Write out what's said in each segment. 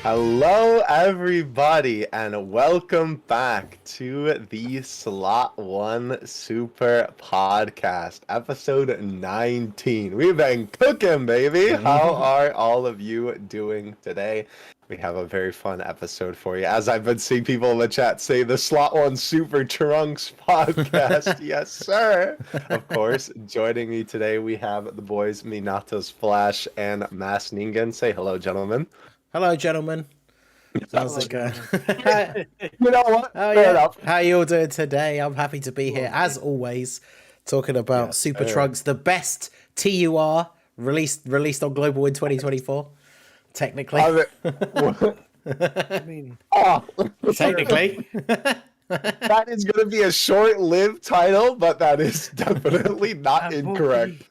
Hello, everybody, and welcome back to the Slot 1 Super Podcast, episode 19. We've been cooking, baby. How are all of you doing today? We have a very fun episode for you. As I've been seeing people in the chat say, the Slot 1 Super Trunks Podcast. Yes, sir. Of course, joining me today, we have the boys Minato's Flash and Mass Ningen. Say hello, gentlemen. Hello, gentlemen. How's it going? You know what? Oh, Fair yeah. enough. How you all doing today? I'm happy to be here, as always, talking about Super Trunks, the best TUR released on Global in 2024. Technically. I mean, technically. That is going to be a short-lived title, but that is definitely not incorrect.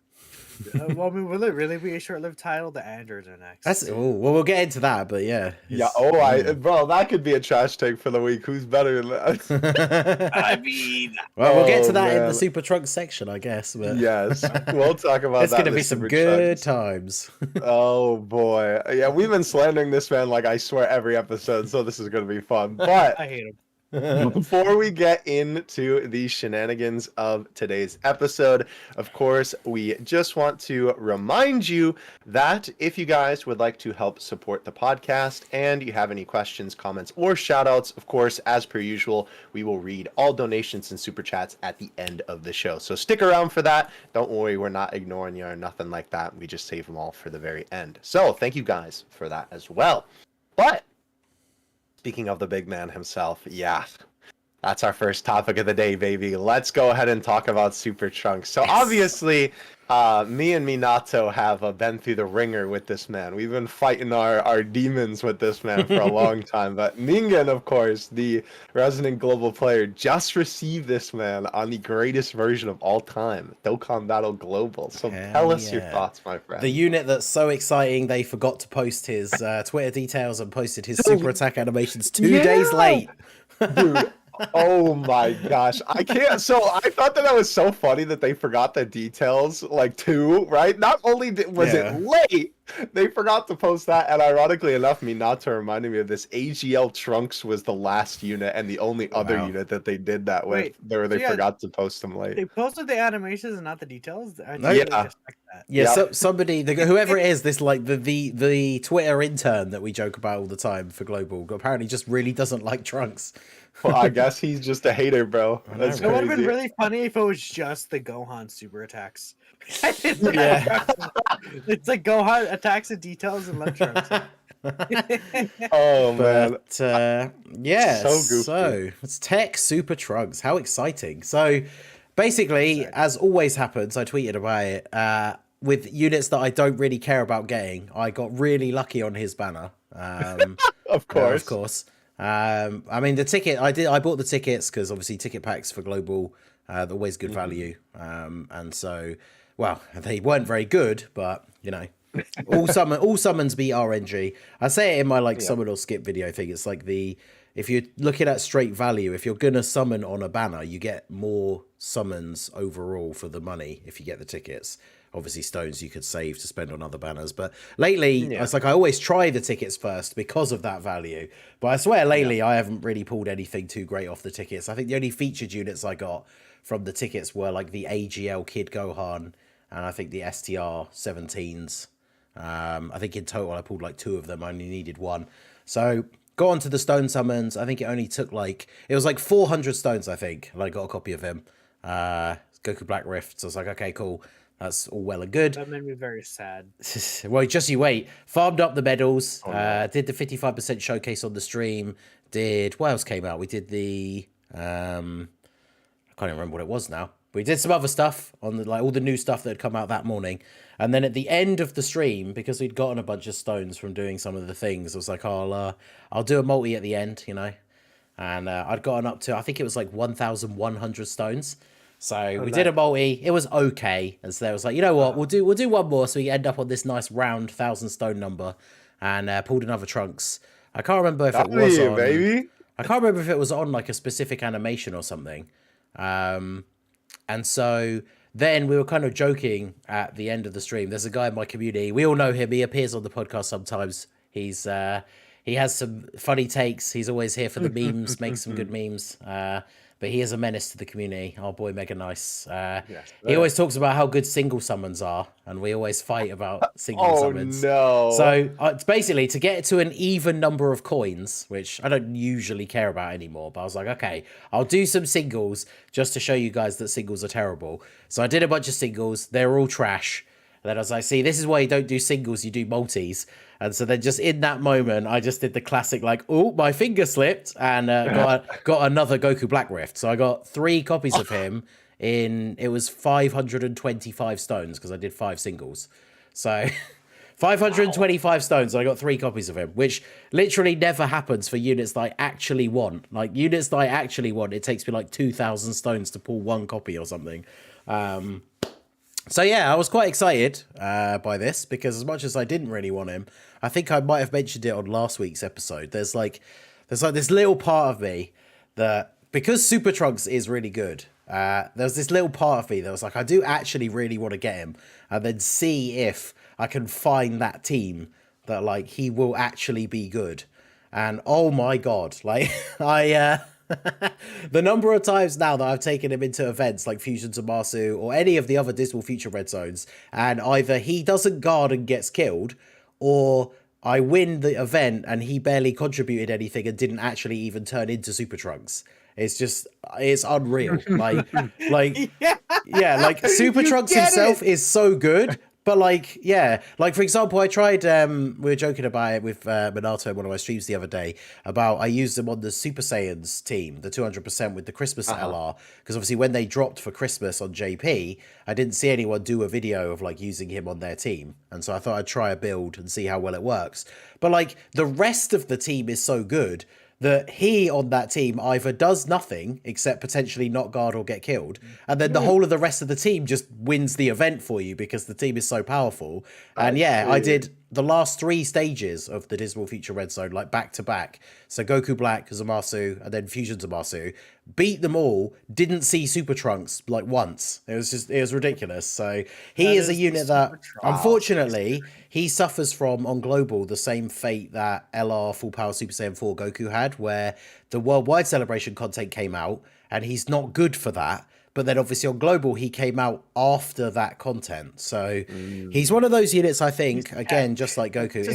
Will it really be a short-lived title? The androids are next. Well, we'll get into that, but yeah. Yeah. Bro, that could be a trash take for the week. Who's better than that? I mean, well, we'll get to that in the Super Trunks section, I guess. But yes, we'll talk about it's that. It's going to be some good times. Oh boy, yeah, we've been slandering this man like I swear every episode, so this is going to be fun. But I hate him. Before we get into the shenanigans of today's episode, of course, we just want to remind you that if you guys would like to help support the podcast and you have any questions, comments, or shoutouts, of course, as per usual, we will read all donations and super chats at the end of the show. So stick around for that. Don't worry, we're not ignoring you or nothing like that. We just save them all for the very end. So thank you guys for that as well. But speaking of the big man himself, yeah, that's our first topic of the day, baby. Let's go ahead and talk about Super Trunks. So obviously, me and Minato have been through the ringer with this man. We've been fighting our demons with this man for a long time. But Ningen, of course, the resident global player, just received this man on the greatest version of all time, Dokkan Battle Global. So tell us your thoughts, my friend. The unit that's so exciting, they forgot to post his Twitter details and posted his super attack animations 2 days late. Dude. Oh my gosh. I can't. So I thought that was so funny that they forgot the details, like, too, right? Not only was it late, they forgot to post that. And ironically enough, Minato reminded me of this. AGL Trunks was the last unit and the only other unit that they did that with. They forgot to post them late. They posted the animations and not the details? So somebody, whoever it is, this like the Twitter intern that we joke about all the time for Global, apparently just really doesn't like Trunks. Well, I guess he's just a hater, bro. That's it would have been really funny if it was just the Gohan super attacks. It's like Gohan attacks and details and left Trunks. Oh man. Yeah. So goofy. So it's Tech Super Trunks. How exciting. So basically, as always happens, I tweeted about it. With units that I don't really care about getting, I got really lucky on his banner. Of course. I mean, the ticket I bought the tickets because obviously ticket packs for Global, they're always good value. And so, well, they weren't very good, but you know, all summons beat RNG. I say it in my summon or skip video thing. It's like if you're looking at straight value, if you're gonna summon on a banner, you get more summons overall for the money if you get the tickets. Obviously, stones you could save to spend on other banners. But lately, it's like I always try the tickets first because of that value. But I swear, lately, I haven't really pulled anything too great off the tickets. I think the only featured units I got from the tickets were like the AGL Kid Gohan and I think the STR 17s. I think in total, I pulled like 2 of them. I only needed 1. So got onto the stone summons. I think it only took it was like 400 stones, I think. And I got a copy of him. Goku Black Rift. So I was like, okay, cool. That's all well and good. That made me very sad. Well, just you wait. Farmed up the medals. Did the 55% showcase on the stream. What else came out? We did the I can't even remember what it was now. We did some other stuff on all the new stuff that had come out that morning. And then at the end of the stream, because we'd gotten a bunch of stones from doing some of the things, I was like, I'll do a multi at the end, you know. And I'd gotten up to, I think it was like 1,100 stones. So we did a multi. It was okay, and so they was like, you know what, we'll do one more, so we end up on this nice round 1,000 stone number, and pulled another Trunks. I can't remember if it was on. Baby. I can't remember if it was on like a specific animation or something. And so then we were kind of joking at the end of the stream. There's a guy in my community. We all know him. He appears on the podcast sometimes. He's he has some funny takes. He's always here for the memes, makes some good memes. But he is a menace to the community. Our boy Mega Nice. He always talks about how good single summons are, and we always fight about single summons. No! So it's basically to get to an even number of coins, which I don't usually care about anymore. But I was like, okay, I'll do some singles just to show you guys that singles are terrible. So I did a bunch of singles. They're all trash. And then I was like, see, this is why you don't do singles, you do multis. And so then just in that moment, I just did the classic, like, oh, my finger slipped and got another Goku Black Rift. So I got 3 copies of him it was 525 stones because I did 5 singles. So 525 stones. I got 3 copies of him, which literally never happens for units that I actually want. Like units that I actually want, it takes me like 2,000 stones to pull 1 copy or something. So yeah, I was quite excited by this because as much as I didn't really want him, I think I might have mentioned it on last week's episode. There's like this little part of me that, because Super Trunks is really good, there's this little part of me that was like, I do actually really want to get him and then see if I can find that team that like he will actually be good. And oh my god, like the number of times now that I've taken him into events like Fusion to Marsu or any of the other Dismal Future Red Zones, and either he doesn't guard and gets killed, or I win the event and he barely contributed anything and didn't actually even turn into Super Trunks. It's unreal. Like like Super Trunks himself is so good. But like, yeah, like for example, I tried, we were joking about it with Minato in one of my streams the other day about I used them on the Super Saiyans team, the 200% with the Christmas LR, because obviously when they dropped for Christmas on JP, I didn't see anyone do a video of like using him on their team. And so I thought I'd try a build and see how well it works. But like the rest of the team is so good that he on that team either does nothing except potentially not guard or get killed, and then the whole of the rest of the team just wins the event for you because the team is so powerful. And yeah, I did the last 3 stages of the Dismal Future Red Zone like back to back. So Goku Black, Zamasu, and then Fusion Zamasu, beat them all, didn't see Super Trunks like once. It was ridiculous. So he is a unit that unfortunately he suffers from on global the same fate that LR Full Power Super Saiyan 4 Goku had, where the worldwide celebration content came out and he's not good for that. But then obviously on global, he came out after that content. So he's one of those units, I think, again, just like Goku.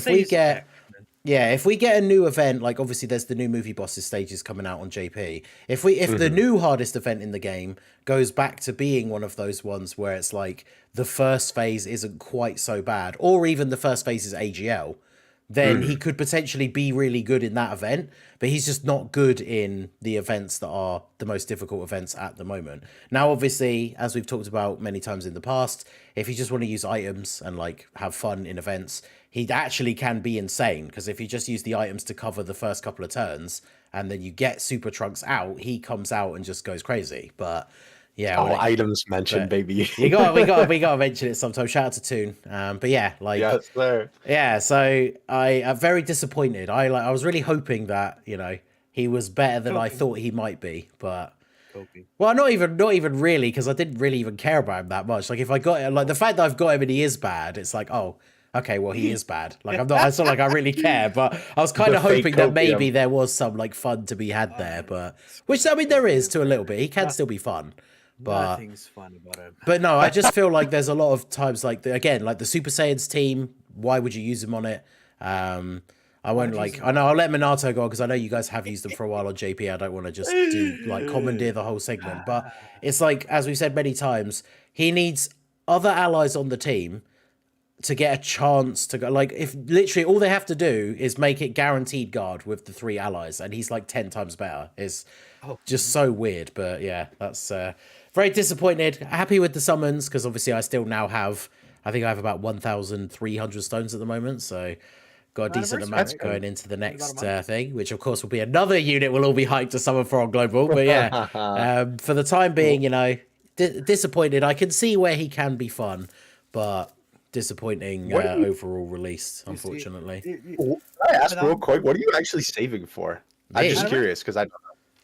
If we get a new event, like obviously there's the new movie bosses stages coming out on JP. If the new hardest event in the game goes back to being one of those ones where it's like the first phase isn't quite so bad, or even the first phase is AGL, then he could potentially be really good in that event, but he's just not good in the events that are the most difficult events at the moment. Now, obviously, as we've talked about many times in the past, if you just want to use items and like have fun in events, he actually can be insane, because if you just use the items to cover the first couple of turns and then you get Super Trunks out, he comes out and just goes crazy. But yeah, items mentioned, baby. we gotta mention it sometime. Shout out to Toon. But yeah, like yes, sir. Yeah, so I am very disappointed. I was really hoping that, you know, he was better than I thought he might be, but well, not even really, because I didn't really even care about him that much. Like if I got it, like the fact that I've got him and he is bad, it's like, oh, okay, well he is bad. Like it's not like I really care, but I was kind of hoping that maybe there was some like fun to be had there, but which I mean there is to a little bit. He can still be fun. But nothing's fun about him. But no, I just feel like there's a lot of times like like the Super Saiyans team. Why would you use them on it? I won't like. I know I'll let Minato go because I know you guys have used them for a while on JP. I don't want to just do like commandeer the whole segment. But it's like, as we've said many times, he needs other allies on the team to get a chance to go. Like if literally all they have to do is make it guaranteed guard with the 3 allies, and he's like 10 times better. It's just so weird. But yeah, that's. Very disappointed. Happy with the summons because obviously I still now have, I think I have about 1,300 stones at the moment. So got a decent amount going into the next thing, which of course will be another unit we'll all be hyped to summon for on global. But yeah, for the time being, you know, disappointed. I can see where he can be fun, but disappointing overall release, unfortunately. Can I ask real quick, what are you actually saving for? I'm just curious because I don't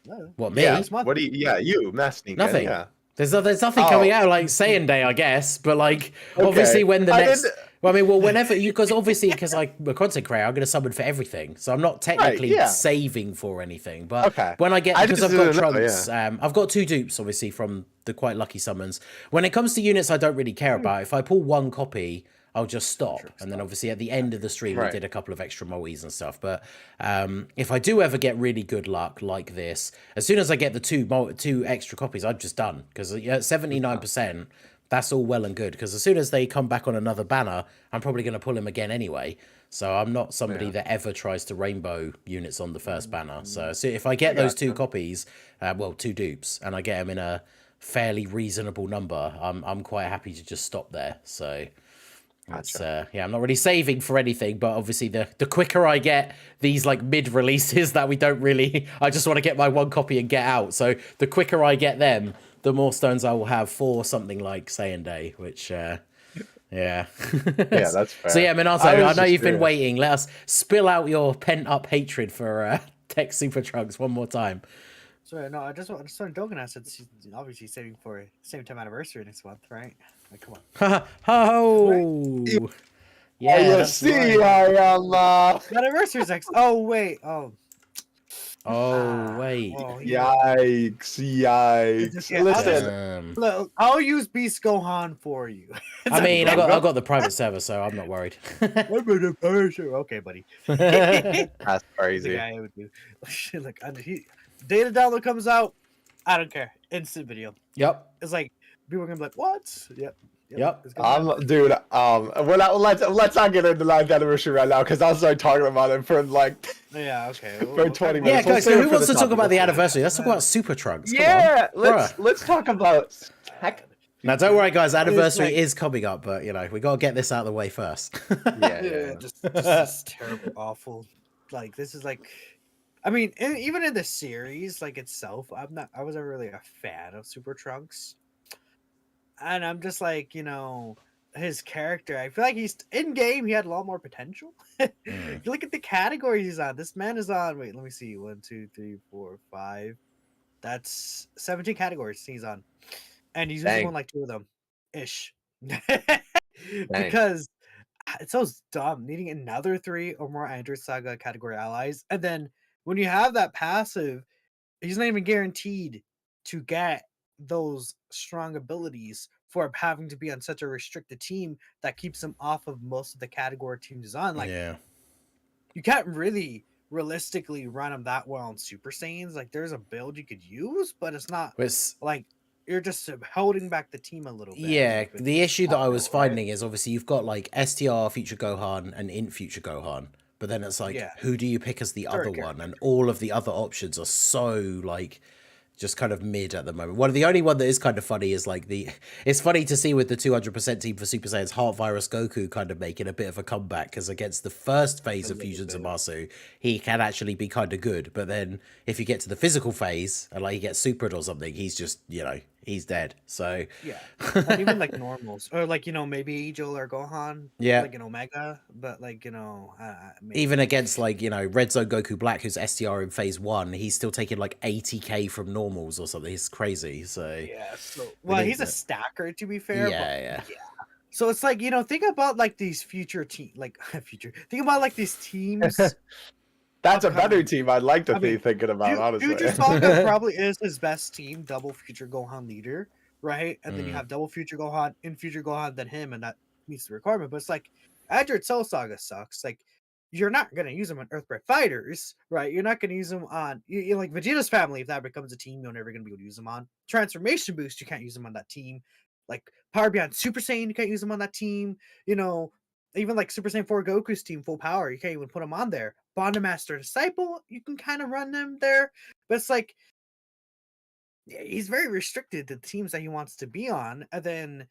know. What, me? Yeah, what do you? Yeah, you, Ningen. Nothing. Yeah. There's nothing coming out like Saiyan Day, I guess. But like, obviously, when the Well, I mean, whenever you, because I'm a content creator, I'm going to summon for everything, so I'm not technically yeah. saving for anything. But Okay. when I get, I because just I've got didn't know, Trunks, I've got 2 dupes, obviously from the quite lucky summons. When it comes to units, I don't really care about. If I pull 1 copy, I'll just stop, and then obviously at the end of the stream, we Right. did a couple of extra multis and stuff. But if I do ever get really good luck like this, as soon as I get the 2 extra copies, I'm just done, because at 79%. That's all well and good, because as soon as they come back on another banner, I'm probably going to pull him again anyway. So I'm not somebody that ever tries to rainbow units on the first banner. So if I get those 2 copies, 2 dupes, and I get them in a fairly reasonable number, I'm quite happy to just stop there. So it's, I'm not really saving for anything, but obviously the quicker I get these like mid releases that we don't really, I just want to get my 1 copy and get out. So the quicker I get them, the more stones I will have for something like Saiyan Day, which, yeah, that's fair. So yeah, Minato, I know you've been waiting. Let us spill out your pent-up hatred for Tech Super Trunks one more time. Sorry, no, I just want Dokkan said obviously saving for same time anniversary next month, right? Like, come on. Oh, yeah. You see, I am. Anniversary's next. Oh wait. Oh. Wait. Yikes! Listen, Look, I'll use Beast Gohan for you. I mean, I got the private server, so I'm not worried. Okay, buddy. that's crazy. I would do. Look, data download comes out. I don't care. Instant video. Yep. It's like people are gonna be like, "What?" Yep. Dude, let's not get into live anniversary right now, because I'll start talking about it for like okay. for 20 minutes. Yeah, guys, so who wants to talk about the anniversary? Let's talk about Super Trunks. Let's talk about. Now, don't worry, guys. Anniversary is coming up, but we gotta get this out of the way first. Just this terrible, awful. Like this is like, I mean, even in the series like itself, I wasn't really a fan of Super Trunks. And I'm just like, his character, I feel like he's in game, he had a lot more potential. You look at the categories he's on. This man is on, wait, let me see. 1, 2, 3, 4, 5. That's 17 categories he's on. And he's using like 2 of them ish. Because it's so dumb needing another 3 or more Android Saga category allies. And then when you have that passive, he's not even guaranteed to get those strong abilities for having to be on such a restricted team that keeps him off of most of the category teams he's on. Like, you can't really realistically run him that well on Super Saiyans. Like, there's a build you could use, but it's not like you're just holding back the team a little bit. Yeah, the issue that I was finding is obviously you've got like STR Future Gohan and Int Future Gohan, but then it's like, who do you pick as the other one? And all of the other options are so like just kind of mid at the moment. The only one that is kind of funny is like it's funny to see with the 200% team for Super Saiyan's Heart Virus Goku kind of making a bit of a comeback, because against the first phase of Fusion Zamasu, he can actually be kind of good. But then if you get to the physical phase and like he gets supered or something, he's just, he's dead. So and even like normals or like, maybe Joel or Gohan, like in Omega, but like, even against like, Red Zone Goku Black, who's STR in phase 1, he's still taking like 80k from normals or something. It's crazy. So he's a stacker, to be fair. So it's like, think about like these think about like these teams. That's a better team I'd like to be thinking about, honestly. Future Saga probably is his best team, double Future Gohan leader, right? And then you have double Future Gohan, in Future Gohan, then him, and that meets the requirement. But it's like, Android Cell Saga sucks. Like, you're not going to use him on Earthbred Fighters, right? You're not going to use him on, like, Vegeta's family. If that becomes a team, you're never going to be able to use him on. Transformation Boost, you can't use him on that team. Like, Power Beyond Super Saiyan, you can't use him on that team. Even like Super Saiyan 4 Goku's team, full power, you can't even put him on there. Bond Master Disciple, you can kind of run them there. But it's like, he's very restricted to the teams that he wants to be on. And then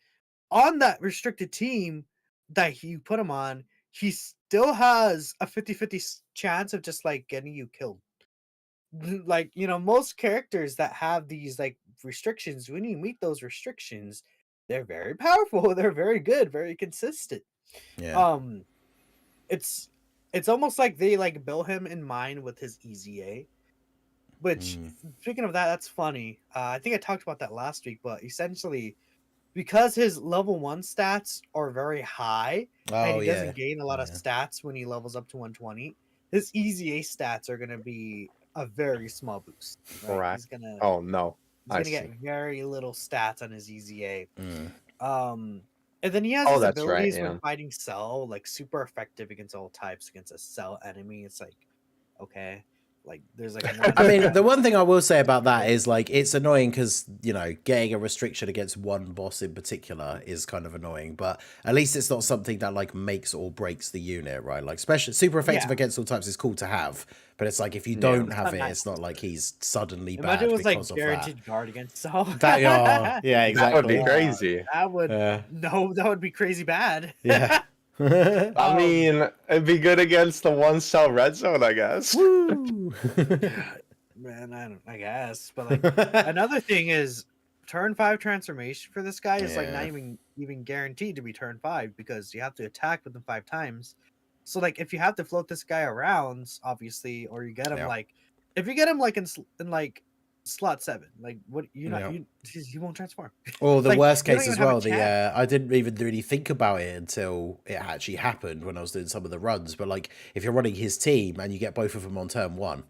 on that restricted team that you put him on, he still has a 50-50 chance of just like getting you killed. Like, most characters that have these like restrictions, when you meet those restrictions, they're very powerful, they're very good, very consistent. It's almost like they like build him in mind with his EZA, which speaking of that, that's funny. I think I talked about that last week, but essentially because his level 1 stats are very high and Oh he yeah, doesn't gain a lot of yeah. stats when he levels up to 120, his easy A stats are going to be a very small boost, right? Correct. Oh no, He's I gonna get see. very little stats on his easy A. Mm. And then he has Oh, his that's right. abilities when Yeah. fighting Cell, like super effective against all types against a Cell enemy. It's like, okay, like there's like one I mean, strat. the one thing I will say about that is like it's annoying because getting a restriction against one boss in particular is kind of annoying. But at least it's not something that like makes or breaks the unit, right? Like special super effective Yeah, against all types is cool to have, but it's like if you Yeah. don't have it, not it's not like he's suddenly imagine it bad was like because of that. guaranteed guard against Cell. That yeah, That would be exactly. crazy. That would Yeah, no, that would be crazy bad. yeah. I mean, it'd be good against the one cell red zone, I guess. Woo! Man, I guess, but like another thing is turn 5 transformation for this guy is like not Yeah. even guaranteed to be turn 5 because you have to attack with him 5 times. So like if you have to float this guy around, obviously, or you get him Yeah. like if you get him like in like slot 7, like what Yeah. he won't transform. Or the Like, worst you don't case even as have a well, chance. I didn't even really think about it until it actually happened when I was doing some of the runs. But like, if you're running his team and you get both of them on turn 1,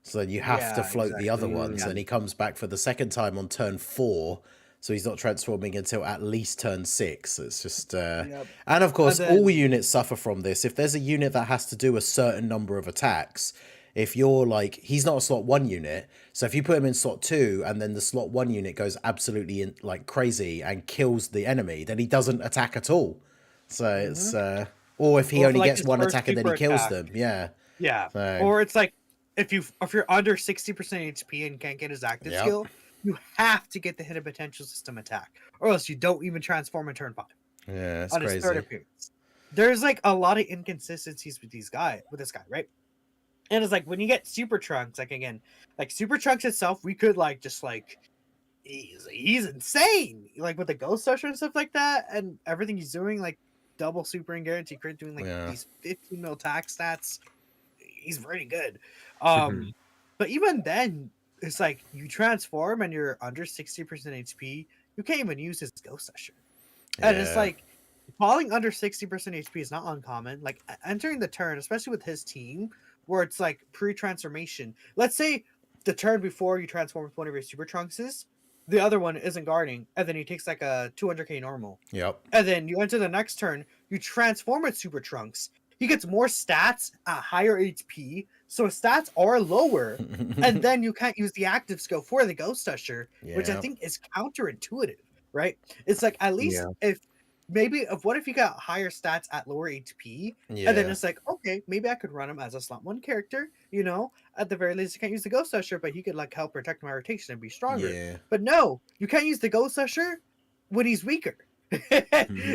so then you have to Yeah, float the other exactly. ones, Yeah. and he comes back for the second time on turn 4, so he's not transforming until at least turn 6. It's just, Yep. and of course, And all then units suffer from this. If there's a unit that has to do a certain number of attacks, if you're like, he's not a slot 1 unit, so if you put him in slot 2 and then the slot 1 unit goes absolutely like crazy and kills the enemy, then he doesn't attack at all. So it's, or if he or for only like gets his one first attack and then he super kills attack. them, yeah. Yeah. So, Or it's like if you're under 60% HP and can't get his active Yep. skill, you have to get the hidden potential system attack, or else you don't even transform in turn 5 yeah, it's on his third crazy. appearance. There's like a lot of inconsistencies with this guy, right? And it's like when you get Super Trunks, like again, like Super Trunks itself, we could like just like he's insane, like with the Ghost Usher and stuff like that, and everything he's doing, like double super and guarantee crit, doing like Yeah. these 15 mil attack stats. He's pretty good. Mhm. But even then, it's like you transform and you're under 60% HP, you can't even use his Ghost Usher. And it's Yeah. like falling under 60% HP is not uncommon. Like entering the turn, especially with his team, where it's like pre-transformation. Let's say the turn before you transform with one of your super trunkses, the other one isn't guarding, and then he takes like a 200k normal. Yep. And then you enter the next turn, you transform with super trunks. He gets more stats at higher HP, so his stats are lower, and then you can't use the active skill for the Ghost Usher, which I Yeah. think is counterintuitive, right? It's like at least Yeah. if what if you got higher stats at lower HP, and then Yeah. it's like, okay, maybe I could run him as a slot 1 character, at the very least I can't use the Ghost Usher, but he could like help protect my rotation and be stronger. Yeah. But no, you can't use the Ghost Usher when he's weaker.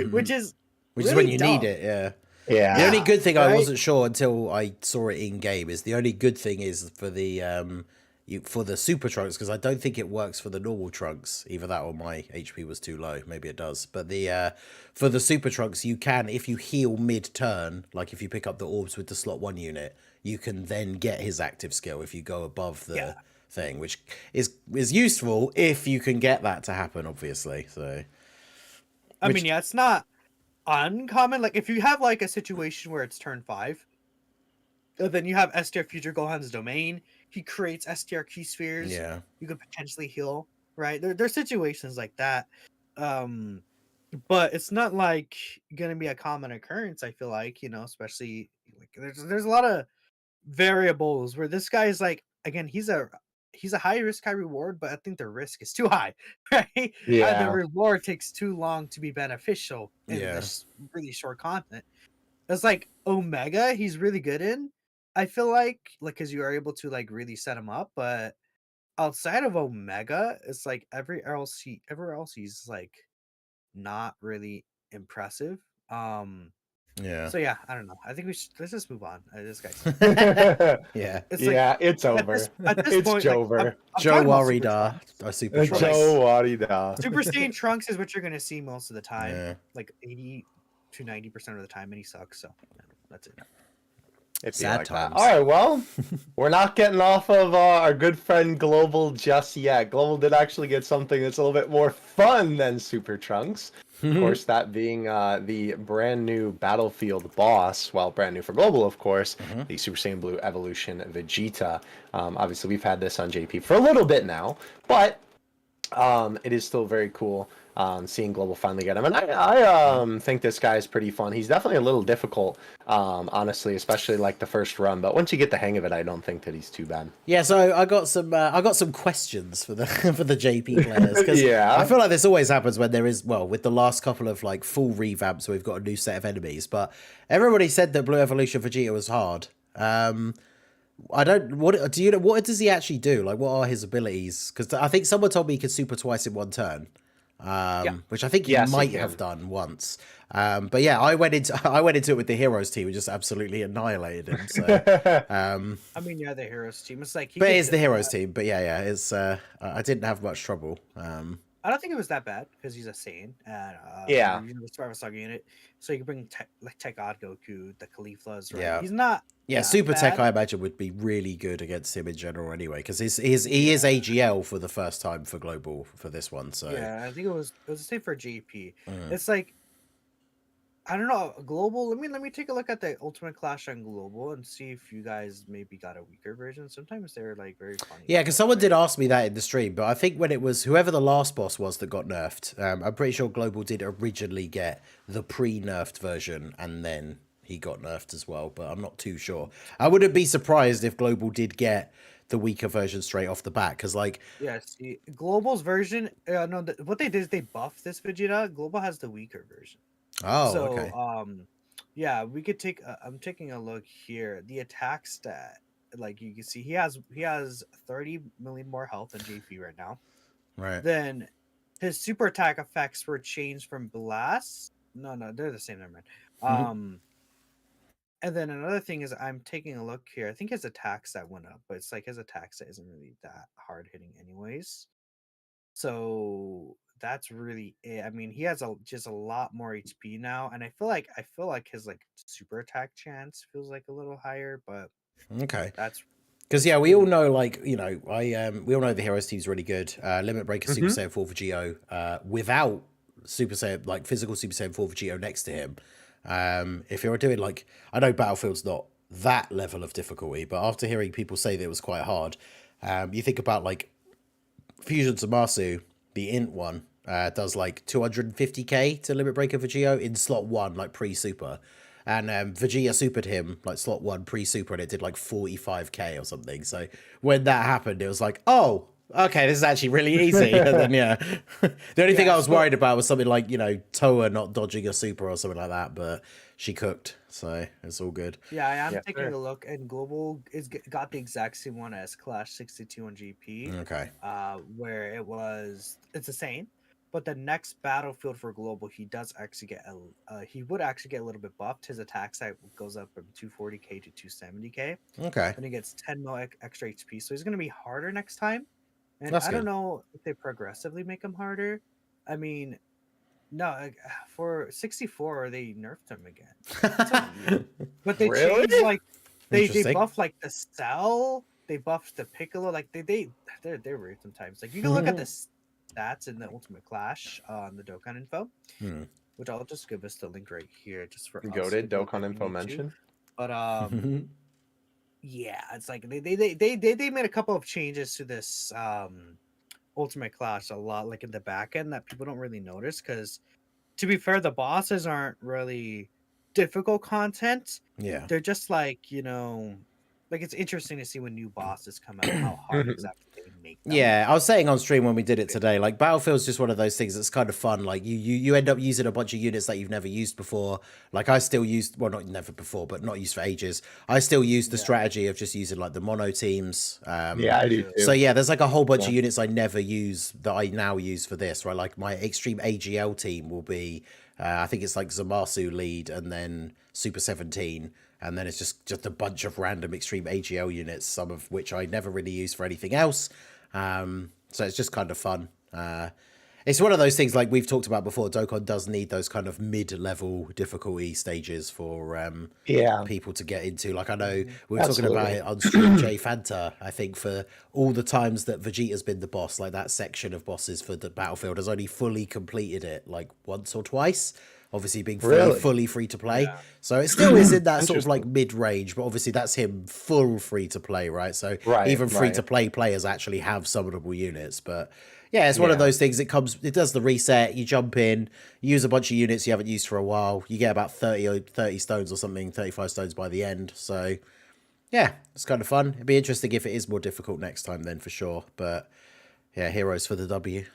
Which is Which really is when you dumb. need it, yeah. Yeah. The only good thing I right? wasn't sure until I saw it in game is the only good thing is for the for the super trunks, because I don't think it works for the normal trunks. Either that or my HP was too low. Maybe it does. But the for the super trunks, you can, if you heal mid turn, like if you pick up the orbs with the slot 1 unit, you can then get his active skill if you go above the thing, which is useful if you can get that to happen, obviously. So I mean, yeah, it's not uncommon. Like if you have like a situation where it's turn 5, then you have STR Future Gohan's domain. He creates STR key spheres. yeah. You could potentially heal, right? There's situations like that. But it's not like gonna be a common occurrence, I feel like, especially like there's a lot of variables where this guy is like, again, he's a high risk, high reward, but I think the risk is too high, right? And the Yeah. reward takes too long to be beneficial in Yeah. this really short content. It's like Omega, he's really good in. I feel like because you are able to like really set him up, but outside of Omega, it's like everywhere else he's like not really impressive. Yeah. So yeah, I don't know. I think let's just move on. This guy's Yeah. it's like Yeah, it's at over. this It's point, like, Jover. I'm Joe talking about Super Warida, Trunks. a super Trunks. Joe Warida. Super Saiyan Trunks is what you're gonna see most of the time, Yeah. like 80 to 90% of the time, and he sucks. So that's it. It'd be Sad like that. times. All right, well, we're not getting off of our good friend Global just yet. Global did actually get something that's a little bit more fun than Super Trunks. Of course, that being the brand new Battlefield boss, well, brand new for Global, of course, the Super Saiyan Blue Evolution Vegeta. Obviously, we've had this on JP for a little bit now, but it is still very cool seeing Global finally get him. And I think this guy is pretty fun. He's definitely a little difficult, honestly, especially like the first run. But once you get the hang of it, I don't think that he's too bad. Yeah, so I got some questions for the for the JP players because Yeah. I feel like this always happens when there is, well, with the last couple of like full revamps, we've got a new set of enemies. But everybody said that Blue Evolution Vegeta was hard. I don't. What do you know? What does he actually do? Like, what are his abilities? Because I think someone told me he could super twice in one turn. Which I think he Yes, he might can. have done once. But yeah, I went into it with the heroes team and just absolutely annihilated him. So, I mean, yeah, the heroes team. It's like, but it is the heroes team. But yeah, it's I didn't have much trouble. I don't think it was that bad because he's a Saiyan and Yeah. you're the Survivor Saga unit, so you can bring like Tech Odd Goku, the Khalifas. Right? Yeah. He's not. Yeah, that Super Tech, bad. I imagine, would be really good against him in general anyway, because he is AGL for the first time for Global for this one. So Yeah, I think it was the same for JP. Mm. It's like, I don't know, Global. Let me take a look at the Ultimate Clash on Global and see if you guys maybe got a weaker version. Sometimes they're like very funny. yeah, because someone did ask me that in the stream, but I think when it was whoever the last boss was that got nerfed, I'm pretty sure Global did originally get the pre-nerfed version, and then he got nerfed as well. But I'm not too sure. I wouldn't be surprised if Global did get the weaker version straight off the bat, because like Yeah, see, Global's version. No, what they did is they buffed this Vegeta. Global has the weaker version. So, okay, yeah, we could take. I'm taking a look here. The attack stat, like you can see, he has 30 million more health than JP right now. right, Then his super attack effects were changed from blast. No, they're the same. Never mind. And then another thing is I'm taking a look here. I think his attack stat went up, but it's like his attack stat isn't really that hard hitting, anyways. So that's really it. I mean, he has just a lot more HP now, and I feel like his like super attack chance feels like a little higher, but okay. that's Because yeah, we all know, like, you know, we all know the heroes team's really good. Limit Breaker Super Saiyan 4 for Geo, without Super Saiyan, like physical Super Saiyan 4 for Geo next to him. If you're doing like, I know Battlefield's not that level of difficulty, but after hearing people say that it was quite hard, you think about like Fusion Zamasu, the int one, does like 250k to Limit Breaker for Geo in slot 1, like pre-super. And Vegeta supered him like slot 1 pre-super, and it did like 45k or something. So when that happened, it was like, oh, okay, this is actually really easy. And then yeah, the only thing I was worried about was something like, you know, Toa not dodging a super or something like that, but she cooked, so it's all good. yeah. I am Yeah, taking sure. a look, and Global got the exact same one as Clash 62 on GP. Okay, Where it's the same, but the next Battlefield for Global, he does actually get he would actually get a little bit buffed. His attack side goes up from 240k to 270k, okay, and he gets 10 mil extra HP. So he's gonna be harder next time. And That's I don't good. know if they progressively make him harder. I mean, no, for 64 they nerfed him again. But they Really? changed like they Interesting. buffed like the Cell, they buffed the Piccolo, like they're weird sometimes. Like you can look at the stats in the Ultimate Clash on the Dokkan info, Hmm. which I'll just give us the link right here just for us Goated to look Dokkan if we info need to. mention. But yeah, it's like they made a couple of changes to this Ultimate Clash a lot, like in the back end, that people don't really notice, because to be fair, the bosses aren't really difficult content. Yeah. They're just like, you know, like it's interesting to see when new bosses come out how hard exactly they make them. Yeah, I was saying on stream when we did it today, like Battlefield's just one of those things that's kind of fun. Like you end up using a bunch of units that you've never used before. Like I still used, well, not never before, but not used for ages. I still use the strategy of just using like the mono teams. Yeah, I do too. So yeah, there's like a whole bunch of units I never use that I now use for this, right? Like my extreme AGL team will be, I think it's like Zamasu lead and then Super 17. And then it's just a bunch of random extreme AGL units, some of which I never really use for anything else. So it's just kind of fun. It's one of those things like we've talked about before. Dokkan does need those kind of mid-level difficulty stages for Yeah, people to get into. Like I know we were talking about absolutely. it on stream. Jay Fanta, I think for all the times that Vegeta's been the boss, like that section of bosses for the battlefield has only fully completed it like once or twice. Obviously being Really? fully free to play. Yeah. So it still is in that sort of like Interesting. mid-range, but obviously that's him full free to play, right? So Right, even free to right. play players actually have summonable units. But yeah, it's one of Yeah. those things. It does the reset. You jump in, you use a bunch of units you haven't used for a while. You get about 30 stones or something, 35 stones by the end. So yeah, it's kind of fun. It'd be interesting if it is more difficult next time, then for sure. But yeah, heroes for the W.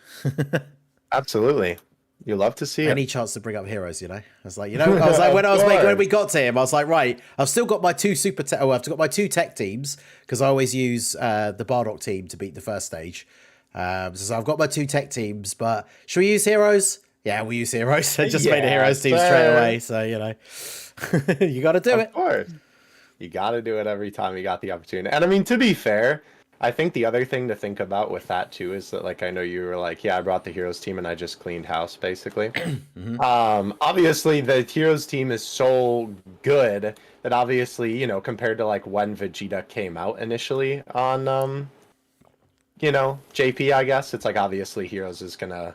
Absolutely. You love to see it. Any chance to bring up heroes, I was like, I was like, when Of we got to him, I was like, right, I've still got my two I've got my two tech teams because I always use the Bardock team to beat the first stage. So I've got my two tech teams, but should we use heroes? Yeah, we'll use heroes. I just made a Yeah, heroes team sir. straight away, so you got to do Of it. course. You got to do it every time you got the opportunity. And I mean, to be fair, I think the other thing to think about with that too is that, like, I know you were like, yeah, I brought the heroes team and I just cleaned house basically. Obviously the heroes team is so good that obviously, compared to like when Vegeta came out initially on JP, I guess it's like obviously heroes is gonna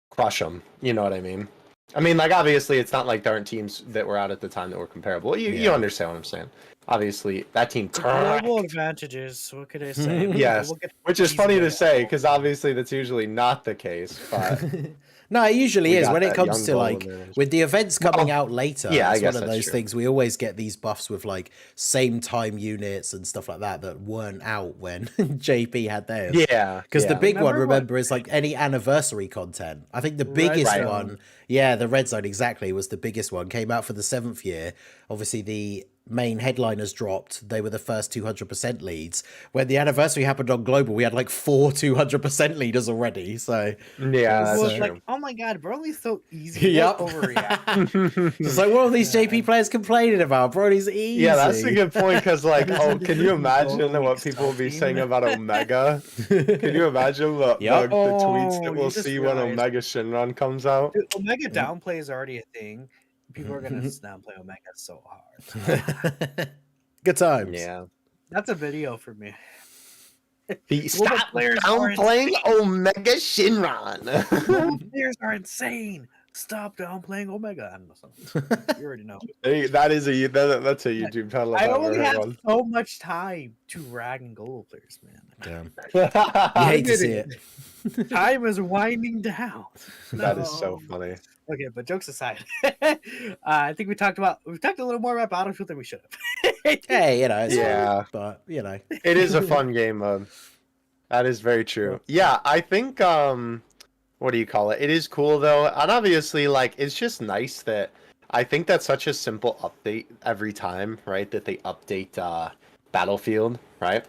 crush them. You know what I mean? I mean, like, obviously, it's not like there aren't teams that were out at the time that were comparable. You Yeah. understand what I'm saying? Obviously, that team. Global advantages. What could I say? Yes, We'll get which is easy funny to way say out. because obviously that's usually not the case. But No, it usually we is got when it that comes young to goal like advantage. with the events coming Well, out later. yeah, I It's guess one of that's those true. things we always get these buffs with like same time units and stuff like that weren't out when JP had theirs. Yeah, Because the yeah. big one, Remember what- remember, is like any anniversary content. I think the Red biggest Zone. one, yeah, the Red Zone exactly was the biggest one. Came out for the 7th year. Obviously, the main headliners dropped. They were the first 200% leads. When the anniversary happened on Global, we had like 4 200% leaders already. So Yeah, It that's was true. like, oh my god, Broly's so easy. Yep. Don't overreact. it's like, what are these JP players complaining about? Broly's easy. Yeah, that's a good point because, like, There's oh, a can you different imagine goal what people will be stuffing. saying about Omega? Can you imagine the Yep. tweets Oh, that you we'll just see when realized- Omega Shinron comes out? Dude, Omega downplay is already a thing. People are gonna downplay Omega so hard. Good times. Yeah. That's a video for me. Stop players are downplaying Omega Shinron. Global players are insane. Stop downplaying Omega. I don't know something. You already know. Hey, that's a YouTube title. I I've only ever have heard so much time to rag on global players, man. Damn. one. You hate to see it. Time is winding down. That is so No. funny. Okay, but jokes aside, I think we've talked a little more about Battlefield than we should have. Hey, it's Yeah. fun, but It is a fun game mode. That is very true. Yeah, I think what do you call it? It is cool though. And obviously like it's just nice that I think that's such a simple update every time, right? That they update Battlefield, right?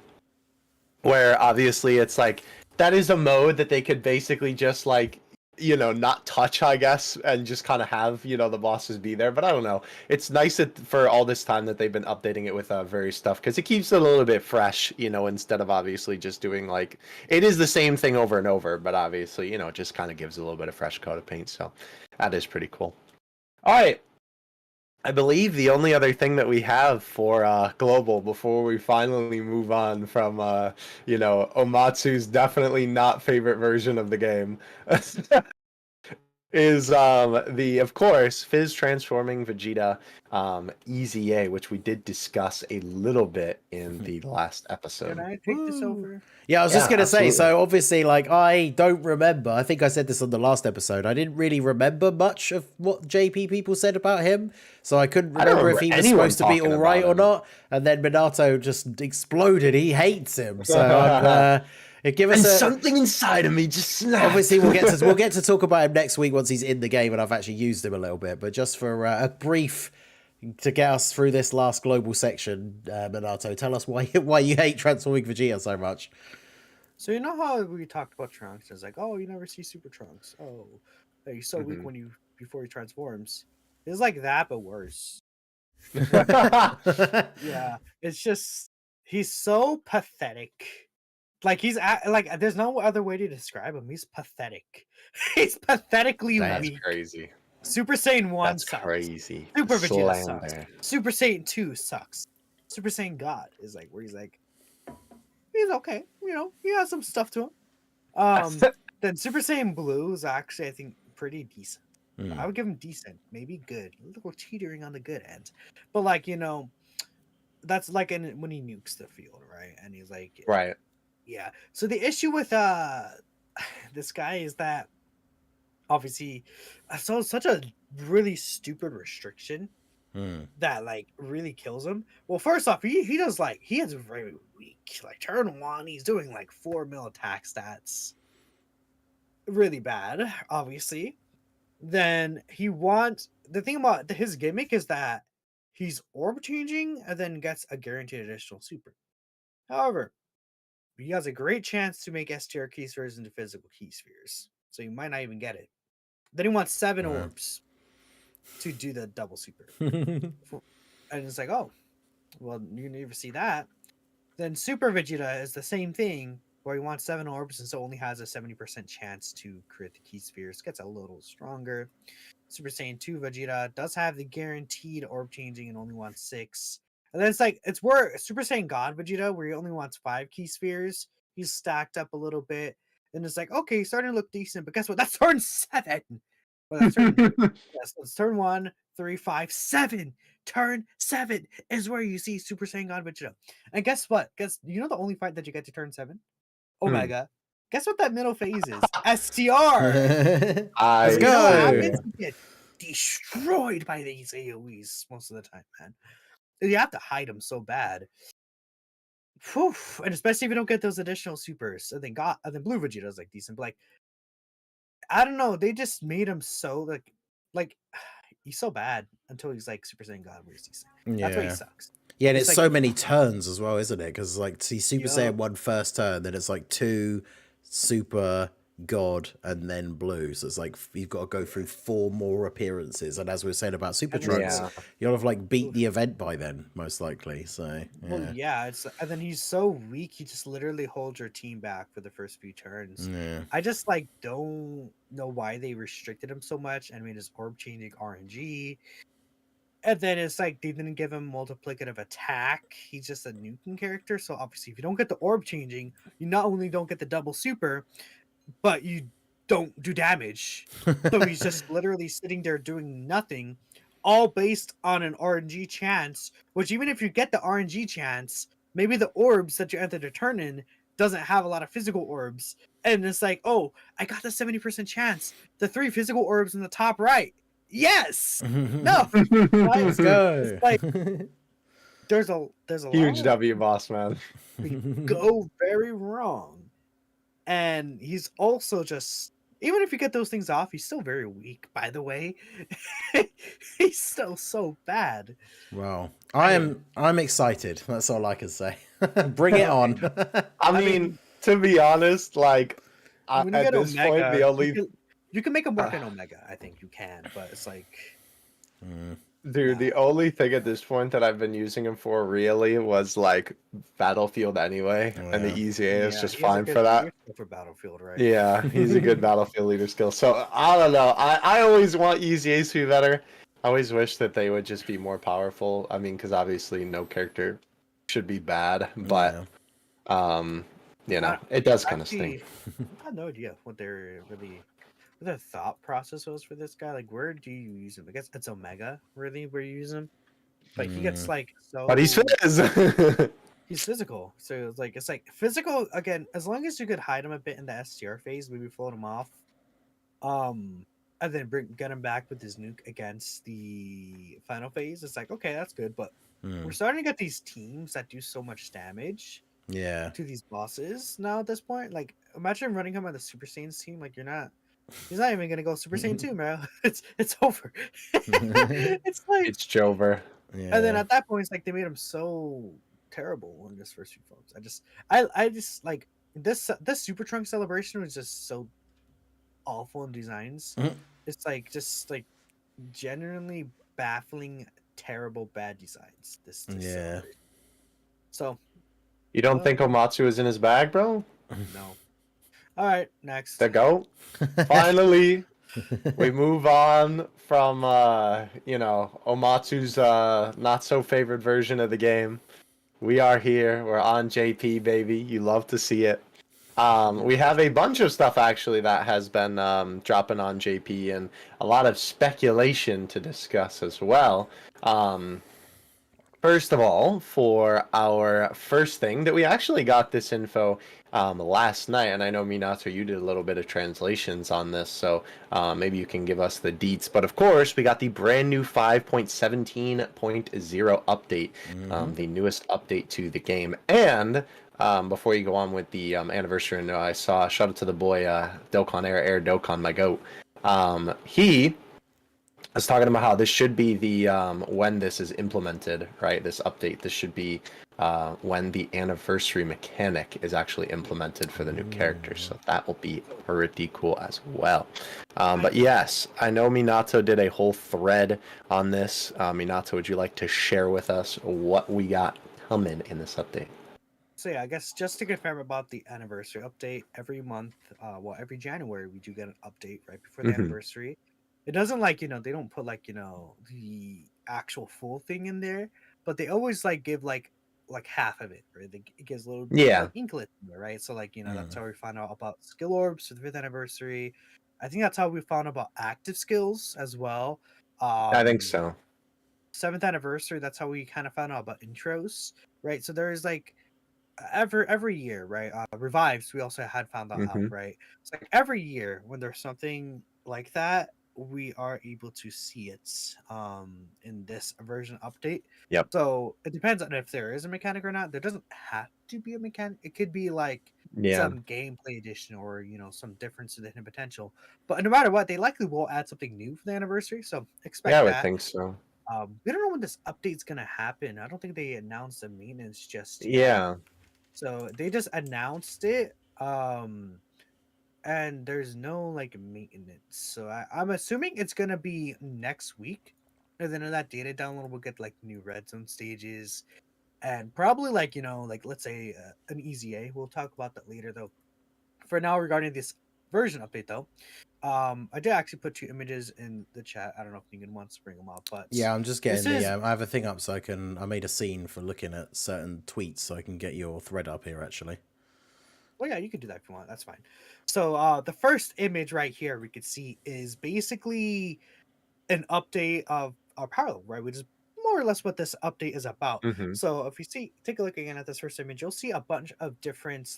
Where obviously it's like that is a mode that they could basically just like not touch, I guess, and just kind of have, the bosses be there. But I don't know. It's nice that for all this time that they've been updating it with various stuff because it keeps it a little bit fresh, instead of obviously just doing like it is the same thing over and over. But obviously, it just kind of gives a little bit of fresh coat of paint. So that is pretty cool. All right. I believe the only other thing that we have for global before we finally move on from Omatsu's definitely not favorite version of the game is of course Fizz transforming Vegeta Easy A, which we did discuss a little bit in the last episode. Can I take this over? Yeah, I was just Yeah, gonna say. So absolutely. obviously, like I don't remember. I think I said this on the last episode. I didn't really remember much of what JP people said about him, so I couldn't I don't remember if he remember was anyone supposed to be talking all right about or him. not. And then Minato just exploded. He hates him. So give us something inside of me just snapped. Obviously, we'll get to talk about him next week once he's in the game and I've actually used him a little bit. But just for a brief to get us through this last global section, Minato, tell us why you hate transforming Vegeta so much. So you know how we talked about Trunks? It's like, oh, you never see Super Trunks. Oh, he's so weak before he transforms. It's like that, but worse. Yeah, it's just he's so pathetic Like like there's no other way to describe him. He's pathetic. He's pathetically That's weak. crazy. Super Saiyan 1 That's sucks. crazy. Super Vegeta sucks. Slander. Super Saiyan 2 sucks. Super Saiyan God is like where he's like he's okay. You know, he has some stuff to him. Then Super Saiyan Blue is actually I think pretty decent. I would give him decent, maybe good. A little teetering on the good end. But like, you know, that's like when he nukes the field, right? And he's like Right. yeah. So the issue with this guy is that obviously so such a really stupid restriction that like really kills him. Well, first off, he does like he has very weak like turn 1, he's doing like 4 mil attack stats. Really bad, obviously. Then he wants the thing about his gimmick is that he's orb changing and then gets a guaranteed additional super. However, he has a great chance to make STR key spheres into physical key spheres. So you might not even get it. Then he wants 7 orbs to do the double super. And it's like, oh, well, you never see that. Then Super Vegeta is the same thing, where he wants 7 orbs and so only has a 70% chance to create the key spheres. Gets a little stronger. Super Saiyan 2 Vegeta does have the guaranteed orb changing and only wants 6. And then it's like, it's where Super Saiyan God Vegeta, where he only wants 5 key spheres. He's stacked up a little bit. And it's like, okay, he's starting to look decent, but guess what? That's turn 7. Well, that's turn, yes, it's turn 1, 3, 5, 7. Turn 7 is where you see Super Saiyan God Vegeta. And guess what? Guess you know the only fight that you get to turn 7? Omega. Guess what that middle phase is? STR. Let's You know what go. happens? You get destroyed by these AoEs most of the time, man. You have to hide them so bad. Whew. And especially if you don't get those additional supers. And then Blue Vegeta's like decent, but like I don't know, they just made him so like he's so bad until he's like Super Saiyan God where he's decent. That's why he sucks. Yeah, and It's it's like so many turns as well, isn't it? Because like, see, Super Yup. Saiyan 1 first turn, then it's like 2 Super God, and then Blue. So it's like you've got to go through 4 more appearances. And as we were saying about Super And then- Trunks, Yeah. you'll have like beat the event by then, most likely. So yeah. Well, yeah, it's and then he's so weak, he just literally holds your team back for the first few turns. Yeah. I just like don't know why they restricted him so much and made his orb changing RNG. And then it's like they didn't give him multiplicative attack. He's just a nuking character. So obviously, if you don't get the orb changing, you not only don't get the double super, but you don't do damage. So he's just literally sitting there doing nothing, all based on an RNG chance. Which even if you get the RNG chance, maybe the orbs that you enter the turn in doesn't have a lot of physical orbs. And it's like, oh, I got the 70% chance. The 3 physical orbs in the top right. Yes. No. Let's go. It's like there's a Huge lot W, boss man. of go very wrong, and he's also just even if you get those things off, he's still very weak. By the way, he's still so bad. Well, I'm excited. That's all I can say. Bring it on. I mean, to be honest, like When you at get this point, Omega, the only you can make him work in Omega. I think you can, but it's like dude, the only thing at this point that I've been using him for really was like Battlefield anyway, and the easy A is just he has a fine good for that. leadership for Battlefield, right? Yeah, he's a good Battlefield leader skill. So I don't know. I always want easy A's to be better. I always wish that they would just be more powerful. I mean, because obviously no character should be bad, but you know, it does kind of stink. I have no idea what their thought process was for this guy. Like, where do you use him? I guess it's Omega, really, where you use him. But he gets like so. But he's fizz. He's physical, so it's like physical again. As long as you could hide him a bit in the STR phase, maybe float him off, and then get him back with his nuke against the final phase. It's like okay, that's good, but we're starting to get these teams that do so much damage. Yeah. To these bosses now at this point. Like, imagine running him on the Super Saiyan's team. Like, he's not even gonna go Super Saiyan 2, man. It's over. It's like It's Jover. Yeah. and then at that point, it's like they made him so terrible in this first few films. I just like this Super Trunk celebration was just so awful in designs. It's like just like genuinely baffling, terrible, bad designs. This Yeah. celebration. So You don't think Omatsu is in his bag, bro? No. All right, next. The GOAT? Finally, we move on from Omatsu's not so favorite version of the game. We are here. We're on JP, baby. You love to see it. We have a bunch of stuff actually that has been dropping on JP and a lot of speculation to discuss as well. First of all, for our first thing that we actually got this info last night, and I know Minato, you did a little bit of translations on this, so maybe you can give us the deets. But of course, we got the brand new 5.17.0 update, the newest update to the game. And before you go on with the anniversary, I saw shout out to the boy Dokkan Air Dokkan, my goat. He I was talking about how this should be the when this is implemented, right? This update. This should be when the anniversary mechanic is actually implemented for the new characters. So that will be pretty cool as well. But yes, I know Minato did a whole thread on this. Minato, would you like to share with us what we got coming in this update? So yeah, I guess just to confirm about the anniversary update, every month, every January we do get an update right before the anniversary. It doesn't they don't put the actual full thing in there, but they always give like half of it, right? It gives a little Yeah, inklet in there, right? So that's how we found out about skill orbs for the 5th anniversary. I think that's how we found out about active skills as well. I think so. 7th anniversary, that's how we kind of found out about intros, right? So there is every year, right? Revives, we also had found that out, right? It's every year when there's something like that, we are able to see it in this version update. Yep. So it depends on if there is a mechanic or not. There doesn't have to be a mechanic. It could be some gameplay addition or some difference in the hidden potential. But no matter what, they likely will add something new for the anniversary. So expect Yeah, I that. would think so. We don't know when this update's gonna happen. I don't think they announced the maintenance just yet. Yeah. So they just announced it, and there's no maintenance. So I'm assuming it's gonna be next week. And then in that data download, we'll get new red zone stages, and probably let's say an easy A. We'll talk about that later though. For now, regarding this version update though, I did actually put 2 images in the chat. I don't know if Ningen wants to bring them up, but yeah, I'm just getting I have a thing up so I made a scene for looking at certain tweets so I can get your thread up here actually. Well, yeah, you can do that if you want. That's fine. So the first image right here we could see is basically an update of our power level, right? Which is more or less what this update is about. So if you take a look again at this first image, you'll see a bunch of different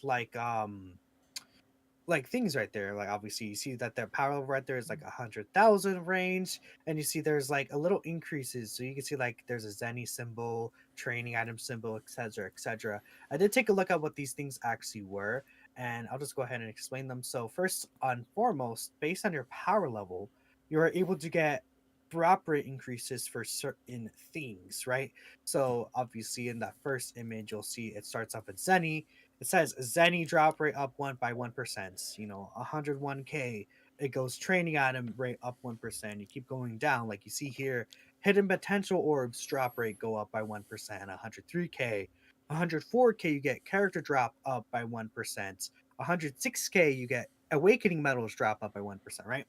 things right there. Obviously you see that their power level right there is 100,000 range, and you see there's a little increases. So you can see there's a Zenny symbol, training item symbol, etc., etc. I did take a look at what these things actually were, and I'll just go ahead and explain them. So first and foremost, based on your power level, you are able to get drop rate increases for certain things, right? So obviously in that first image, you'll see it starts off at Zenny. It says Zenny drop rate up 1% 101k. It goes training item rate up 1%. You keep going down, like you see here. Hidden potential orbs drop rate go up by 1%. 103k, 104k you get character drop up by 1%. 106k you get awakening medals drop up by 1%, right?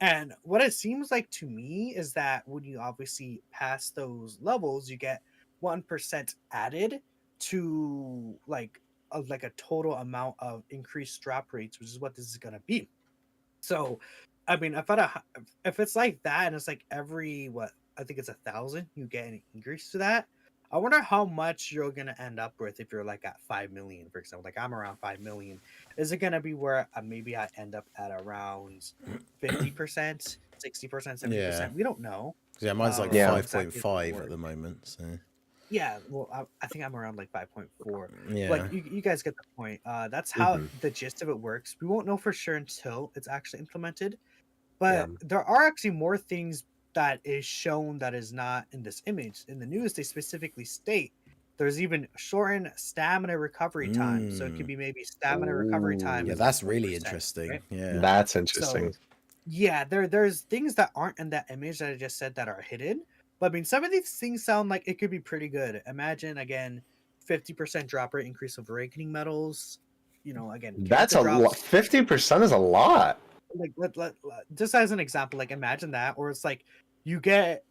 And what it seems like to me is that when you obviously pass those levels, you get 1% added to a total amount of increased drop rates, which is what this is gonna be. So, I mean, if it's like that, and it's every I think it's 1,000, you get an increase to that. I wonder how much you're gonna end up with if you're at 5 million, for example. I'm around 5 million. Is it gonna be where maybe I end up at around 50%, 60%, 70%? We don't know. Yeah, mine's 5.5 at the moment. So yeah, well, I think I'm around 5.4. yeah, you guys get the point. That's how the gist of it works. We won't know for sure until it's actually implemented. But there are actually more things that is shown that is not in this image. In the news, they specifically state there's even shortened stamina recovery time. So it could be maybe stamina recovery time. Yeah, that's really interesting. Right? Yeah, that's interesting. So, yeah, there's things that aren't in that image that I just said that are hidden. But I mean, some of these things sound like it could be pretty good. Imagine again, 50% drop rate increase of awakening medals. Again, That's character a lot. drops. 50% is a lot. Like just as an example, like imagine that, or it's like you get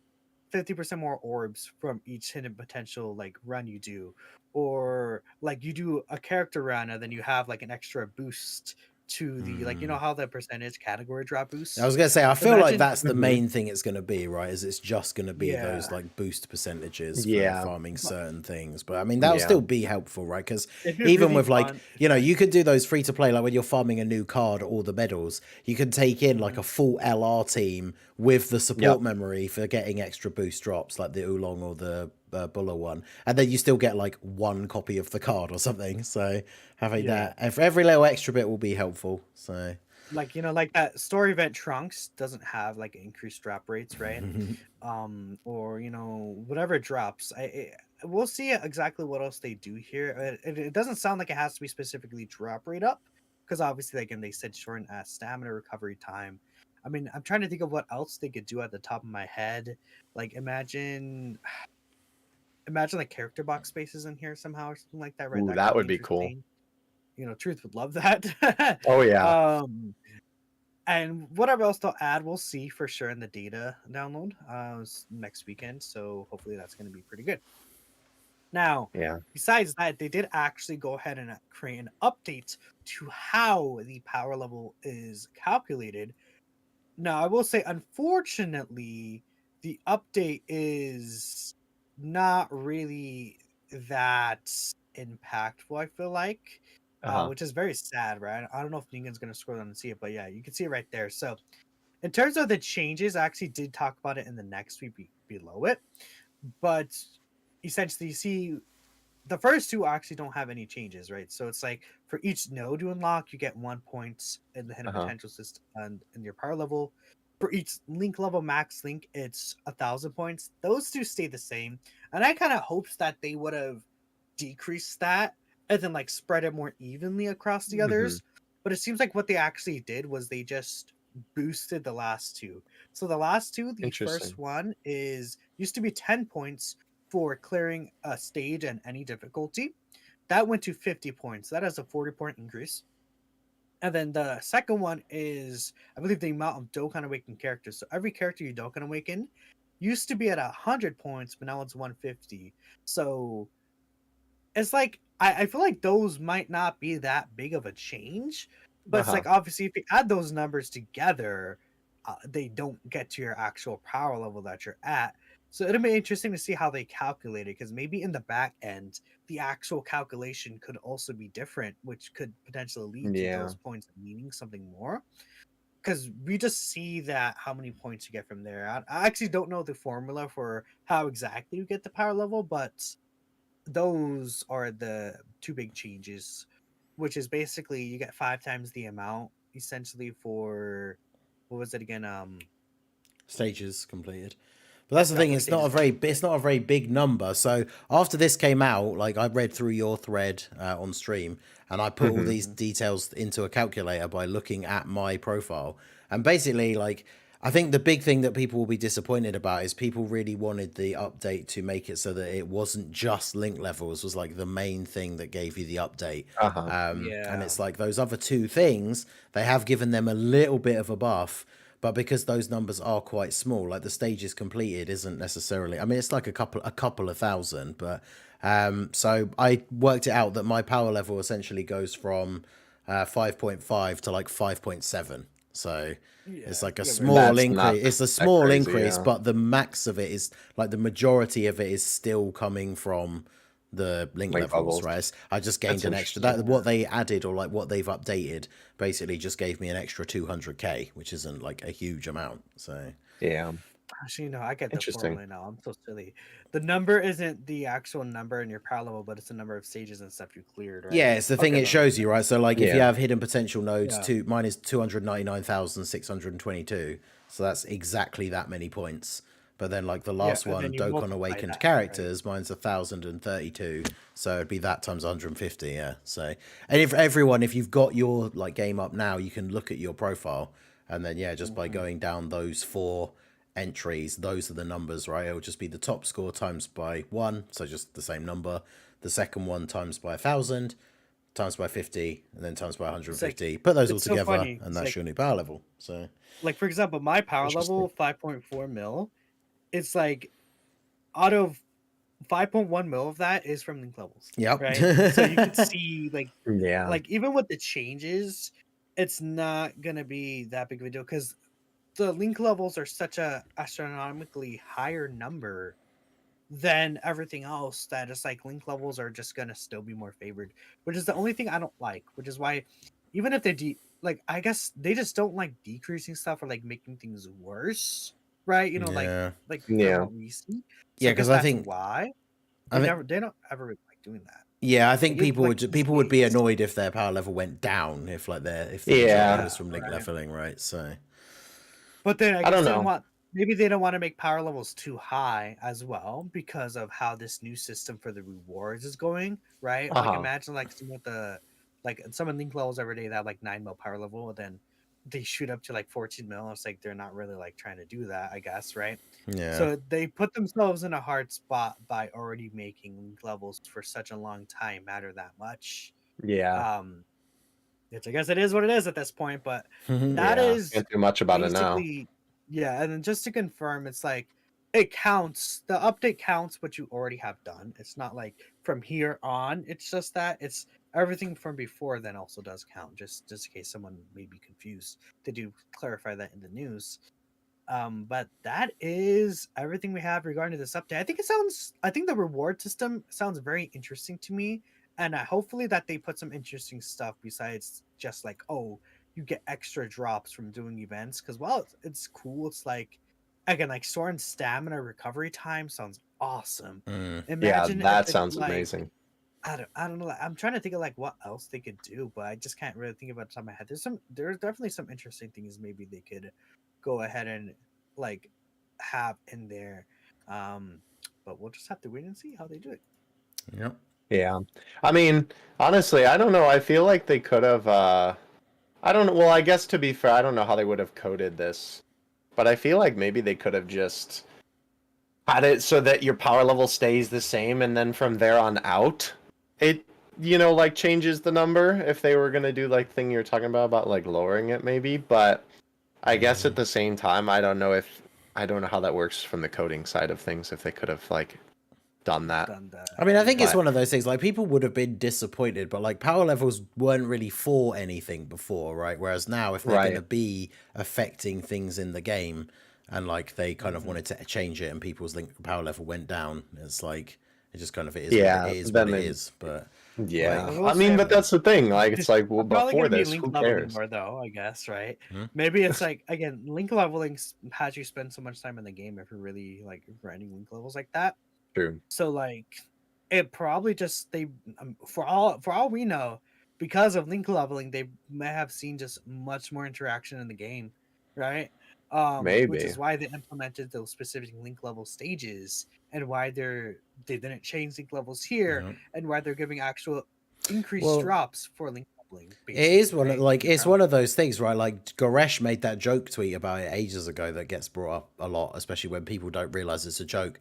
50% more orbs from each hidden potential like run you do, or like you do a character run and then you have like an extra boost to the like how the percentage category drop I was boosts. gonna say, I feel like Imagine, that's the main thing it's gonna be, right? Is it's just gonna be yeah, those like boost percentages for Yeah. farming but certain things. But I mean, that'll Yeah. still be helpful, right? Because if you even really with like, want, you could do those free to play, like when you're farming a new card or the medals, you can take in like a full LR team with the support Yep. memory for getting extra boost drops, like the Oolong or the Buller one, and then you still get like one copy of the card or something. So having yeah, that, every little extra bit will be helpful. So. like like that story event Trunks doesn't have like increased drop rates, right? Or whatever drops. We'll see exactly what else they do here. It doesn't sound like it has to be specifically drop rate up, because obviously, again, they said shorten stamina recovery time. I mean, I'm trying to think of what else they could do at the top of my head. Like imagine like character box spaces in here somehow or something like that, right? Ooh, That that could be would be cool. interesting. Truth would love that. Oh, yeah. And whatever else they'll add, we'll see for sure in the data download next weekend. So hopefully that's going to be pretty good. Now, Yeah. besides that, they did actually go ahead and create an update to how the power level is calculated. Now, I will say, unfortunately, the update is not really that impactful, I feel like, Uh-huh. which is very sad, right? I don't know if Ningen's going to scroll down and see it, but yeah, you can see it right there. So, in terms of the changes, I actually did talk about it in the next week below it, but essentially, you see the first two actually don't have any changes, right? So it's like for each node you unlock, you get 1 point in the hidden Uh-huh. potential system and in your power level. For each link level max link, it's 1,000 points. Those two stay the same, and I kind of hopes that they would have decreased that and then like spread it more evenly across the Hmm. others. But it seems like what they actually did was they just boosted the last two. So the last two, the Interesting. first one is used to be 10 points for clearing a stage and any difficulty. That went to 50 points. That has a 40-point increase. And then the second one is, I believe, the amount of Dokkan Awakened characters. So every character you Dokkan Awaken used to be at 100 points, but now it's 150. So it's like, I feel like those might not be that big of a change. But it's Uh-huh. like, obviously, if you add those numbers together, they don't get to your actual power level that you're at. So it'll be interesting to see how they calculate it, because maybe in the back end, the actual calculation could also be different, which could potentially lead to Yeah. those points meaning something more. Because we just see that how many points you get from there. I actually don't know the formula for how exactly you get the power level, but those are the two big changes, which is basically you get 5 times the amount essentially for what was it again? Stages completed. But that's the No, thing, for it's not stages. a very big number. So after this came out, like I read through your thread on stream, and I put all Hmm. these details into a calculator by looking at my profile. And basically, like, I think the big thing that people will be disappointed about is people really wanted the update to make it so that it wasn't just link levels was like the main thing that gave you the update. Uh-huh. And Yeah. it's like those other two things, they have given them a little bit of a buff, but because those numbers are quite small, like the stages completed isn't necessarily, I mean, it's like a couple of thousand, but so I worked it out that my power level essentially goes from 5.5 to like 5.7. So it's Yeah. like a You got very small That's not increase. It's a that small crazy, increase, yeah. but the max of it is like the majority of it is still coming from the link Link levels, bubbles. right? I just That's gained an extra, interesting. that what they added or like what they've updated basically just gave me an extra 200k, which isn't like a huge amount. So Yeah. Actually, no, I get the Interesting. formula now. I'm so silly. The number isn't the actual number in your power level, but it's the number of stages and stuff you cleared, right? yeah, it's the thing Okay, it no, shows you, right? So like if you Yeah. have hidden potential nodes, yeah. mine is 299,622. So that's exactly that many points. But then like the Yeah, last and one, then you Dokkan multiply Awakened that, right? characters, mine's 1,032. So it'd be that times 150, yeah. So and if everyone, if you've got your like game up now, you can look at your profile and then yeah, just by Mhm. going down those four entries, those are the numbers, right? It'll just be the top score times by 1, so just the same number. The second one times by 1,000, times by 50, and then times by It's like 150. Put those all it's so together, funny. and It's that's like your new power level. So for example, my power Interesting. level 5.4 mil. It's like out of 5.1 mil of that is from link levels. yep. Right. So you could see Yeah. like even with the changes, it's not gonna be that big of a deal because the link levels are such a astronomically higher number than everything else that it's like link levels are just gonna still be more favored, which is the only thing I don't like, which is why even if they like I guess they just don't like decreasing stuff or like making things worse, right? Yeah. From Yeah. what we see. So Yeah, I guess because I that's think why I think they don't ever really like doing that. yeah, I think Like, people would these people would be days. annoyed if their power level went down, if the majority Yeah. was from link Right. leveling, right? So But then I I guess don't they don't know. want maybe they don't want to make power levels too high as well because of how this new system for the rewards is going, right? Like Uh-huh. imagine like some of link levels every day that have like 9 mil power level, and then they shoot up to like 14 mil. It's like they're not really like trying to do that, I guess, right? yeah, So they put themselves in a hard spot by already making link levels for such a long time matter that much. Yeah. Um which I guess it is what it is at this point, but that Yeah. is Can't do much about it now. basically yeah. And then just to confirm, it's like it counts. The update counts what you already have done. It's not like from here on. It's just that it's everything from before then also does count. Just in case someone may be confused, they do clarify that in the news. But that is everything we have regarding this update. I think the reward system sounds very interesting to me. And hopefully that they put some interesting stuff besides just like, oh, you get extra drops from doing events. Because while it's cool, it's like, again, like Soren stamina recovery time sounds awesome. mm, Yeah, Imagine if that it's sounds like, amazing. I don't know. Like, I'm trying to think of like what else they could do, but I just can't really think about it on top of my head. There's definitely some interesting things maybe they could go ahead and like have in there. But we'll just have to wait and see how they do it. yep. Yeah. I mean, honestly, I don't know. I feel like they could have I don't know. Well, I guess to be fair, I don't know how they would have coded this. But I feel like maybe they could have just had it so that your power level stays the same and then from there on out it like changes the number if they were gonna do like thing you're talking about like lowering it maybe. But I guess at the same time I don't know how that works from the coding side of things if they could have like done that. Done that. I mean, I think it's But- one of those things. Like people would have been disappointed, but like power levels weren't really for anything before, right? Whereas now, if they're Right. going to be affecting things in the game, and like they kind of Mhm. wanted to change it, and people's power level went down, it's like it just kind of it is Yeah, what it is. then What it they- is, but Yeah. I will I mean, say- but that's the thing. Like it's like, well, We're probably before gonna be this, link who leveling cares? more though, I guess, right? Hmm? Maybe it's like again, link leveling has you spend so much time in the game if you're really like grinding link levels like that. True. So like it probably just they for all we know, because of link leveling, they may have seen just much more interaction in the game, right? Which Maybe. is why they implemented those specific link level stages and why they didn't change link levels here Yeah. and why they're giving actual increased Well, drops for link leveling. it is one of basically, like right? it's one of those things, right? Like Goresh made that joke tweet about it ages ago that gets brought up a lot, especially when people don't realize it's a joke.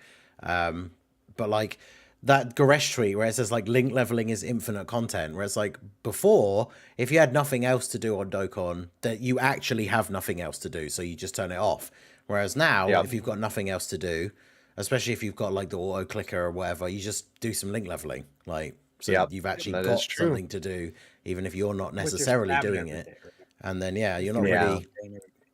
But like that Goresh tweet where it says like link leveling is infinite content, where it's like before, if you had nothing else to do on Dokkan, that you actually have nothing else to do, so you just turn it off. Whereas now, Yep. if you've got nothing else to do, especially if you've got like the auto clicker or whatever, you just do some link leveling, like so Yep, you've actually that is got true. something to do, even if you're not With your necessarily stamina doing every it. day, right? And then yeah, you're not Yeah. really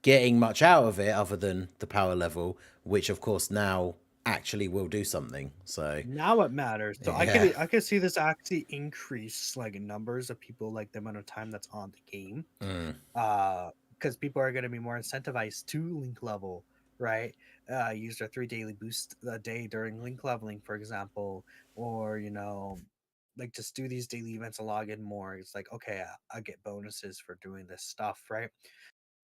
getting much out of it other than the power level, which of course now actually will do something. So Now it matters. So Yeah. I could see this actually increase like numbers of people, like the amount of time that's on the game. mm, Because people are going to be more incentivized to link level, right? Use their 3 daily boost a day during link leveling, for example, or like just do these daily events and log in more. It's like, okay, I get bonuses for doing this stuff, right?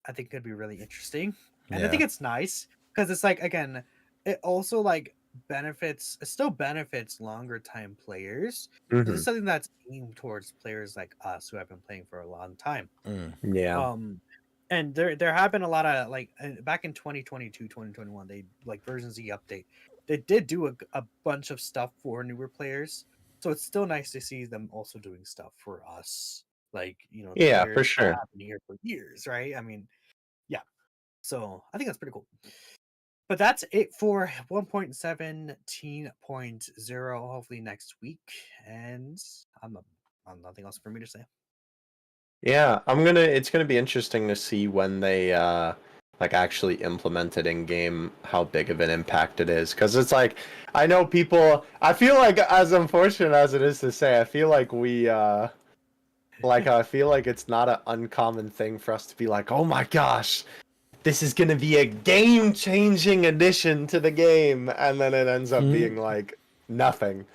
I think could be really interesting, and I think yeah, it's nice because it's like again, it also like it still benefits longer time players. This Mhm. is something that's aimed towards players like us who have been playing for a long time. mm, Yeah. Um, And there have been a lot of like back in 2022, 2021, they like version Z update. They did do a bunch of stuff for newer players. So it's still nice to see them also doing stuff for us. Like, the Yeah, players for that sure. have been here for years, right? I mean, yeah. So I think that's pretty cool. But that's it for 1.17.0. Hopefully next week. And I'm nothing else for me to say. Yeah, it's gonna be interesting to see when they like actually implement it in game, how big of an impact it is. Because it's like, I know people, I feel like, as unfortunate as it is to say, I feel like I feel like it's not an uncommon thing for us to be like, oh my gosh, this is gonna be a game-changing addition to the game, and then it ends up being like nothing.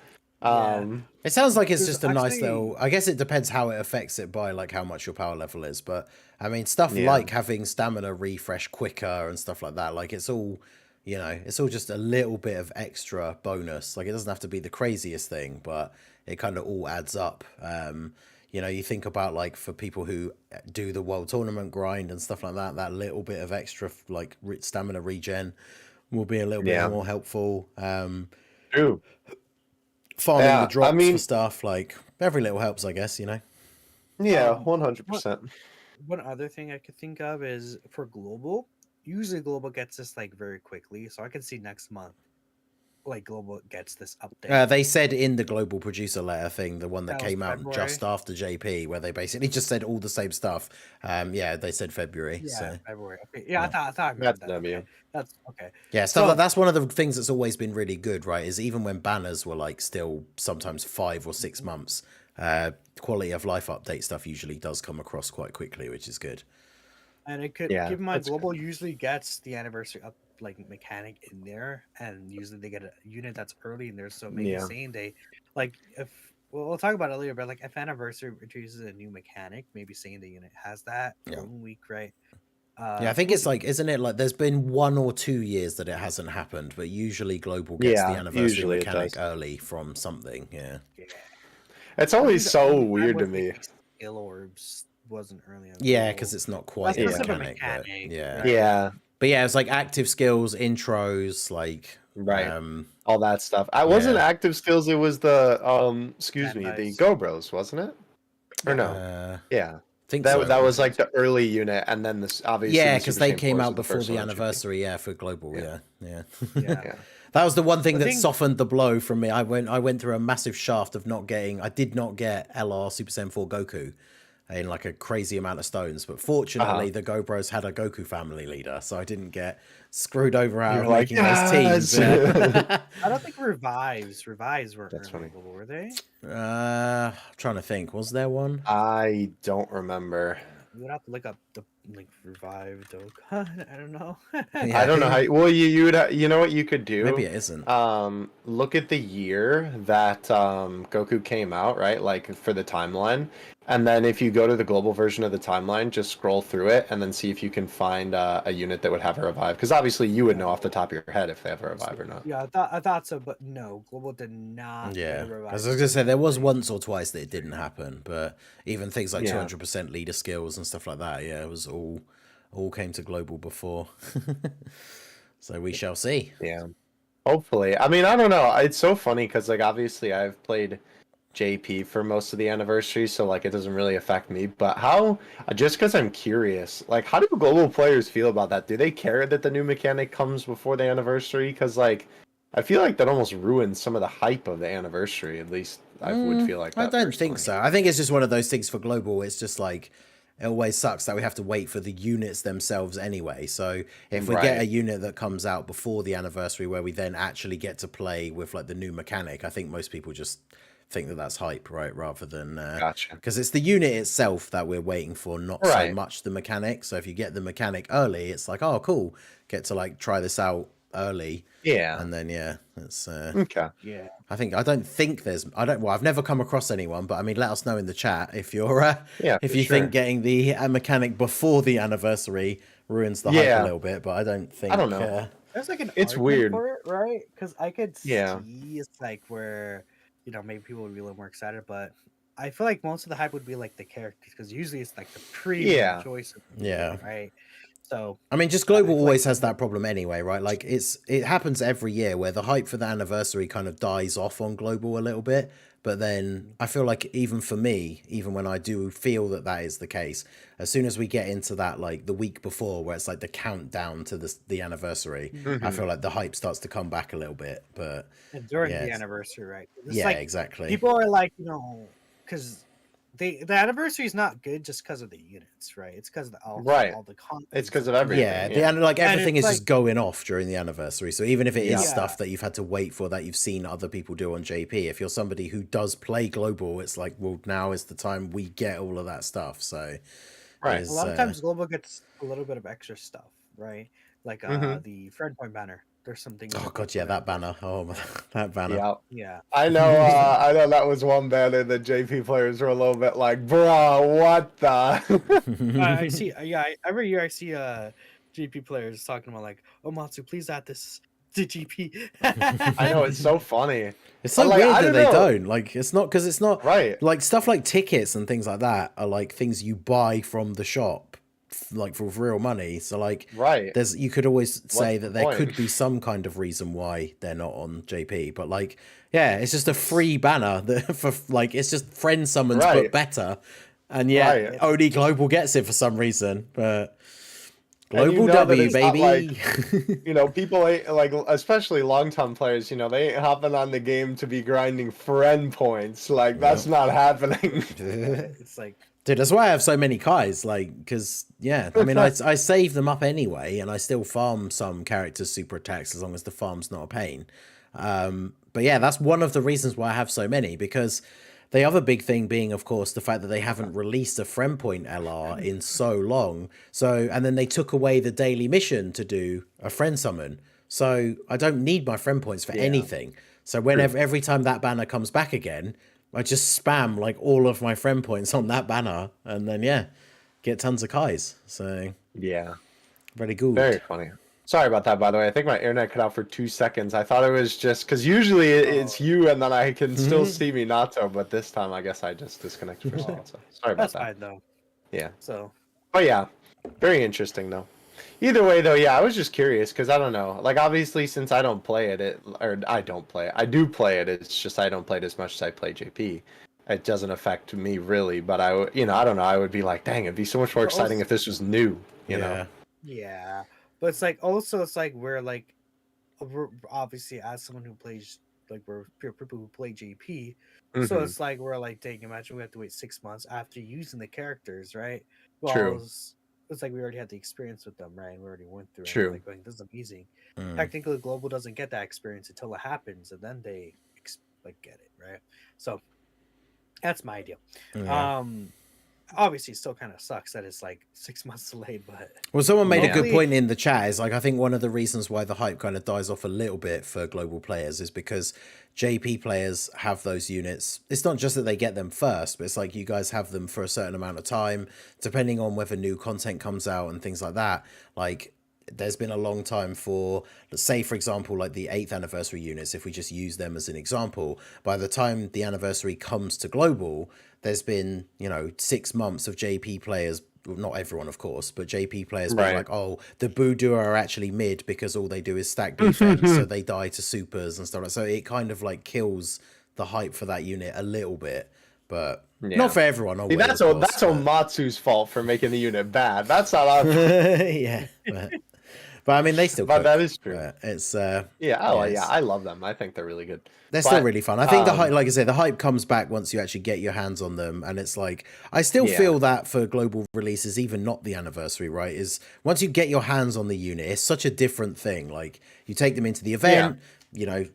Yeah. It sounds like it's There's just a nice actually- little. I guess it depends how it affects it by like how much your power level is, but I mean stuff Yeah. like having stamina refresh quicker and stuff like that. Like it's all, it's all just a little bit of extra bonus. Like it doesn't have to be the craziest thing, but it kind of all adds up. You think about like for people who do the world tournament grind and stuff like that, that little bit of extra like stamina regen will be a little bit more helpful. True. Farming Yeah, the I drops mean- for stuff, like every little helps, I guess. Yeah, Um, 100%. One other thing I could think of is for global. Usually global gets this like very quickly, so I can see next month like global gets this update. They said in the global producer letter thing, the one that That was came out February? just after JP, where they basically just said all the same stuff. They said February. Yeah, So February. Okay. Yeah, I thought I remembered That's that. W. Okay. That's okay. yeah, stuff So- like that's one of the things that's always been really good, right? Is even when banners were like still sometimes 5 or 6 months, quality of life update stuff usually does come across quite quickly, which is good. And it could Yeah, keep in mind that's global usually gets the anniversary up like mechanic in there, and usually they get a unit that's early in there. So maybe Yeah. same day, like if we'll talk about it later, but like if anniversary introduces a new mechanic, maybe same day unit has that Yeah. one week, right? Yeah, I think it's like, isn't it like there's been 1 or 2 years that it hasn't happened, but usually global gets the Yeah, anniversary usually it mechanic does. early from something. Yeah. Yeah. It's always The so only time weird to was, me. like, skill orbs wasn't early on. Yeah, global. because it's not quite That's a just a mechanic, but mechanic, yeah. right? Yeah, But yeah, it's like active skills, intros, like right. um All that stuff. I wasn't Yeah. active skills. It was the excuse me, the Standbys. Go Bros, wasn't it? Or no? Yeah, think that so. that was like the early unit, and then this obviously. Yeah, the because Super they Saiyan came 4s out were before first the one on GP. anniversary, for global, Yeah. yeah. Yeah. Yeah. That was the one thing The that thing- softened the blow from me. I went through a massive shaft of I did not get LR Super Saiyan 4 Goku in like a crazy amount of stones, but fortunately the Go Bros had a Goku family leader, so I didn't get screwed over out You're of like, making those teams. "Yes!" I don't think revives were That's early funny. global, were they? I'm trying to think, was there one? I don't remember. You would have to look up the like revive Dokkan. I don't know. Yeah. I don't know how. Well, you would. You know what you could do? Maybe it isn't. Look at the year that Goku came out, right? Like for the timeline, and then if you go to the global version of the timeline, just scroll through it, and then see if you can find a unit that would have a revive. Because obviously, you would know off the top of your head if they have a revive or not. Yeah, I thought so, but no, global did not. get Yeah, a revive. I was gonna say there was once or twice that it didn't happen, but even things like Yeah. 200% leader skills and stuff like that, yeah, it was all came to global before. So we shall see. Yeah. Hopefully. I mean, I don't know. It's so funny because, like, obviously I've played JP for most of the anniversary, so, like, it doesn't really affect me. But just because I'm curious, like, how do global players feel about that? Do they care that the new mechanic comes before the anniversary? Because, like, I feel like that almost ruins some of the hype of the anniversary. At least I would feel like that. I don't think personally. so. I think it's just one of those things for global. It's just like it always sucks that we have to wait for the units themselves anyway. So if we get Right. a unit that comes out before the anniversary where we then actually get to play with like the new mechanic, I think most people just think that that's hype, right? Rather than Gotcha. because it's the unit itself that we're waiting for, not so Right. much the mechanic. So if you get the mechanic early, it's like, oh, cool, get to like try this out early, Yeah. and then yeah, it's. Okay. Yeah. I don't think well, I've never come across anyone, but I mean, let us know in the chat if you're Yeah, if for you sure. think getting the mechanic before the anniversary ruins the hype Yeah. a little bit, but I don't think. don't know. There's like an It's argument weird. for it, right? Because I could Yeah. see it's like where maybe people would be a little more excited, but I feel like most of the hype would be like the characters because usually it's like the Yeah. premium choice of people, Yeah. right? So I mean, just I global feel like always has that problem anyway, right? Like it happens every year where the hype for the anniversary kind of dies off on global a little bit, but then I feel like even for me, even when I do feel that that is the case, as soon as we get into that like the week before where it's like the countdown to the anniversary, I feel like the hype starts to come back a little bit. But and during yeah, the anniversary, right? It's yeah, like exactly. people are like, because the anniversary is not good just because of the units, right? It's because of Right. all the content. It's because of everything. Yeah, Yeah. like And everything is it's just going off during the anniversary. So even if it is Yeah. stuff that you've had to wait for that you've seen other people do on JP, if you're somebody who does play global, it's like, well, now is the time we get all of that stuff. So Right. a lot of times global gets a little bit of extra stuff, right? Like the friend point banner. There's some things. oh that god, go yeah, for that banner. Oh, that banner. Yeah. Yeah. I know that was one banner that JP players were a little bit like, bro, what the? I see. Every year I see GP players talking about like, "Oh, Matsu, please add this to GP." I know it's so funny. It's so Like, weird I that don't they know. don't. Like, it's not because it's not Right. like stuff like tickets and things like that are like things you buy from the shop, like for real money. So like, Right. you could always say the that there could point? be some kind of reason why they're not on JP, but like, yeah, it's just a free banner that for like it's just friend summons but Right. better, and yet Right. only global gets it for some reason. But And global that W, it's not baby. like, people ain't like, especially long-time players, they ain't hopping on the game to be grinding friend points. Like, that's not happening. It's like, Dude, that's why I have so many Kais, like, because, yeah, I mean, I save them up anyway, and I still farm some characters super attacks as long as the farm's not a pain. But yeah, that's one of the reasons why I have so many, because the other big thing being, of course, the fact that they haven't released a friend point LR in so long. So, and then they took away the daily mission to do a friend summon. So I don't need my friend points for anything. So whenever, every time that banner comes back again, I just spam like all of my friend points on that banner, and then get tons of Kais. So Yeah. very good. Very funny. Sorry about that, by the way. I think my internet cut out for 2 seconds. I thought it was just because usually it's you and then I can still see Minato, but this time I guess I just disconnected for a second. So sorry about that's that. fine though. Yeah. So, But yeah, very interesting though. Either way though, yeah, I was just curious because I don't know. Like obviously since I don't play it, or I don't play it. I do play it. It's just I don't play it as much as I play JP. It doesn't affect me really, but I don't know. I would be like, dang, it'd be so much more exciting if this was new. You know. yeah, but it's like also it's like we're obviously as someone who plays like we're pure people who play JP, so it's like we're like, dang, imagine we have to wait 6 months after using the characters, right? Well, True. It's like we already had the experience with them, right? And we already went through it. True. Like going, this is amazing. Technically, global doesn't get that experience until it happens, and then they get it, right? So that's my idea. Yeah. Obviously, it still kind of sucks that it's like 6 months delayed, but Well, someone made a good hopefully- point in the chat. Is like I think one of the reasons why the hype kind of dies off a little bit for global players is because JP players have those units. It's not just that they get them first, but it's like you guys have them for a certain amount of time, depending on whether new content comes out and things like that. Like there's been a long time for, let's say, for example, like the 8th anniversary units, if we just use them as an example, by the time the anniversary comes to global, there's been, 6 months of JP players, well, not everyone, of course, but JP players being like, oh, the Budu are actually mid because all they do is stack defense, so they die to supers and stuff like that. So it kind of like kills the hype for that unit a little bit, but not for everyone. See, that's Omatsu's fault for making the unit bad. That's not our fault. Yeah. But I mean, they still. But that is true. It's yeah. Oh yeah, I love them. I think they're really good. They're still really fun. I think the hype, like I say, the hype comes back once you actually get your hands on them, and it's like I still feel that for global releases, even not the anniversary, right? Is once you get your hands on the unit, it's such a different thing. Like you take them into the event.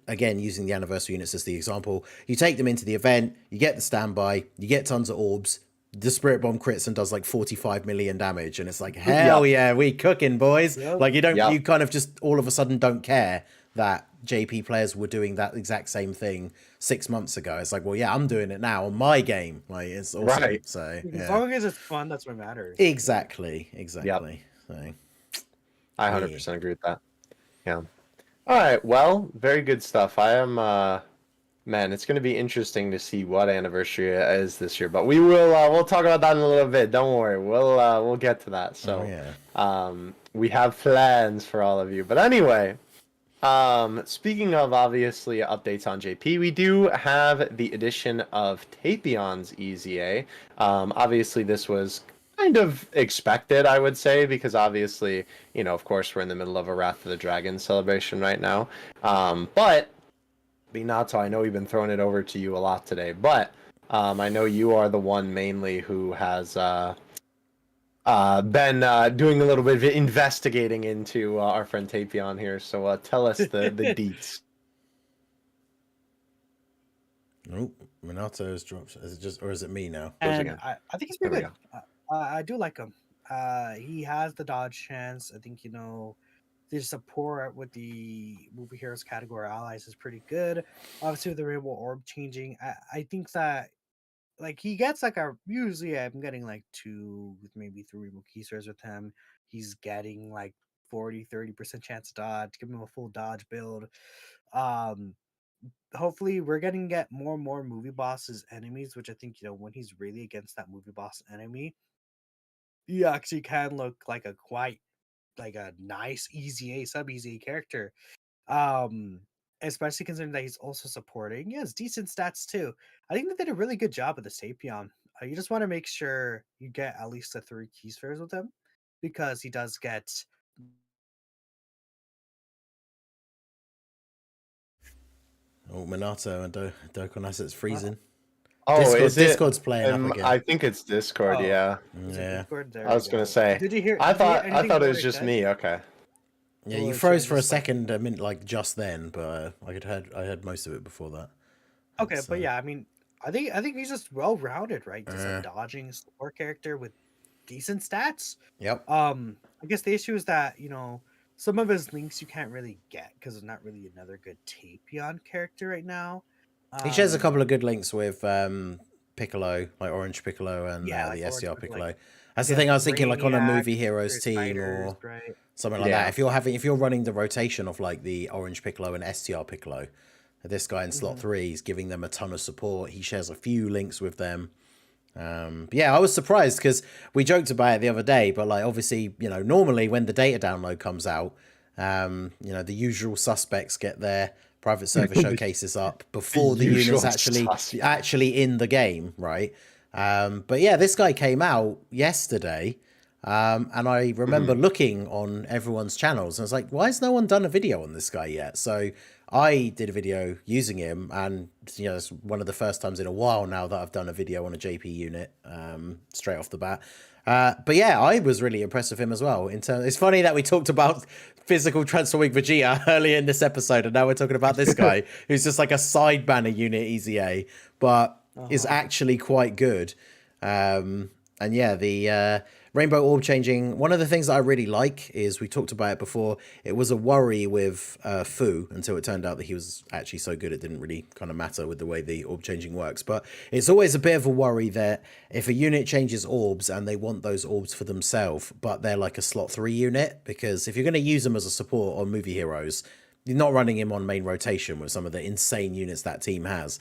Again, using the anniversary units as the example, you take them into the event, you get the standby, you get tons of orbs. The Spirit Bomb crits and does like 45 million damage, and it's like, hell yeah, we cooking, boys. Like you kind of just all of a sudden don't care that JP players were doing that exact same thing 6 months ago. It's like, well, yeah, I'm doing it now on my game. Like it's awesome. Right. So as long as it's fun, that's what matters. Exactly. So I 100% agree with that. Yeah. All right. Well, very good stuff. I am Man, it's going to be interesting to see what anniversary it is this year, but we'll talk about that in a little bit. Don't worry, we'll get to that. Oh So, yeah. we have plans for all of you. But anyway, speaking of obviously updates on JP, we do have the addition of Tapion's EZA. Obviously this was kind of expected, I would say, because obviously, of course, we're in the middle of a Wrath of the Dragon celebration right now. But Minato, I know we've been throwing it over to you a lot today, but I know you are the one mainly who has been doing a little bit of investigating into our friend Tapion here. So tell us the deets. Nope. Minato's dropped. Is it just, or is it me now? Goes And again. I think he's There pretty we good. I do like him. He has the dodge chance. I think the support with the movie heroes category allies is pretty good. Obviously, with the rainbow orb changing, I think that like he gets like a usually I'm getting like 2 with maybe 3 rainbow keysters with him. He's getting like 40-30% chance to dodge. Give him a full dodge build. Um, Hopefully we're getting get more and more movie bosses enemies, which I think when he's really against that movie boss enemy, he actually can look like a quite like a nice easy A sub easy A character. Um, Especially considering that he's also supporting. He has decent stats too. I think they did a really good job with the Sapion. You just want to make sure you get at least the 3 keys fairs with him because he does get Oh, Minato and Dokkan Asset's uh, freezing. Oh, is it? Discord's playing up again. I think it's Discord. oh, Yeah, is it Yeah. Discord? There I we was gonna go. say. Did you hear? I Did you hear thought anything it more was I just said? me. Okay. Yeah, Or you should I froze for a just, like, second. I mean, like just then, but I heard most of it before that. okay, It's, but yeah, I mean, I think he's just well rounded, right? Just a uh, dodging support character with decent stats. yep. I guess the issue is that some of his links you can't really get because there's not really another good Tapion character right now. He shares a Um, couple of good links with Piccolo, like Orange Piccolo and yeah, like the Orange SDR with like Piccolo. That's the he has thing I was thinking, like on a Brainiac, movie heroes there's team Fighters, or right? something like that. Yeah. If you're running the rotation of like the Orange Piccolo and STR Piccolo, this guy in slot Mhm. 3 is giving them a ton of support. He shares a few links with them. Yeah, I was surprised because we joked about it the other day, but like obviously, normally when the data download comes out, the usual suspects get their private server showcases up before the usual unit's suspects. actually in the game, right? But yeah, this guy came out yesterday. And I remember looking on everyone's channels and I was like, why has no one done a video on this guy yet? So I did a video using him, and it's one of the first times in a while now that I've done a video on a JP unit straight off the bat. But yeah, I was really impressed with him as well. It's funny that we talked about physical transforming Vegeta earlier in this episode, and now we're talking about this guy who's just like a side banner unit EZA, but is actually quite good. And yeah, the Rainbow Orb changing. One of the things that I really like is we talked about it before. It was a worry with Fu until it turned out that he was actually so good it didn't really kind of matter with the way the orb changing works. But it's always a bit of a worry that if a unit changes orbs and they want those orbs for themselves, but they're like a slot 3 unit, because if you're going to use them as a support on movie heroes, you're not running him on main rotation with some of the insane units that team has.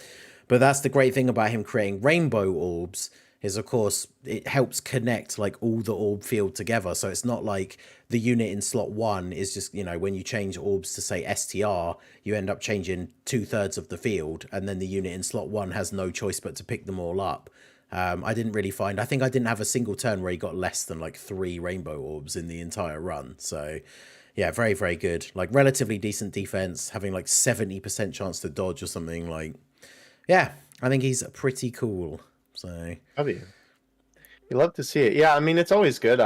But that's the great thing about him creating rainbow orbs is, of course, it helps connect like all the orb field together. So it's not like the unit in slot 1 is just, when you change orbs to say STR, you end up changing 2/3 of the field, and then the unit in slot 1 has no choice but to pick them all up. I think I didn't have a single turn where he got less than like 3 rainbow orbs in the entire run. So yeah, very, very good. Like relatively decent defense, having like 70% chance to dodge or something. Like, yeah, I think he's pretty cool. So You love to see it. Yeah, I mean it's always good.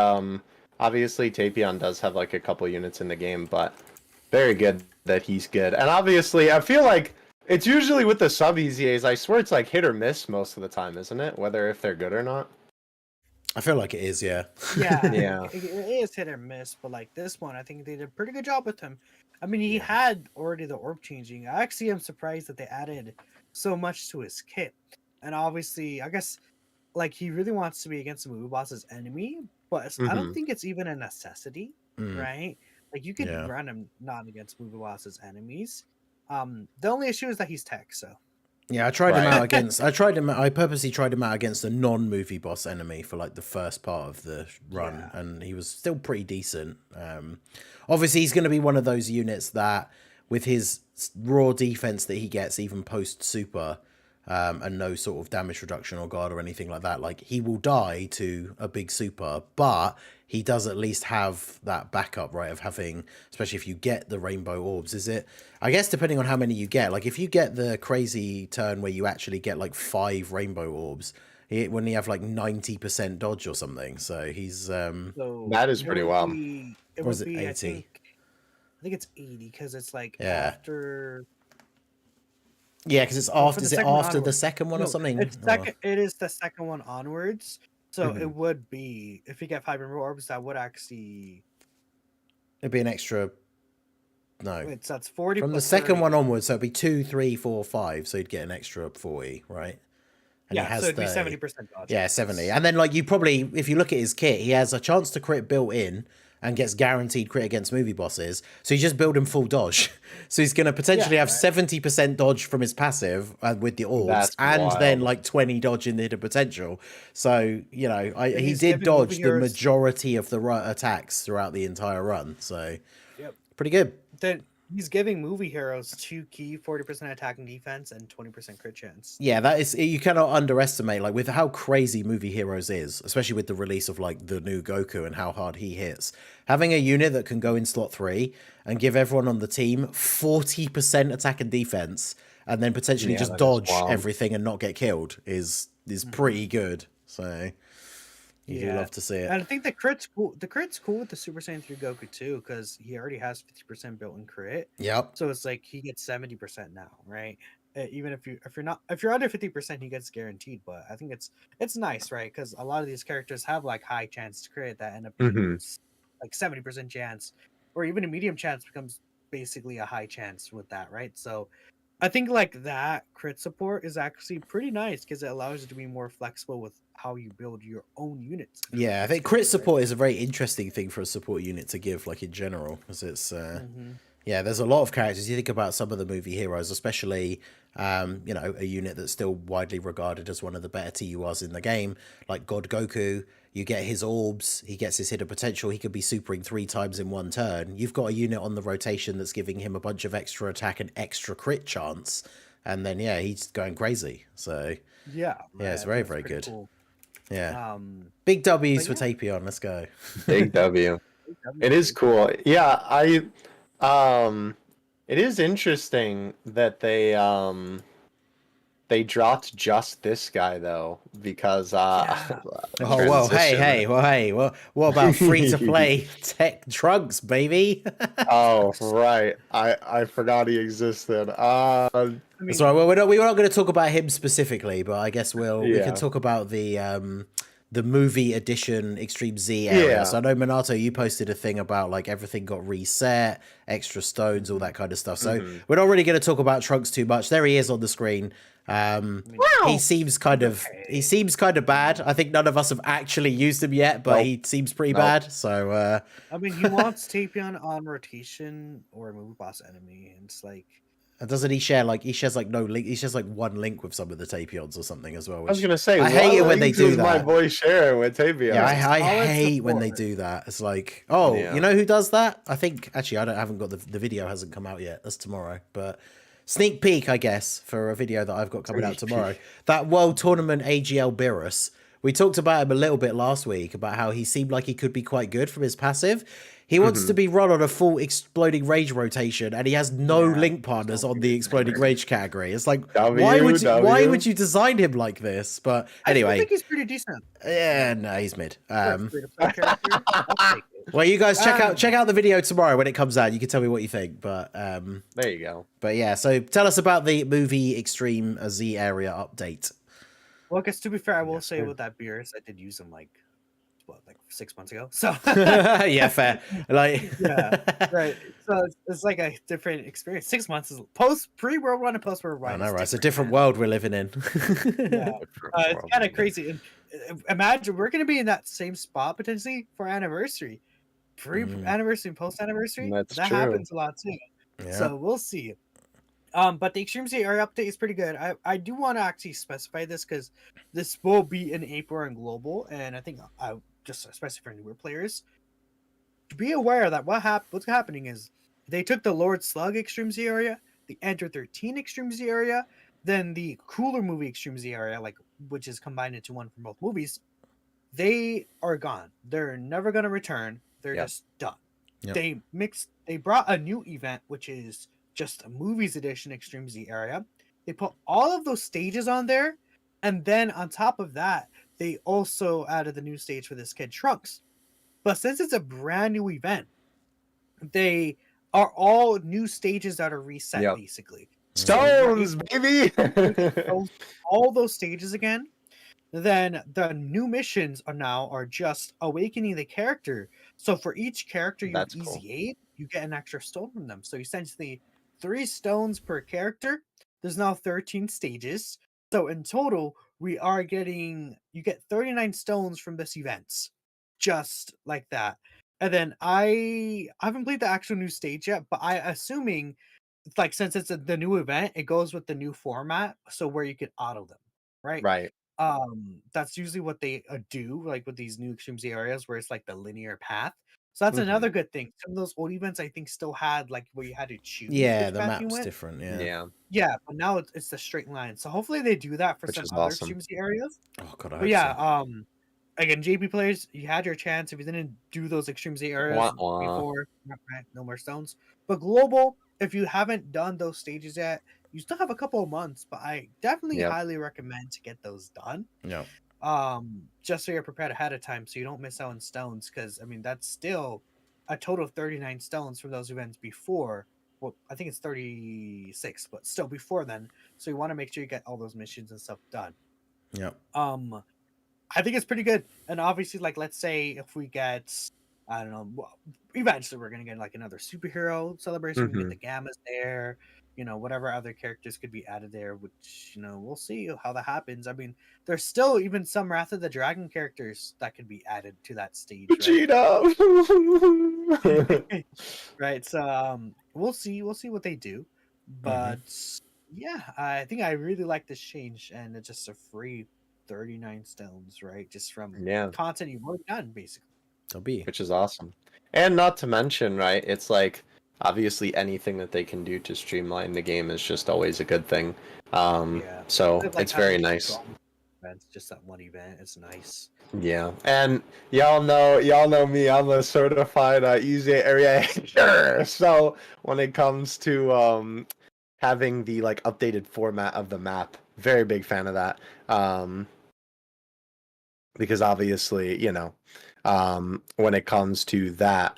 Obviously Tapion does have like a couple units in the game, but very good that he's good. And obviously I feel like it's usually with the sub EZAs, I swear it's like hit or miss most of the time, isn't it? Whether if they're good or not. I feel like it is, yeah. Yeah, Yeah. it is hit or miss, but like this one, I think they did a pretty good job with him. I mean, he had already the orb changing. I actually am surprised that they added so much to his kit. And obviously, I guess like he really wants to be against the movie boss's enemy, but I don't think it's even a necessity, right? Like you could Yeah. run him not against movie boss's enemies. The only issue is that he's tech, so Yeah, I tried him Right. out against. I purposely tried him out against a non-movie boss enemy for like the first part of the run, Yeah. and he was still pretty decent. Obviously, he's going to be one of those units that, with his raw defense that he gets even post super, and no sort of damage reduction or guard or anything like that, like he will die to a big super, but he does at least have that backup, right? Of having, especially if you get the rainbow orbs, is it? I guess depending on how many you get, like if you get the crazy turn where you actually get like 5 rainbow orbs, when you have like 90% dodge or something, so he's So That is it pretty would wild. be- It Or would is it be. 80? I think it's 80 because it's like Yeah. after. Yeah, because it's Well, after. for the Is it second one after the onwards. second one or No, something? it's Or- second. It is the second one onwards. So it Mhm. would be if you get 5 rainbow orbs, that would actually. It'd be an extra. No, Wait, so that's 40 from the plus second 30. one onwards, so it'd be 2, 3, 4, 5. So you'd get an extra 40, right? And he Yeah, has so it'd be 30. 70% dodge. Yeah, 70. And then, like, you probably, if you look at his kit, he has a chance to crit built in and gets guaranteed crit against movie bosses. So you just build him full dodge. So he's going to potentially Yeah, have right. 70% dodge from his passive with the orbs, That's and then wild. like 20 dodge in the hidden potential. So, you know, he he's did giving dodge movie the heroes- majority of the attacks throughout the entire run. So, Yep. pretty good. Then he's giving movie heroes 2 key, 40% attack and defense, and 20% crit chance. Yeah, that is, you cannot underestimate, like, with how crazy Movie Heroes is, especially with the release of like the new Goku and how hard he hits. Having a unit that can go in slot 3 and give everyone on the team 40% attack and defense, and then potentially Yeah, just that is dodge wild. everything and not get killed is pretty good. So you do Yeah. love to see it. And I think the crit's cool. The crit's cool with the Super Saiyan 3 Goku too, because he already has 50% built-in crit. Yep. So it's like he gets 70% now, right? Even if you're under 50%, he gets guaranteed. But I think it's nice, right? Because a lot of these characters have like high chance to crit that end up being Mhm. like 70% chance, or even a medium chance becomes basically a high chance with that, right? So I think like that crit support is actually pretty nice because it allows you to be more flexible with how you build your own units. Yeah, I think crit support is a very interesting thing for a support unit to give, like in general, because it's yeah, there's a lot of characters. You think about some of the movie heroes, especially you know, a unit that's still widely regarded as one of the better TURs in the game, like God Goku. You get his orbs, he gets his hidden potential, he could be supering 3 times in one turn. You've got a unit on the rotation that's giving him a bunch of extra attack and extra crit chance, and then yeah, he's going crazy. So Yeah, yeah, it's I very, think very pretty good. cool. Yeah, big W's but for Tapion. Let's go. Big W. It is cool. Yeah, it is interesting that they dropped just this guy though, because Yeah. Oh well, transition. well, what about free to play tech drugs, baby? Oh right, I forgot he existed. I mean, Sorry, well, we're not going to talk about him specifically, but I guess we can Yeah. talk about the movie edition Extreme Z area. Yeah. So I know Minato, you posted a thing about like everything got reset, extra stones, all that kind of stuff. So we're not really going to talk about Trunks too much. There he is on the screen. He seems kind of bad. I think none of us have actually used him yet, but he seems pretty bad. So I mean, he wants Tapion on rotation or a movie boss enemy, and it's like, and doesn't he share like no link? He shares like one link with some of the Tapions or something as well. I was which gonna say, I hate it what when they links do does my that. boy share with Tavion? Yeah, I solid hate when they support. do that. It's like, oh, Yeah. you know who does that? I think actually I haven't got the video hasn't come out yet. That's tomorrow, but sneak peek, I guess, for a video that I've got coming out Sneak tomorrow. peek. That World Tournament AGL Beerus. We talked about him a little bit last week about how he seemed like he could be quite good from his passive. He wants to be run on a full exploding rage rotation, and he has no link partners on the exploding rage category. It's like, why would you design him like this? But I anyway, think he's pretty decent. yeah, no, he's mid. For a free-to-play character, I'll take it. Well, you guys check out the video tomorrow when it comes out. You can tell me what you think. But There you go. but yeah, so tell us about the movie Extreme Z area update. Well, because to be fair, I will say with that Beerus, I did use him like 6 months ago. So Yeah, fair. Like yeah, right. So it's like a different experience. 6 months is pre-World War and post-World War. I know, right? It's a different world we're living in. Yeah. It's kind of crazy. And imagine we're going to be in that same spot potentially for anniversary, pre-anniversary and post-anniversary. That's that true. happens a lot too. Yeah. So we'll see. But the Extreme Z area update is pretty good. I do want to actually specify this because this will be in April and global, and I think just especially for newer players, to be aware that what's happening is they took the Lord Slug Extreme Z area, the Enter 13 Extreme Z area, then the Cooler Movie Extreme Z area, which is combined into one from both movies. They are gone. They're never gonna return. They're just done. Yep. They brought a new event, which is just a movies edition Extreme Z area. They put all of those stages on there, and then on top of that, they also added the new stage for this kid Trunks. But since it's a brand new event, they are all new stages that are reset basically. Stones, baby. all those stages again. Then the new missions are just awakening the character. So for each character you easy aid, you get an extra stone from them. So essentially 3 stones per character. There's now 13 stages. So in total, you get 39 stones from this event. Just like that. And then I haven't played the actual new stage yet, but I assuming since it's the new event, it goes with the new format, so where you can auto them, right? Right. That's usually what they do, like with these new Extreme Z areas where it's like the linear path. So that's another good thing. Some of those old events I think still had like where you had to choose. Yeah, which the path you map's went. different. Yeah. Yeah, but now it's the straight line. So hopefully they do that for Which some is other awesome. Extreme Z areas. Oh god, I But hope yeah, so. again, JP players, you had your chance. If you didn't do those Extreme Z areas before, no more stones. But global, if you haven't done those stages yet, you still have a couple of months. But I definitely highly recommend to get those done. Yeah. Just so you're prepared ahead of time, so you don't miss out on stones. Because I mean, that's still a total of 39 stones from those events before. Well, I think it's 36, but still before then. So you want to make sure you get all those missions and stuff done. Yeah. I think it's pretty good. And obviously, like, let's say if we get, I don't know, well, eventually we're going to get like another superhero celebration. We can get the Gammas there, whatever other characters could be added there, which, we'll see how that happens. I mean, there's still even some Wrath of the Dragon characters that could be added to that stage. Vegeta. Right? Right. So we'll see what they do. But yeah, I think I really like this change, and it's just a free 39 stones, right? Just from content you've already done, basically. Which is awesome. And not to mention, right, it's like obviously anything that they can do to streamline the game is just always a good thing. So it's very nice. It's just that one event. It's nice. Yeah, and y'all know me. I'm a certified easy area hater. So when it comes to having the like updated format of the map, very big fan of that. Because obviously, when it comes to that,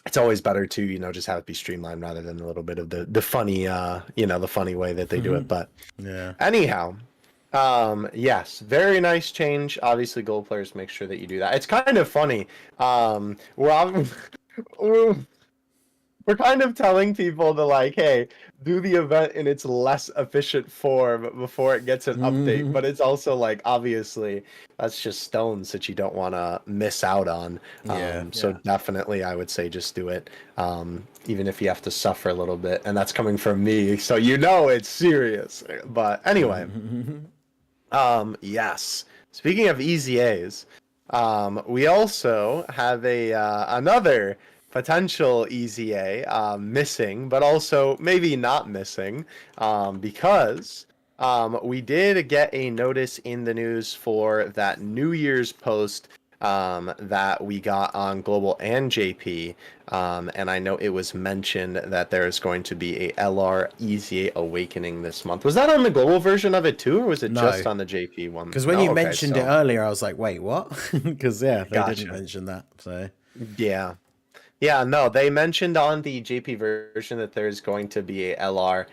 it's always better to, just have it be streamlined rather than a little bit of the funny, the funny way that they do it. But anyhow, yes, very nice change. Obviously, gold players, make sure that you do that. It's kind of funny. We're kind of telling people to like, hey, do the event in its less efficient form before it gets an update. But it's also like, obviously, that's just stones that you don't want to miss out on. So definitely, I would say just do it, even if you have to suffer a little bit. And that's coming from me, so it's serious. But anyway, yes. Speaking of easy A's, we also have another potential easy A missing, but also maybe not missing, because we did get a notice in the news for that New Year's post that we got on Global and JP, and I know it was mentioned that there's going to be a LR Easy Awakening this month. Was that on the Global version of it too, or was it just on the JP one? Because when you mentioned it earlier, I was like, wait, what? Because they didn't mention that. So yeah, no, they mentioned on the JP version that there's going to be a LR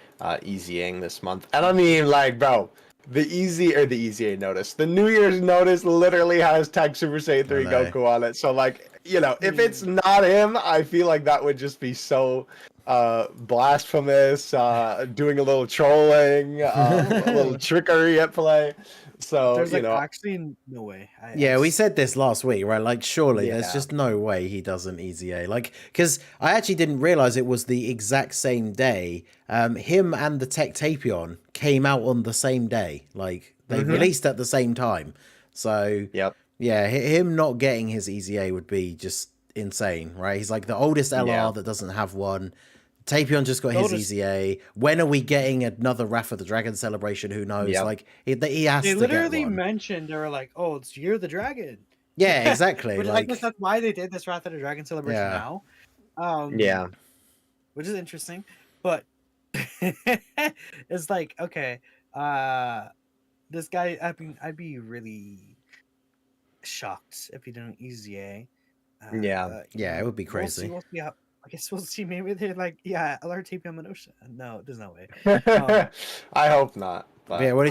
Easying this month. And I mean, like, bro, the Easy A notice. The New Year's notice literally has Tech Super Saiyan 3 Goku on it. So, like, if it's not him, I feel like that would just be so blasphemous, doing a little trolling, a little trickery at play. So, There's you like know, actually no way. Yeah, we said this last week, right? Like, surely there's Yeah. just no way he doesn't EZA. Like, because I actually didn't realize it was the exact same day. Him and the Tech Tapion came out on the same day. Like, they released at the same time. So, Yep. yeah, him not getting his EZA would be just insane, right? He's like the oldest LR that doesn't have one. Tapion just got his EZA. When are we getting another Wrath of the Dragon celebration? Who knows? Yep. Like, he has They to literally get one. mentioned, they were like, "Oh, it's Year of the Dragon." Yeah, exactly. Which like, I guess that's why they did this Wrath of the Dragon celebration now. Yeah. Which is interesting, but it's like, okay, this guy. I'd be really shocked if he didn't EZA. Yeah. Yeah, it would be crazy. We'll see how. I guess we'll see. Maybe they're like, yeah, LRTP on Minosha. No, there's no way. I hope not. But Yeah, what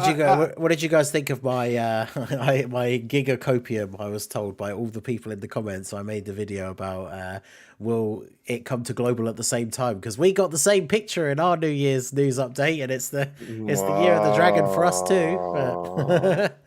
did you guys think of my my gigacopium? I was told by all the people in the comments. I made the video about will it come to global at the same time, because we got the same picture in our New Year's news update, and it's the year of the dragon for us too. But...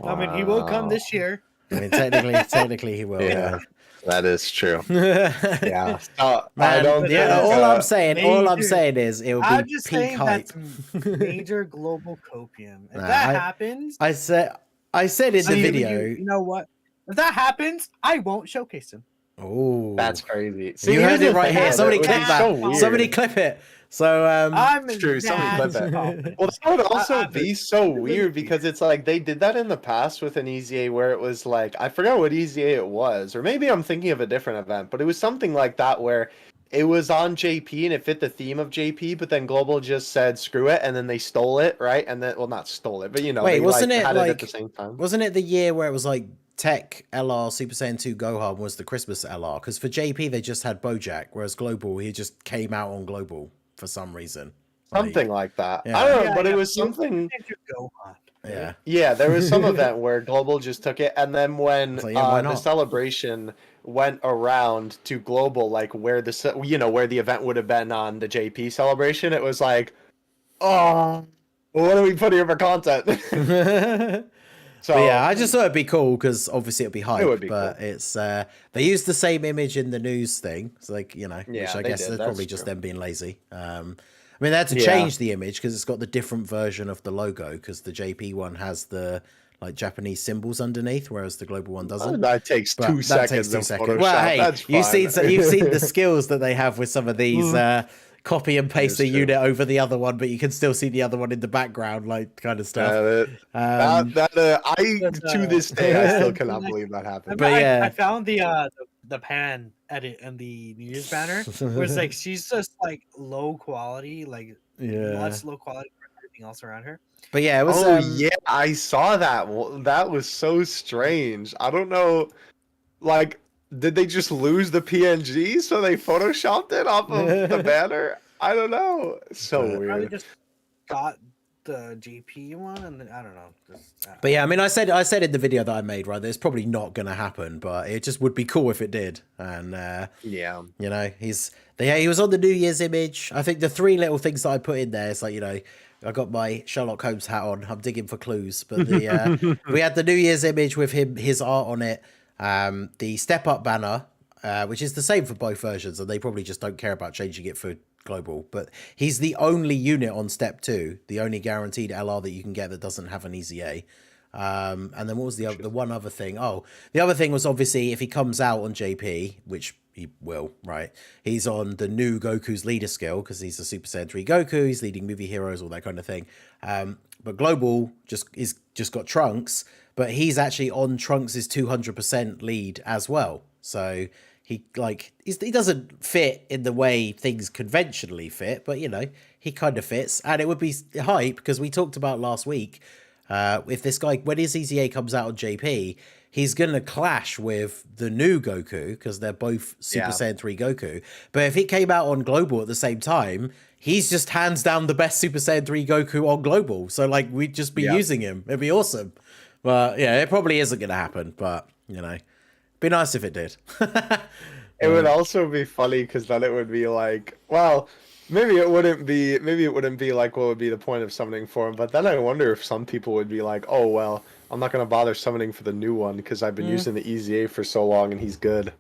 I mean, he will come this year. I mean, technically he will. Yeah. That is true. Yeah. So, Man, I don't think, all I'm saying is it will be I'm just peak saying hype. that's major global copium. If that happens, I said in the video. You know what? If that happens, I won't showcase him. Oh, that's crazy. See, you heard it right here. Somebody clip that. So Somebody clip it. So it's true. Somebody clip it. Well, that would also be so weird, because it's like they did that in the past with an EZA where it was like, I forgot what EZA it was, or maybe I'm thinking of a different event, but it was something like that where it was on JP and it fit the theme of JP, but then Global just said screw it, and then they stole it, right? And then, well, not stole it, but you know, wait, they wasn't had it it at the same time. Wasn't it the year where it was like Tech LR Super Saiyan 2 Gohan was the Christmas LR? Because for JP they just had Bojack, whereas Global he just came out on Global for some reason. Something like that. Yeah. I don't know, but it was something. Yeah, there was some event where Global just took it, and then when the celebration went around to Global, like where where the event would have been on the JP celebration, it was like, oh, what are we putting here for content? So but yeah, I just thought it'd be cool because obviously it'd be hype. It would be but cool. It's they used the same image in the news thing. It's like, you know, Yeah, which I they guess did. is That's probably just true. them being lazy. I mean, they had to change the image because it's got the different version of the logo, because the JP one has the like Japanese symbols underneath, whereas the global one doesn't. That takes But 2 that seconds. takes 2 in seconds. Photoshop. Well, hey, That's you've seen fine. the skills that they have with some of these copy and paste the unit over the other one, but you can still see the other one in the background, like kind of stuff. To this day, I still cannot believe that happened. But yeah, I found the pan edit in the New Year's banner where it's like she's just like low quality, like much low quality for everything else around her. But yeah, it was. Yeah, I saw that. Well, that was so strange. I don't know, like, did they just lose the PNG so they photoshopped it off of the banner? I don't know. So Probably weird. just got the JP one, and I don't know. But yeah, I mean, I said in the video that I made, right, that it's probably not going to happen, but it just would be cool if it did. And yeah, you know, he was on the New Year's image. I think the 3 little things that I put in there is like, you know, I got my Sherlock Holmes hat on. I'm digging for clues, but the we had the New Year's image with his art on it. The Step Up banner, which is the same for both versions, and they probably just don't care about changing it for global. But he's the only unit on Step 2, the only guaranteed LR that you can get that doesn't have an EZA. And then what was the one other thing? Oh, the other thing was obviously if he comes out on JP, which he will, right? He's on the new Goku's leader skill because he's a Super Saiyan 3 Goku. He's leading movie heroes, all that kind of thing. But Global just got Trunks, but he's actually on Trunks' 200% lead as well. So he doesn't fit in the way things conventionally fit, but you know, he kind of fits. And it would be hype because we talked about last week. If this guy, when his EZA comes out on JP, he's going to clash with the new Goku because they're both Super Saiyan 3 Goku. But if he came out on Global at the same time, he's just hands down the best Super Saiyan 3 Goku on Global. So like we'd just be using him. It'd be awesome. But yeah, it probably isn't going to happen. But you know, be nice if it did. It would also be funny because then it would be like, well, maybe it wouldn't be like what would be the point of summoning for him, but then I wonder if some people would be like, oh well, I'm not gonna bother summoning for the new one because I've been using the EZA for so long and he's good.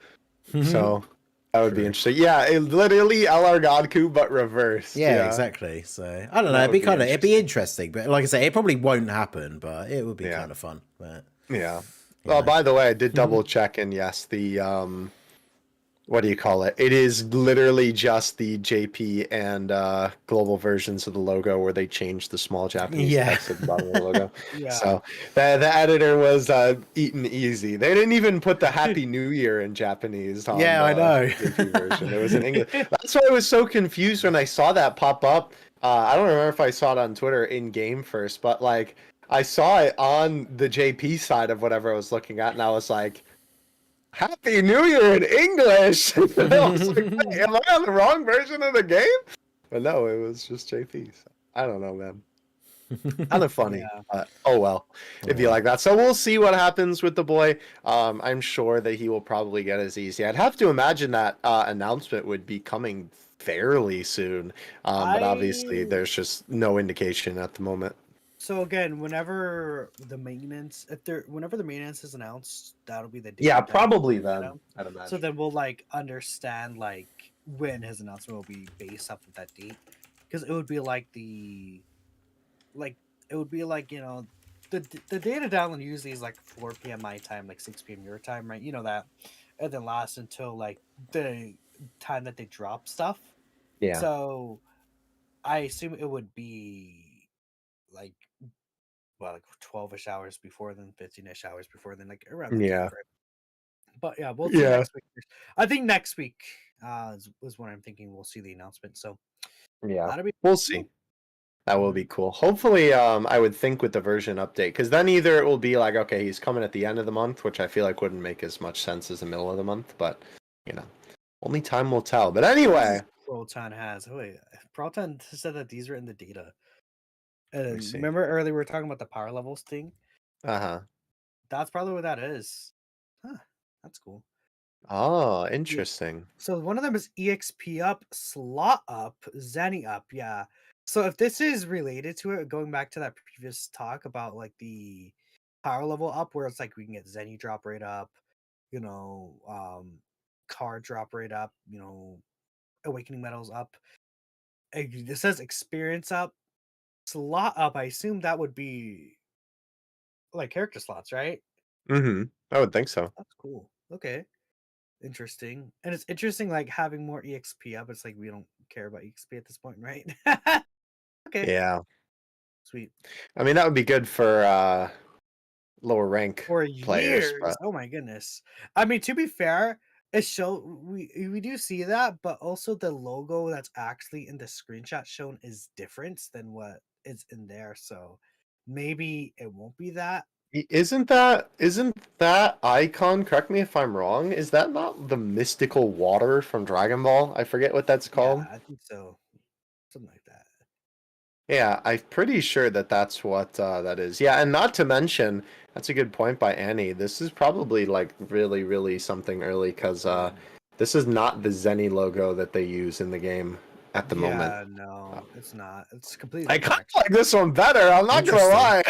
So that would be interesting. Yeah, it literally LR Godku but reversed. Yeah, exactly. So I don't know. It'd be interesting, but like I say, it probably won't happen, but it would be kind of fun. But yeah. Well, by the way, I did double check, and yes, the what do you call it? It is literally just the JP and global versions of the logo where they changed the small Japanese text at the bottom of the logo. So the editor was eaten easy. They didn't even put the Happy New Year in Japanese. On I know. JP version. It was in English. That's why I was so confused when I saw that pop up. I don't remember if I saw it on Twitter in game first, but like I saw it on the JP side of whatever I was looking at, and I was like, Happy New Year in English! And I was like, hey, am I on the wrong version of the game? But no, it was just JP. So I don't know, man. Kind of funny. But, oh well. It'd be like that. So we'll see what happens with the boy. I'm sure that he will probably get as easy. I'd have to imagine that announcement would be coming fairly soon. But obviously there's just no indication at the moment. So again, whenever the maintenance is announced, that'll be the date. Yeah, probably then. I'd imagine. So then we'll like understand like when his announcement will be based off of that date, because it would be like the data download usually is like 4 p.m. my time, like 6 p.m. your time, right? You know that, and then lasts until like the time that they drop stuff. Yeah. So I assume it would be like 12ish hours before, then 15ish hours before, then like around the time, right? But yeah, we'll see next week. I think next week was when I'm thinking we'll see the announcement. So yeah, we'll see. That will be cool. Hopefully, I would think with the version update, because then either it will be like, okay, he's coming at the end of the month, which I feel like wouldn't make as much sense as the middle of the month, but you know, only time will tell. But anyway, Proton said that these are in the data. Remember earlier we were talking about the power levels thing? That's probably what that is. Huh, that's cool. Oh, interesting. So one of them is EXP up, slot up, Zenny up. Yeah. So if this is related to it, going back to that previous talk about like the power level up, where it's like we can get Zenny drop rate up, card drop rate up, awakening metals up. It says experience up, slot up. I assume that would be like character slots, right? I would think so. That's cool. Okay. Interesting. And it's interesting like having more EXP up. It's like we don't care about EXP at this point, right? Okay. Yeah. Sweet. I mean, that would be good for lower rank For players. years. But... Oh my goodness. I mean, to be fair, we do see that, but also the logo that's actually in the screenshot shown is different than what is in there. So maybe it won't be that. Isn't that icon, correct me if I'm wrong, is that not the mystical water from Dragon Ball? I forget what that's called. Yeah, I think so. Something like that. Yeah, I'm pretty sure that that's what that is. Yeah, and not to mention, that's a good point by Annie. This is probably like really, really something early, because this is not the Zenny logo that they use in the game at the moment. Yeah, no, it's not. It's completely. I kind of like this one better. I'm not gonna lie.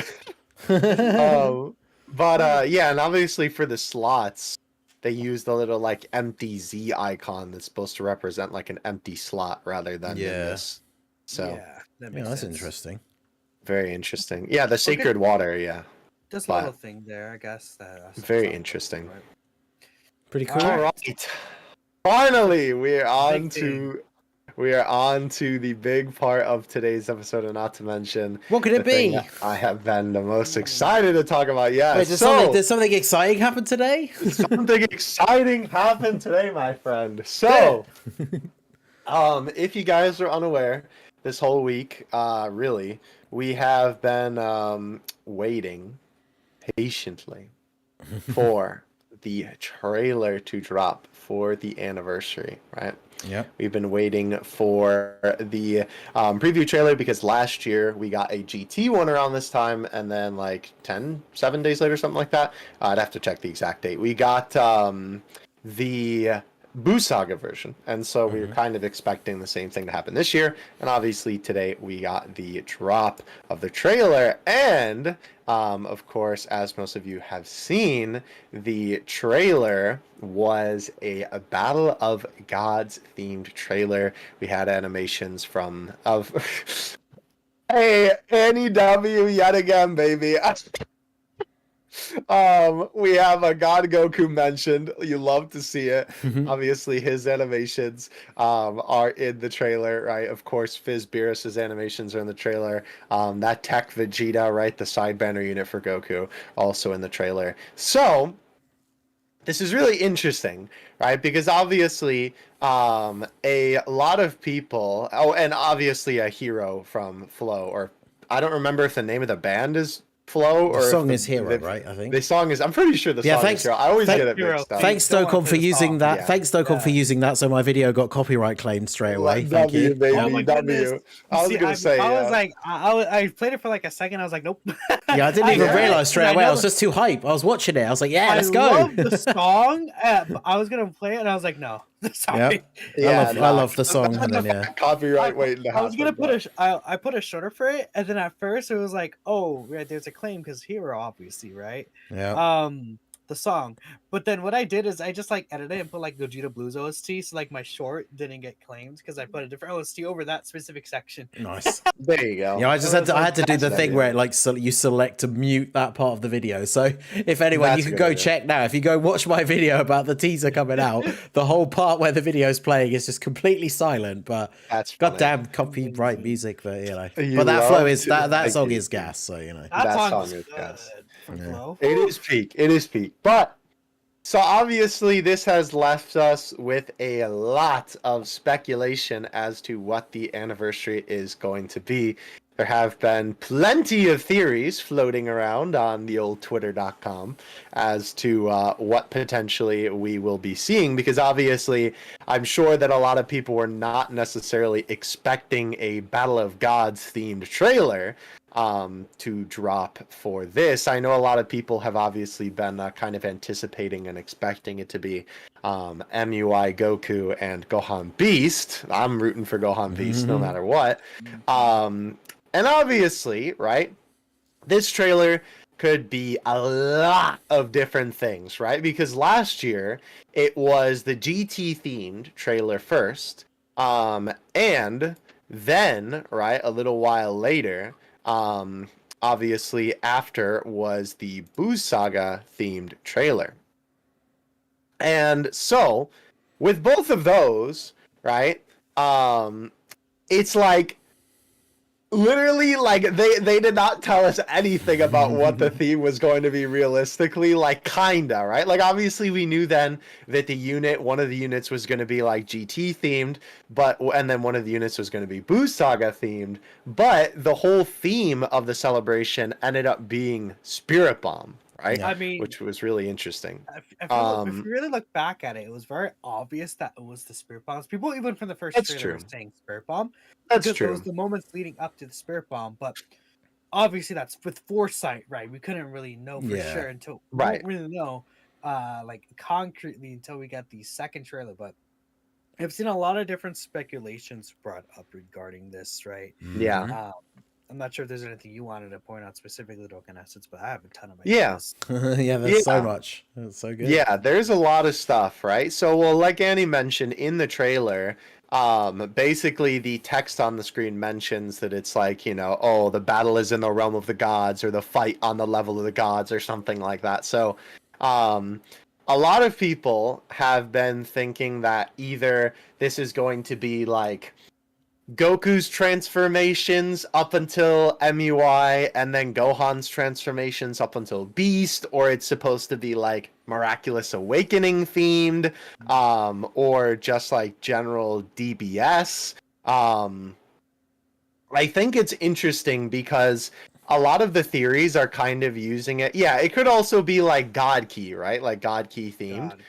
But yeah, and obviously for the slots, they use the little like empty Z icon that's supposed to represent like an empty slot rather than this. So yeah, that's interesting. Very interesting. Yeah, the sacred water. Yeah, just a little thing there, I guess. Very interesting. Pretty cool. All right, finally we are on to the big part of today's episode, and not to mention, what could it be? I have been the most excited to talk about. Yeah, wait, did something exciting happen today? Something exciting happened today, my friend. So, if you guys are unaware, this whole week, really, we have been waiting patiently for the trailer to drop for the anniversary, right? Yeah. We've been waiting for the preview trailer because last year we got a GT one around this time, and then like 7 days later, something like that. I'd have to check the exact date. We got the Boo Saga version. And so we were kind of expecting the same thing to happen this year. And obviously today we got the drop of the trailer. And of course, as most of you have seen, the trailer was a Battle of Gods themed trailer. We had animations of hey, Annie W yet again, baby. We have a God Goku mentioned. You love to see it. Obviously, his animations are in the trailer, right? Of course, Fizz Beerus's animations are in the trailer. That Tech Vegeta, right? The side banner unit for Goku, also in the trailer. So this is really interesting, right? Because obviously, a lot of people. Oh, and obviously a hero from Flow, or I don't remember if the name of the band is Flow or The song is Hero, right? I think the song is. I'm pretty sure the song is Hero. I always get it mixed up. Thanks, Dokkan, for using that. Yeah. Thanks, Dokkan, for using that. So my video got copyright claimed straight away. Thank you. Baby, Oh my goodness. I was gonna say. I was like, I played it for like a second. I was like, nope. Yeah, I didn't even realize straight away. I was the- just too hype. I was watching it. I was like, yeah, let's I go. love the song. But I was gonna play it, and I was like, no. Sorry. Yep. I love the song. And then, yeah. Copyright waiting to happen. I was gonna put I put a shorter for it, and then at first it was like, oh, right, there's a claim because Hero, obviously, right? Yeah. The song. But then what I did is I just like edited it and put like Gogeta Blues OST, so like my short didn't get claimed because I put a different OST over that specific section. Nice. There you go. Yeah, I had to do the thing where like you select to mute that part of the video. So if anyone, That's you can a good go idea. check now. If you go watch my video about the teaser coming out, the whole part where the video's playing is just completely silent. But That's funny. goddamn copyright music, but you know. You But that love flow is to- that song Thank you. is gas. So you know. That song song was is good gas. from Yeah. Flow. It is peak. It is peak. But so obviously this has left us with a lot of speculation as to what the anniversary is going to be. There have been plenty of theories floating around on the old twitter.com as to what potentially we will be seeing, because obviously I'm sure that a lot of people were not necessarily expecting a Battle of Gods themed trailer to drop for this. I know a lot of people have obviously been kind of anticipating and expecting it to be MUI Goku and Gohan Beast. I'm rooting for Gohan Beast no matter what. And obviously, right, this trailer could be a lot of different things, right? Because last year it was the GT themed trailer first, and then, right, a little while later, obviously after was the Boo Saga themed trailer. And so with both of those, right, it's like literally like they did not tell us anything about what the theme was going to be realistically, like kinda, right? Like obviously we knew then that one of the units was going to be like GT themed, and then one of the units was going to be Boo Saga themed, but the whole theme of the celebration ended up being Spirit Bomb, right? I mean, which was really interesting. if you really look back at it, it was very obvious that it was the Spirit Bombs. People even from the first That's trailer true. were saying Spirit Bomb. That's Because true. it was the moments leading up to the Spirit Bomb, but obviously that's with foresight, right? We couldn't really know for Yeah. sure until Right. we don't really know like concretely until we got the second trailer. But I've seen a lot of different speculations brought up regarding this, right? Yeah. I'm not sure if there's anything you wanted to point out specifically, Dokkan Essence, but I have a ton of Yeah. ideas. Yeah, there's so Yeah. much. It's so good. Yeah, there's a lot of stuff, right? So, well, like Annie mentioned in the trailer, basically the text on the screen mentions that it's like, oh, the battle is in the realm of the gods, or the fight on the level of the gods, or something like that. So, a lot of people have been thinking that either this is going to be like Goku's transformations up until MUI, and then Gohan's transformations up until Beast, or it's supposed to be like Miraculous Awakening themed, or just like general DBS. I think it's interesting because a lot of the theories are kind of using it. Yeah, it could also be like God Key, right? Like God Key themed. God.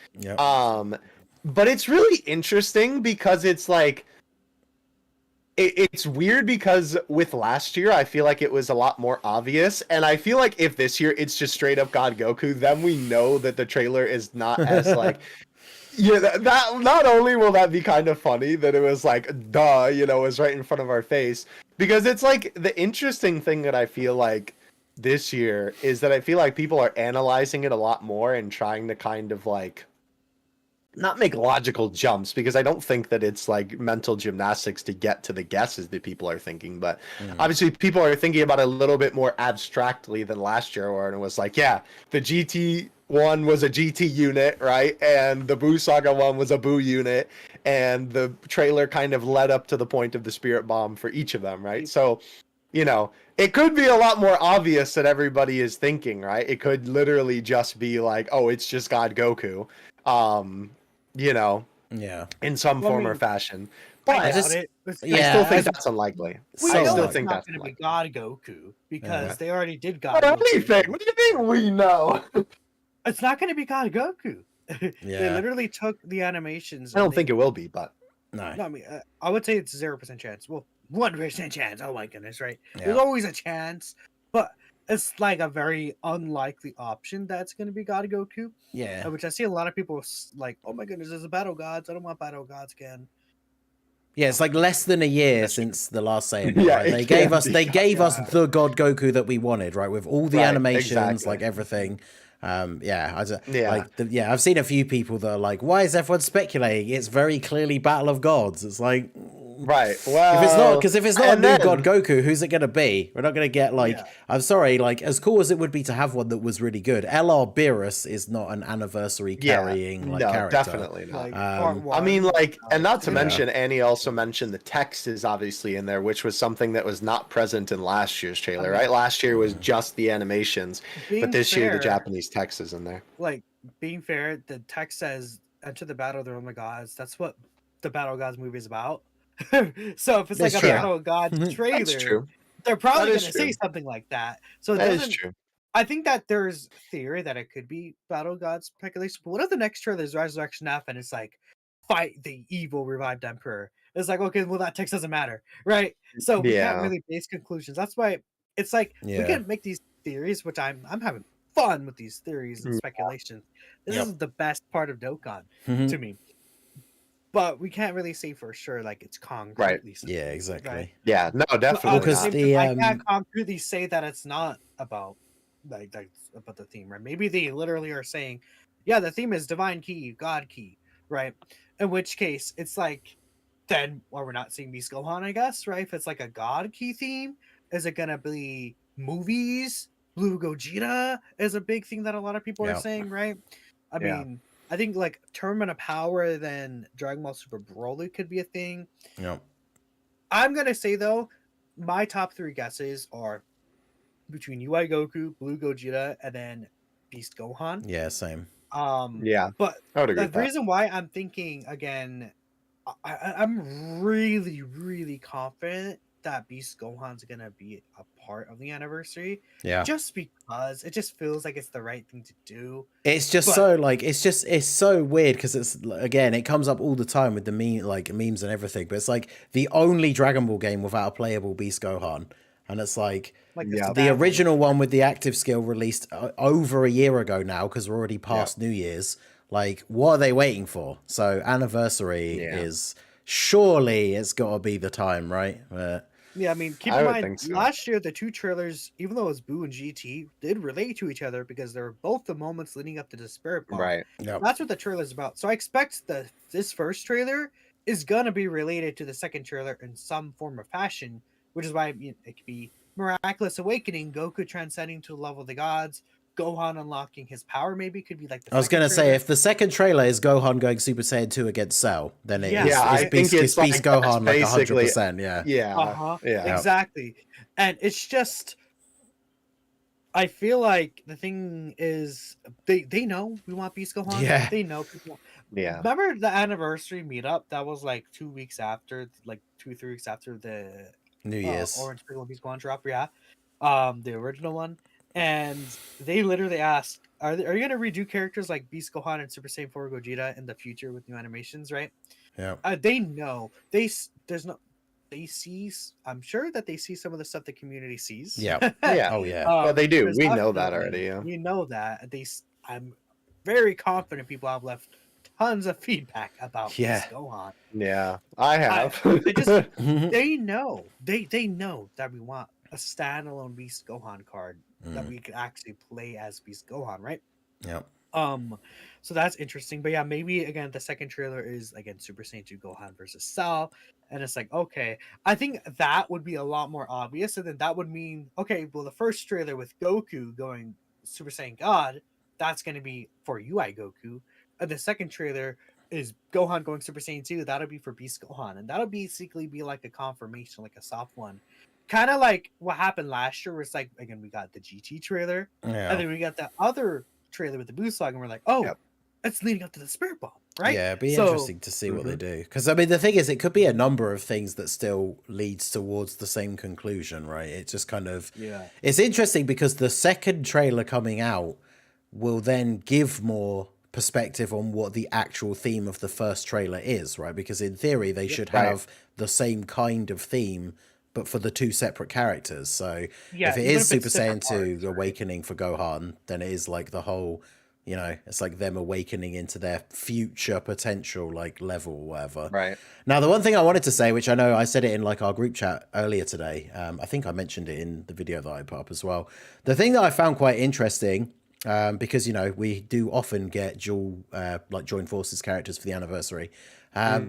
Yep. But it's really interesting because it's like, it's weird because with last year, I feel like it was a lot more obvious. And I feel like if this year it's just straight up God Goku, then we know that the trailer is not as like Yeah, that not only will that be kind of funny that it was like, duh, you know, it was right in front of our face, because it's like the interesting thing that I feel like this year is that I feel like people are analyzing it a lot more and trying to kind of like not make logical jumps, because I don't think that it's like mental gymnastics to get to the guesses that people are thinking, but obviously people are thinking about it a little bit more abstractly than last year, where it was like, yeah, the GT one was a GT unit, right? And the Boo Saga one was a Boo unit, and the trailer kind of led up to the point of the Spirit Bomb for each of them, right? So, you know, it could be a lot more obvious that everybody is thinking, right? It could literally just be like, oh, it's just God Goku. Um, you know, Yeah. in some Well, I form or mean, fashion. I But doubt just- it. I Yeah, still think I- that's unlikely. We So I know still it's think not that's going to be unlikely. God Goku because Yeah. they already did God What Goku. anything? What do you mean we know? It's not going to be God Goku. They Yeah. literally took the animations. I don't think it will be, but No. No, I mean, I would say it's 0% chance. Well, 1% chance. Oh my goodness, right? There's Yeah. always a chance, but it's like a very unlikely option that's going to be God Goku. Yeah. Which I see a lot of people like, oh my goodness, there's a Battle Gods. I don't want Battle Gods again. Yeah, it's like less than a year That's true. since the last Saiyan. Yeah, Right? it They gave can't us be they God. gave us Yeah. the God Goku that we wanted, right? With all the Right, animations, exactly. like everything. Yeah. Like I've seen a few people that are like, why is everyone speculating? It's very clearly Battle of Gods. It's like, right. Well, if it's not a and new then- God Goku, who's it gonna be? We're not gonna get like, Yeah. I'm sorry, like as cool as it would be to have one that was really good, LR Beerus is not an anniversary carrying like no, character. definitely not. Like, part I mean, one, like, and not to two. mention, Annie also mentioned the text is obviously in there, which was something that was not present in last year's trailer, right? Last year was just the animations, Being but this year the fair, Japanese text is in there. like being fair, the text says "Enter the battle of the Roman gods." That's what the Battle of Gods movie is about. So if it's like That's a true. Battle of Gods That's trailer, That's true. they're probably That going is to say true. something like that. So it That is doesn't. true. I think that there's theory that it could be Battle of Gods speculation. But what if the next trailer is Resurrection F and it's like fight the evil revived emperor? It's like, okay, well that text doesn't matter, right? So we can't Yeah. really base conclusions. That's why it's like we Yeah. can make these theories, which I'm having fun with these theories and Yeah. speculations. This Yep. is the best part of Dokkan Mhm. to me. But we can't really say for sure like it's concretely so, Yeah, exactly. right? Yeah, no, But definitely because not. the, I can't concretely say that it's not about like about the theme, right? Maybe they literally are saying, yeah, the theme is divine key, God key, right? In which case, it's like, then well, we're not seeing Beast Gohan, I guess, right? If it's like a God key theme, is it gonna be movies? Blue Gogeta is a big thing that a lot of people Yeah. are saying, right? I Yeah. mean, I think like Tournament of Power, then Dragon Ball Super Broly could be a thing. Yep. I'm gonna say though, my top three guesses are between UI Goku, Blue Gogeta, and then Beast Gohan. Yeah, same. Yeah, But I would agree the with that. reason why I'm thinking again, I'm really, really confident that Beast Gohan's gonna be a part of the anniversary, Yeah. just because it just feels like it's the right thing to do. It's just But- so like it's so weird because it's again it comes up all the time with the memes and everything, but it's like the only Dragon Ball game without a playable Beast Gohan, and it's like Like Yeah. the original one with the active skill released over a year ago now because we're already past New Year's. Like, what are they waiting for? So anniversary Yeah. is surely it's got to be the time, right? Yeah, I mean, keep I in would mind, think so. last year the two trailers, even though it was Boo and GT, did relate to each other because they were both the moments leading up to the Spirit Bomb. Right. Yep. That's what the trailer is about. So I expect this first trailer is gonna be related to the second trailer in some form or fashion, which is why it could be Miraculous Awakening, Goku transcending to the level of the gods, Gohan unlocking his power. Maybe could be like the. I was second gonna say trailer. if the second trailer is Gohan going Super Saiyan 2 against Cell, then it Yeah. is Yeah, I it's think Beast, it's it's Beast like, that's Gohan like basically- 100%. Yeah. Yeah. Uh-huh. Yeah. Exactly. And it's just I feel like the thing is they know we want Beast Gohan. Yeah. They know people. Yeah. Remember the anniversary meetup that was like 2 weeks after, like 2-3 weeks after the New Year's. Orange Pickle Beast Gohan drop, yeah. The original one. And they literally asked, are you gonna redo characters like Beast Gohan and Super Saiyan 4 Gogeta in the future with new animations, right? Yeah. They know. They see. I'm sure that they see some of the stuff the community sees. Yeah. Yeah. Oh yeah. Well, they do. there's We know that definitely- already. Yeah. We know that. I'm very confident people have left tons of feedback about Yeah. Beast Gohan. Yeah, I have. They just they know that we want a standalone Beast Gohan card that we could actually play as Beast Gohan, right? Yeah. So that's interesting. But yeah, maybe again the second trailer is again Super Saiyan 2 Gohan versus Cell, and it's like okay, I think that would be a lot more obvious, and then that would mean okay, well the first trailer with Goku going Super Saiyan God, that's going to be for UI Goku, and the second trailer is Gohan going Super Saiyan 2, that'll be for Beast Gohan, and that'll basically be like a confirmation, like a soft one. Kind of like what happened last year, where it's like again we got the GT trailer, and then we got the other trailer with the Boo Slug, and we're like, oh, Yep. it's leading up to the Spirit Bomb, right? Yeah, it'd be So- interesting to see what they do. Because I mean, the thing is, it could be a number of things that still leads towards the same conclusion, right? It just kind of Yeah. It's interesting because the second trailer coming out will then give more perspective on what the actual theme of the first trailer is, right? Because in theory, they should Right. have the same kind of theme, but for the two separate characters. So Yeah, if it even is if it's Super Saiyan different 2 parts, right? Awakening for Gohan, then it is like the whole, you know, it's like them awakening into their future potential, like level or whatever. Right. Now, the one thing I wanted to say, which I know I said it in like our group chat earlier today, I think I mentioned it in the video that I put up as well. The thing that I found quite interesting, because, you know, we do often get dual, like join forces characters for the anniversary.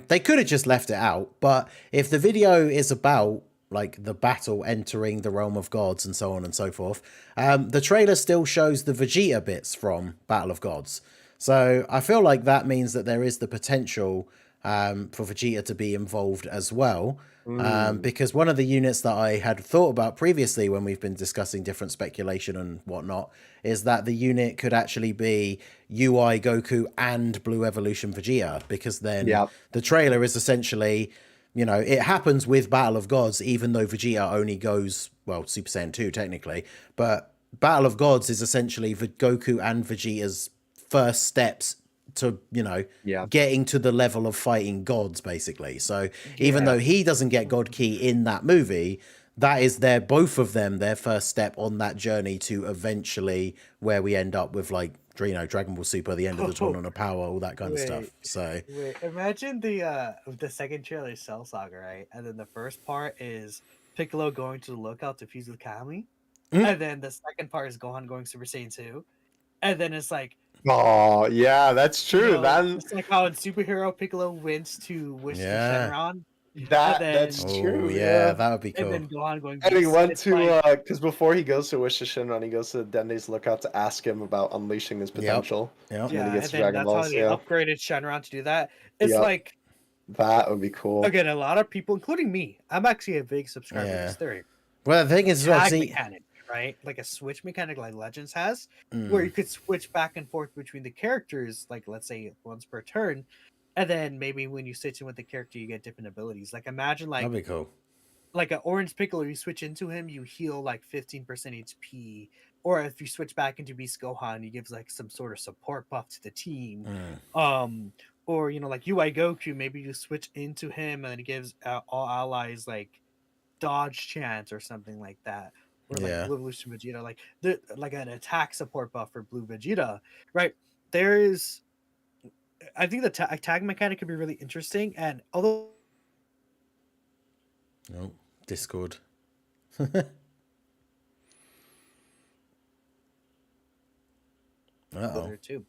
They could have just left it out, but if the video is about like the battle entering the realm of gods and so on and so forth, the trailer still shows the Vegeta bits from Battle of Gods. So I feel like that means that there is the potential for Vegeta to be involved as well. Because one of the units that I had thought about previously when we've been discussing different speculation and whatnot is that the unit could actually be UI Goku and Blue Evolution Vegeta, because then Yep. the trailer is essentially, you know, it happens with Battle of Gods, even though Vegeta only goes, well, Super Saiyan 2 technically, but Battle of Gods is essentially Goku and Vegeta's first steps to, you know, Yeah. getting to the level of fighting gods, basically. So even though he doesn't get God Key in that movie, that is both of them, their first step on that journey to eventually where we end up with, like, you know, Dragon Ball Super, the end of the Tournament of Power, all that kind of stuff. Wait. So Wait, imagine the second trailer is Cell Saga, right? And then the first part is Piccolo going to the lookout to fuse with Kami. And then the second part is Gohan going Super Saiyan 2. And then it's like, Oh, yeah, that's you true. know, That it's like how in Superhero Piccolo wins to wish Yeah. to Shenron. that's oh true. yeah, that would be And cool. then Gohan going And he Beast. went It's to like- because before he goes to Wish to Shinron, he goes to Dende's Lookout to ask him about unleashing his potential. Yep. when he yeah, gets and to then Dragon that's Balls, how they yeah. upgraded Shenron to do that. It's Yep. like, That would be cool. again, a lot of people, including me, I'm actually a big subscriber to Yeah. this theory. Well, the thing is, well, Tag see, mechanic, right? Like a switch mechanic like Legends has, where you could switch back and forth between the characters, like let's say once per turn, and then maybe when you switch in with the character, you get different abilities. Like imagine that'd be cool. like an Orange Piccolo, you switch into him, you heal like 15% HP. Or if you switch back into Beast Gohan, he gives like some sort of support buff to the team. Or you know, like UI Goku, maybe you switch into him and then he gives all allies like dodge chance or something like that. Or like Yeah. Blue Evolution Vegeta, like an attack support buff for Blue Vegeta, right? There is, I think the tag mechanic could be really interesting, and although Oh, Discord. Uh-oh. there too.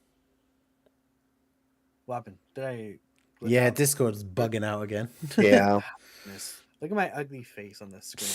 What happened? Did I? glitch Yeah, out? Discord's bugging out again. Yeah. Goodness. Look at my ugly face on the screen.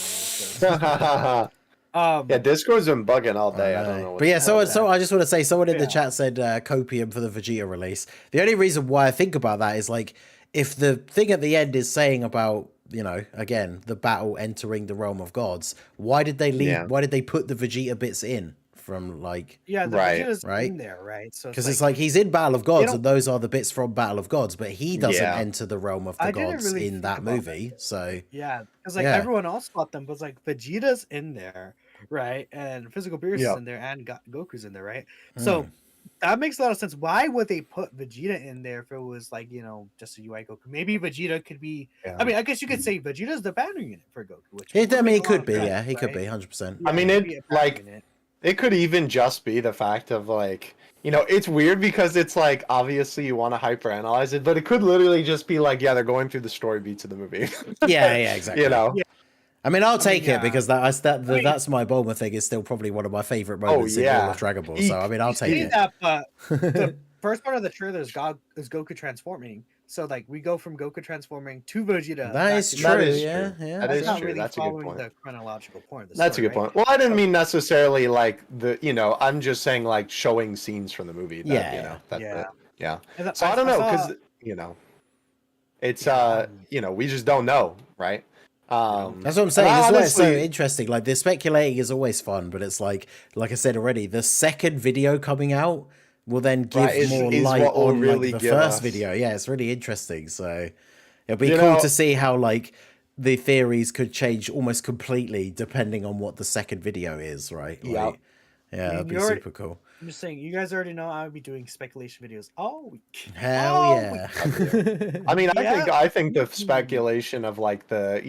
Yeah, Discord's been bugging all day. I don't know. But yeah, what's going so on. I just want to say, someone in the Yeah. chat said copium for the Vegeta release. The only reason why I think about that is like, if the thing at the end is saying about, you know, again, the battle entering the realm of gods, why did they leave? Yeah. Why did they put the Vegeta bits in from like? Yeah, the Right, Vegeta's right. in there, right? So Because it's like he's in Battle of Gods, don't- and those are the bits from Battle of Gods, but he doesn't Yeah. enter the realm of the I didn't gods really in think that about movie. that. So yeah, because like Yeah. everyone else fought them, but like Vegeta's in there, right? And Physical Beerus Yeah. is in there, and Goku's in there, right? So that makes a lot of sense. Why would they put Vegeta in there if it was like, you know, just a UI Goku? Maybe Vegeta could be. Yeah. I mean, I guess you could say Vegeta's the banner unit for Goku. Which I would mean, make he a lot could of be, sense, yeah, he could right? be 100%. I mean, Yeah, it, it'd be a banner like, unit. It could even just be the fact of like, it's weird because it's like obviously you want to hyperanalyze it, but it could literally just be like, yeah, they're going through the story beats of the movie. Yeah, exactly. You know? Yeah. I mean, I'll I mean, take it because mean- that's my Bulma thing is still probably one of my favorite Oh moments in all yeah. of Dragon Ball. So I mean, I'll You take say it. that, but the first part of the trailer is Goku transforming. So like we go from Goku transforming to Vegeta. That back is to true. That Goku. is Yeah, true. yeah. That That's is not true. really That's a good following point. the chronological point of the That's a story, good right? point. Well, I didn't So- mean necessarily like I'm just saying like showing scenes from the movie. That, Yeah. that's Yeah. it. Yeah. And So I don't know because saw- it's Yeah, we just don't know, right? That's what I'm and saying. I That's why it's so honestly- interesting. Like the speculating is always fun, but it's like I said already, the second video coming out will then give Right, is light what will on really the give first us- video. Yeah, it's really interesting. So it'll be You cool know- to see how like the theories could change almost completely depending on what the second video is, right? Yep. Like, yeah, that'd be you're already- super cool. I'm just saying, you guys already know I would be doing speculation videos all week. Hell all yeah. I mean, Yeah. I think the speculation of like the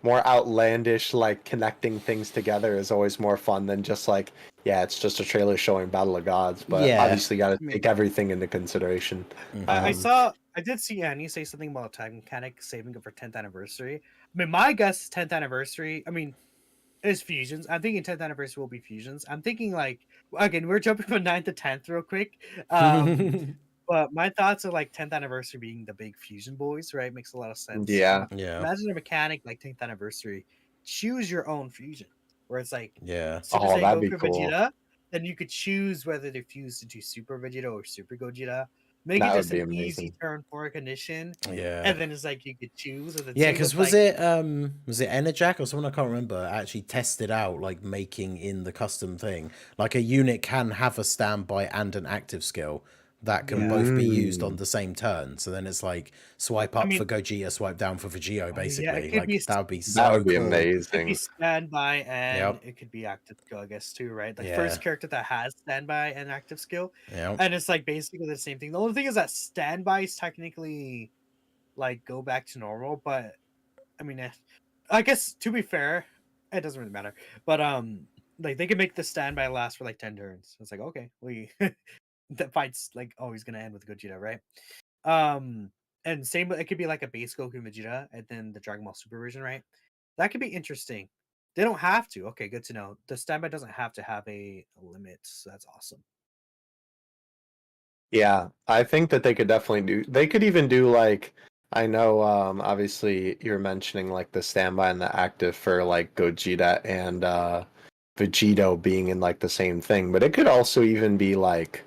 more outlandish like connecting things together is always more fun than just like it's just a trailer showing Battle of Gods. But Yeah. obviously, got to take everything into consideration. I did see Annie say something about Time Mechanic saving it for 10th anniversary. I mean, my guess is 10th anniversary. I mean, is fusions. I'm thinking 10th anniversary will be fusions. I'm thinking like again, we're jumping from 9th to 10th real quick. But my thoughts are like 10th anniversary being the big fusion boys, right? Makes a lot of sense. Yeah. Yeah. Imagine a mechanic like 10th anniversary. Choose your own fusion, where it's like Yeah. Super Oh, Saiyan that'd be Goku cool. Vegeta. Then you could choose whether to fuse into Super Vegeta or Super Gogeta. Make That it would just be an easy amazing. turn for recognition. Yeah. And then it's like you could choose. And then Yeah, same because with, was it Enerjack or someone I can't remember actually tested out like making in the custom thing. Like a unit can have a standby and an active skill that can both be used on the same turn. So then it's like swipe up mean- for Gogeta, swipe down for Vegito, basically. could Like be- that would be so That would be cool. It could amazing. be standby and Yep. it could be active skill, I guess, too, right? Like Yeah. first character that has standby and active skill. Yeah. And it's like basically the same thing. The only thing is that standbys technically like go back to normal, but I mean, I guess to be fair, it doesn't really matter. But like they can make the standby last for like 10 turns. It's like okay, we the fight's like always gonna end with Gogeta, right? And same, it could be like a base Goku Vegeta and then the Dragon Ball Super version, right? That could be interesting. They don't have to. Okay, good to know. The standby doesn't have to have a limit. So that's awesome. Yeah, I think that they could definitely do. They could even do like I know. Obviously, you're mentioning like the standby and the active for like Gogeta and Vegito being in like the same thing, but it could also even be like,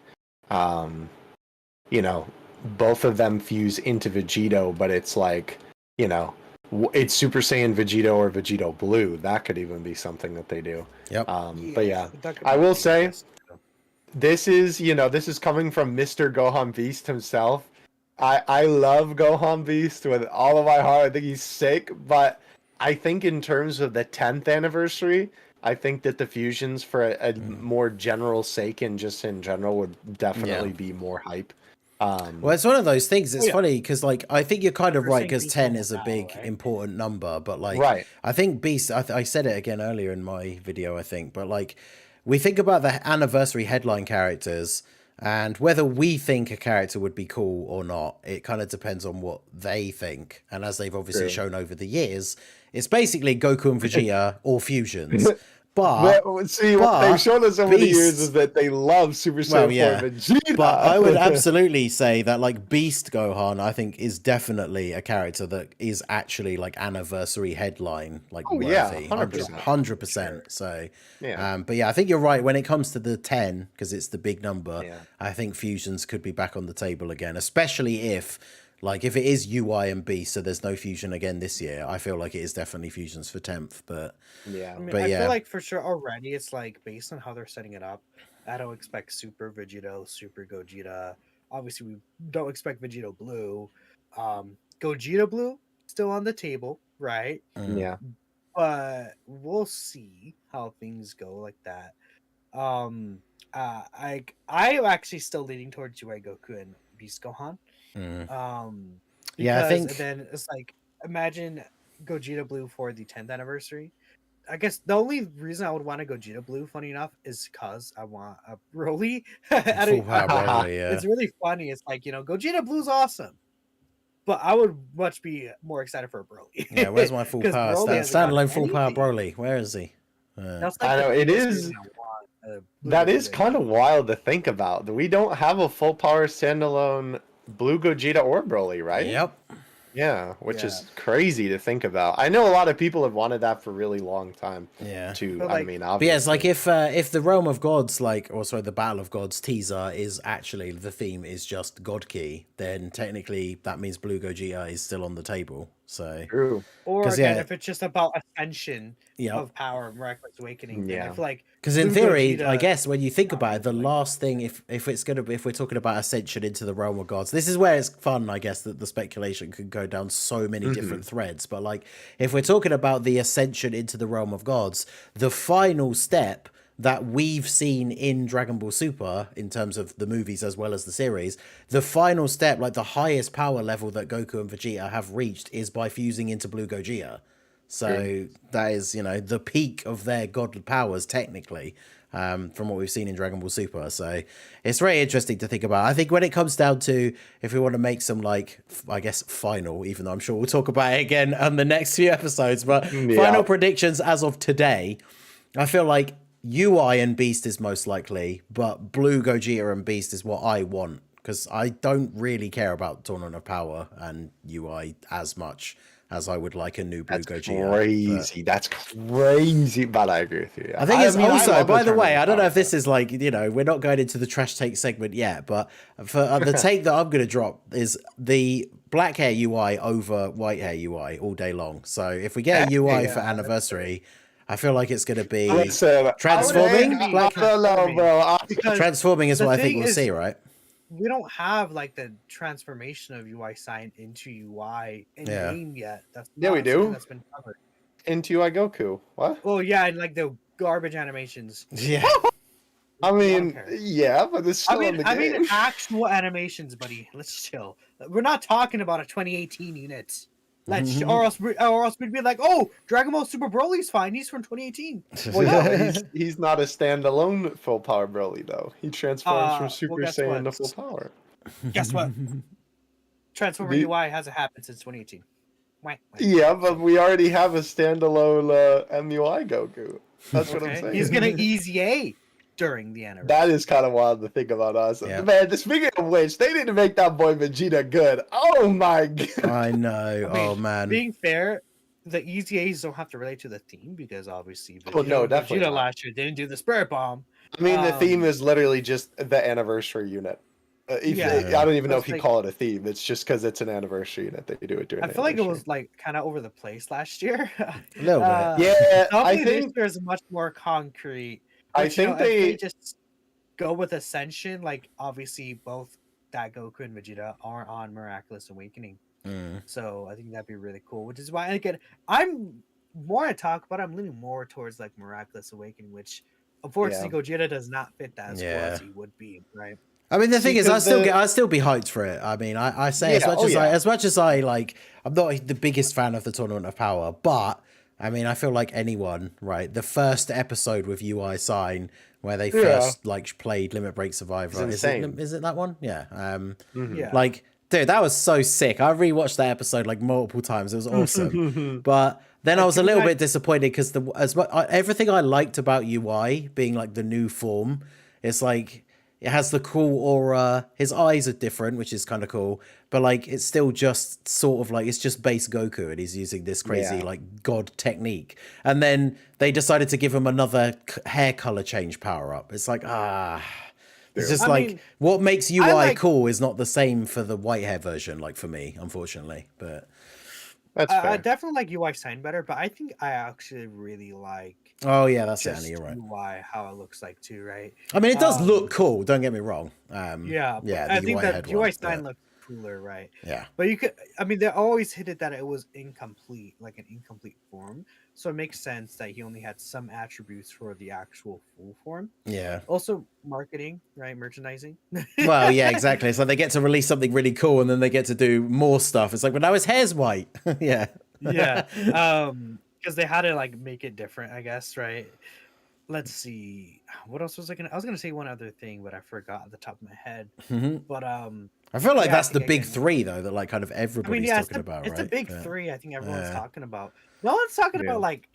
both of them fuse into Vegito, but it's like, it's Super Saiyan Vegito or Vegito Blue. That could even be something that they do. Yep. But yeah, that could I be will pretty say- interesting, too. this is coming from Mr. Gohan Beast himself. I love Gohan Beast with all of my heart. I think he's sick, but I think in terms of the 10th anniversary, I think that the fusions for a more general sake and just in general would definitely be more hype. Well, it's one of those things. It's yeah. funny because, like, I think you're kind of We're right saying because Beast 10 Mode is a now, big, right? important number. But, like, Right. I think Beast, I said it again earlier in my video, I think, but, like, we think about the anniversary headline characters and whether we think a character would be cool or not. It kind of depends on what they think. And as they've obviously True. shown over the years, it's basically Goku and Vegeta or fusions. But See, what they've shown us over the years Beast- is that they love Super Saiyan 4 yeah. Vegeta. But I would absolutely say that like Beast Gohan, I think is definitely a character that is actually like anniversary headline, like Oh, yeah, worthy, 100%. 100%. So, Yeah. but yeah, I think you're right when it comes to the 10 because it's the big number. Yeah. I think fusions could be back on the table again, especially if it is UI and Beast, so there's no fusion again this year. I feel like it is definitely fusions for 10th, but Yeah. I mean, But I yeah. feel like for sure already it's like based on how they're setting it up. I don't expect Super Vegito, Super Gogeta. Obviously, we don't expect Vegito Blue. Gogeta Blue still on the table, right? Yeah. But we'll see how things go like that. I'm actually still leaning towards UI Goku and Beast Gohan. Yeah, I Because think- then it's like imagine Gogeta Blue for the 10th anniversary. I guess the only reason I would want to go Gogeta Blue, funny enough, is because I want a Broly. Full power Broly, yeah. It's really funny. It's like, Gogeta Blue's awesome, but I would much be more excited for a Broly. Yeah, where's my full 'Cause power? Broly hasn't gotten Standalone full power anything. Broly. Where is he? That's I know, the it biggest is- reason I want a Blue That is Gogeta. kind of wild to think about. We don't have a full power standalone Blue Gogeta or Broly, right? Yep. Yeah, which Yeah. is crazy to think about. I know a lot of people have wanted that for a really long time. Yeah. Too. But, I like- mean, But obviously. yeah, it's like if the Realm of Gods, like, or sorry, the Battle of Gods teaser is actually the theme is just God Key, then technically that means Blue Gogeta is still on the table. So True. Or 'Cause, again, yeah. if it's just about ascension yeah, of power, miraculous awakening, then I Yeah. feel like because in Blue theory, I Gogeta- guess when you think about it, the like- last thing, if we're talking about ascension into the Realm of Gods, this is where it's fun, I guess, that the speculation could go down so many different threads. But like, if we're talking about the ascension into the Realm of Gods, the final step that we've seen in Dragon Ball Super in terms of the movies as well as the series, the final step, like the highest power level that Goku and Vegeta have reached is by fusing into Blue Gogeta. So that is, the peak of their god powers technically, from what we've seen in Dragon Ball Super. So it's very interesting to think about. I think when it comes down to, if we want to make some, like, I guess final, even though I'm sure we'll talk about it again on the next few episodes, but final predictions as of today, I feel like UI and Beast is most likely, but Blue Gogeta and Beast is what I want, because I don't really care about Tournament of Power and UI as much as I would like a new Blue That's Gogeta. crazy. That's crazy. But I agree with you. I think it's mean, I also, love by the way, Tournament I don't know Power, if this is like, we're not going into the trash take segment yet, but for the take that I'm going to drop is the black hair UI over white hair UI all day long. So if we get a UI for anniversary, I feel like it's going to be Listen, transforming. I Black, don't know, bro. Because transforming is the what I think thing we'll is- see, right? we don't have like the transformation of UI sign into UI in Yeah. game yet. That's Yeah, we not something do. That's been covered. Into UI Goku. What? Well, yeah, and like the garbage animations. Yeah. I mean, Okay. yeah, but it's still in the I game. mean actual animations, buddy. Let's chill. We're not talking about a 2018 unit. Let's Mhm. or else we'd be like, oh, Dragon Ball Super Broly's fine. He's from 2018. Well, no, he's not a standalone full power Broly though. He transforms from well, Super guess Saiyan to what? full power. Guess what? Transformer The- UI hasn't happened since 2018. Wah, wah. Yeah, but we already have a standalone MUI Goku. That's what I'm Okay. saying. He's gonna easy A during the anniversary. That is kind of wild to think about us. Yeah. Man, speaking of which, they didn't make that boy Vegeta good. Oh my god. I know. I mean, Oh, man. Being fair, the EZAs don't have to relate to the theme because obviously Oh, no, and definitely Vegeta not. last year didn't do the Spirit Bomb. I mean, the theme Um, is literally just the anniversary unit. Yeah. I don't even know It's if you like- call it a theme. It's just because it's an anniversary unit that you do it during. I the feel like it anniversary. was like kind of over the place last year. A little bit. Yeah, I Hopefully this think year is much more concrete. I But, you know, think if they. just go with Ascension. Like obviously both that Goku and Vegeta are on Miraculous Awakening. Mm. So I think that'd be really cool. Which is why again I'm more to talk about. I'm leaning more towards like Miraculous Awakening, which unfortunately Gogeta does not fit that as well as Yeah. he would be, right? I mean, the thing is, Because I'll still be hyped for it. I mean, I say as Yeah, much oh, as yeah. I like, I'm not the biggest fan of the Tournament of Power, but I mean, I feel like anyone, right? The first episode with UI Sign, where they Yeah. first like played Limit Break Survivor, It's is it, insane. is it that one? Yeah. Mhm. Yeah. Like, dude, that was so sick. I rewatched that episode like multiple times. It was awesome. But then I was a little bit disappointed because everything I liked about UI being like the new form, it's like it has the cool aura. His eyes are different, which is kind of cool. But like it's still just sort of like it's just base Goku, and he's using this crazy Yeah. like god technique. And then they decided to give him another hair color change power up. It's like It's just I like mean, what makes UI like- cool is not the same for the white hair version, like for me, unfortunately. But That's I fair. definitely like UI Sign better, but I think I actually really like oh yeah, that's it, just Annie, you're right. UI how it looks like too, right? I mean, it does Um, look cool. Don't get me wrong. Yeah, yeah. I The think UI that head UI one, Sign but- looked cooler, right? Yeah. But you could, I mean, they always hinted that it was incomplete, like an incomplete form. So it makes sense that he only had some attributes for the actual full form. Yeah. Also, marketing, right? Merchandising. Well, yeah, exactly. So they get to release something really cool, and then they get to do more stuff. It's like, but now his hair's white. Yeah. yeah. because they had to like make it different, I guess, right? Let's see. What else was I gonna? I was gonna say one other thing, but I forgot at the top of my head. Mhm. But I feel like yeah, I that's the think big again. three though that like kind of I mean, everybody's yeah, talking about, it's the right? big Yeah. three. I think everyone's Yeah. talking about. No one's talking Yeah. about like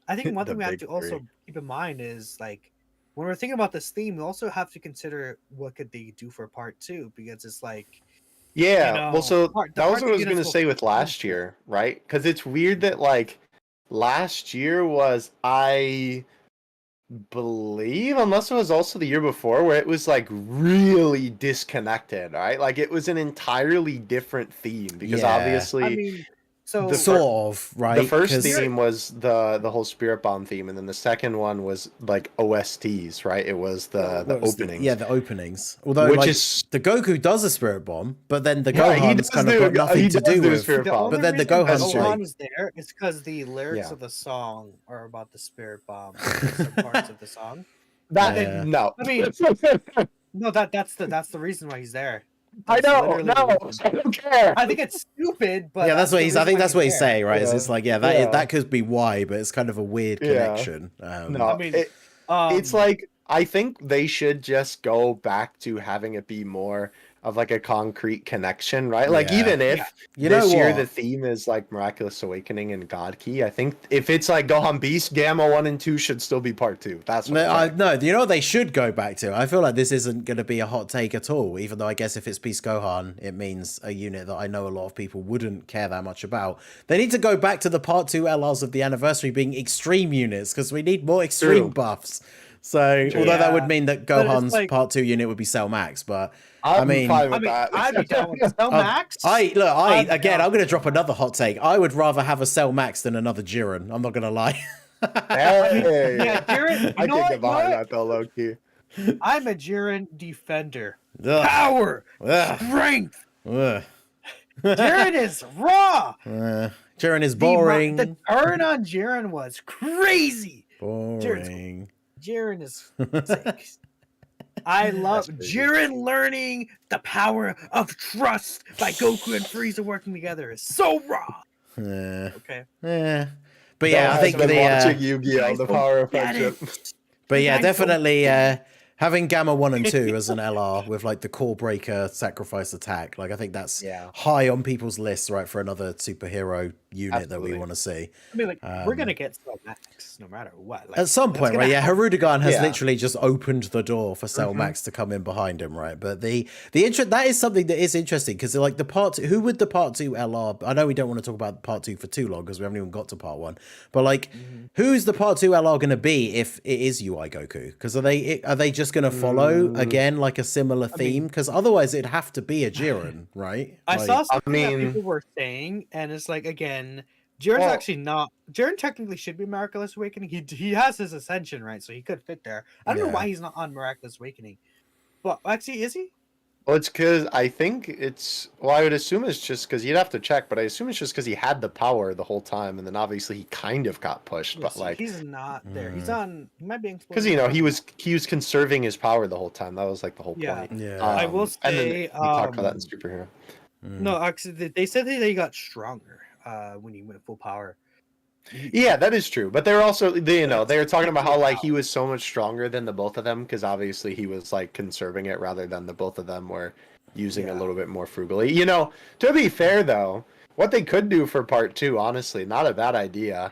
I think one The thing we have big to also three. keep in mind is like when we're thinking about this theme, we also have to consider what could they do for part two because it's like Yeah, well, so the that was part what I two was gonna units will say with last yeah. year, right? Because it's weird that like last year was, I believe, unless it was also the year before, where it was like really disconnected, right? Like it was an entirely different theme because Yeah. I obviously mean, the so Sort of, the right? first Because Spirit theme was the whole Spirit Bomb theme, and then the second one was like OSTs, right? It was the what was openings, the openings. Although which like is the Goku does a spirit bomb, but then the yeah, Gohan's kind of got nothing to do do a with. Spirit the Bomb. But only then the reason That's Gohan's true. Gohan like, is there is because the lyrics Yeah. of the song are about the spirit bomb, like some parts of the song. That Yeah. no, I mean, no, that's the reason why he's there. I That's know, literally the no, reason. I don't care. I think it's stupid, but yeah, that's what the he's. I reason think why that's what he's there. saying, right? Yeah. It's like, yeah, Yeah. that could be why, but it's kind of a weird Yeah. connection. No, I mean, it's like I think they should just go back to having it be more of like a concrete connection, right? Like Yeah. even if Yeah. You know this year what? the theme is like Miraculous Awakening and God Key, I think if it's like Gohan Beast, Gamma 1 and 2 should still be part 2. That's what I'm saying. No, you know what they should go back to? I feel like this isn't going to be a hot take at all, even though I guess if it's Beast Gohan, it means a unit that I know a lot of people wouldn't care that much about. They need to go back to the part 2 LRs of the anniversary being extreme units, because we need more extreme True. buffs. So, True. although that would Yeah, mean that but it's Gohan's like- part 2 unit would be Cell Max, but I'm mean- fine I with mean, that. I'd be down with Cell Max. I'm down going to with drop Cell another hot take. I would rather have a Cell Max than another Jiren. I'm not going to lie. Hey, Yeah, Jiren. I You know can what? get behind that though, low key. I'm a Jiren defender. Ugh. Power, Ugh. strength. Ugh. Jiren is raw. Jiren is The boring. The turn on Jiren was crazy. Boring. Jiren is sick. I love That's crazy. Jiren learning the power of trust by Goku and Frieza working together is so raw. Okay. Yeah. But yeah, I think been watching the Yu-Gi-Oh! The Power of Get it. Friendship. but yeah, guys don't definitely having Gamma 1 and 2 as an LR with like the core breaker sacrifice attack, like I think that's Yeah. high on people's lists, right, for another superhero unit that we Absolutely. want to see. I mean, like we're gonna get Cell Max no matter what. Like, At some that's point, gonna right? Yeah, happen. Harudegan has Yeah. literally just opened the door for Cell Max to come in behind him, right? But that is something that is interesting because like the part two, who would the part 2 LR? I know we don't want to talk about part 2 for too long because we haven't even got to part 1. But like, who's the part 2 LR going to be if it is UI Goku? Because are they just going to follow again like a similar theme? Because otherwise it'd have to be a Jiren, right? I Like, saw something mean- that people were saying, and it's like again, Jiren's Well- actually not. Jiren technically should be Miraculous Awakening. He has his ascension, right? So he could fit there. I don't know Yeah. why he's not on Miraculous Awakening. But actually, is he? Well, it's because I think it's. Well, I would assume it's just because you'd have to check, but I assume it's just because he had the power the whole time, and then obviously he kind of got pushed. But Listen, like, he's not there. He's on. He might be because you know he was conserving his power the whole time. That was like the whole Yeah. point. yeah. I will and then say, we talked about that in superhero. No, actually, they said that he got stronger when he went full power. Yeah, that is true. But they're also they were talking about how like Wow. he was so much stronger than the both of them because obviously he was like conserving it rather than the both of them were using a Yeah. little bit more frugally. You know, to be fair though, what they could do for part 2, honestly, not a bad idea.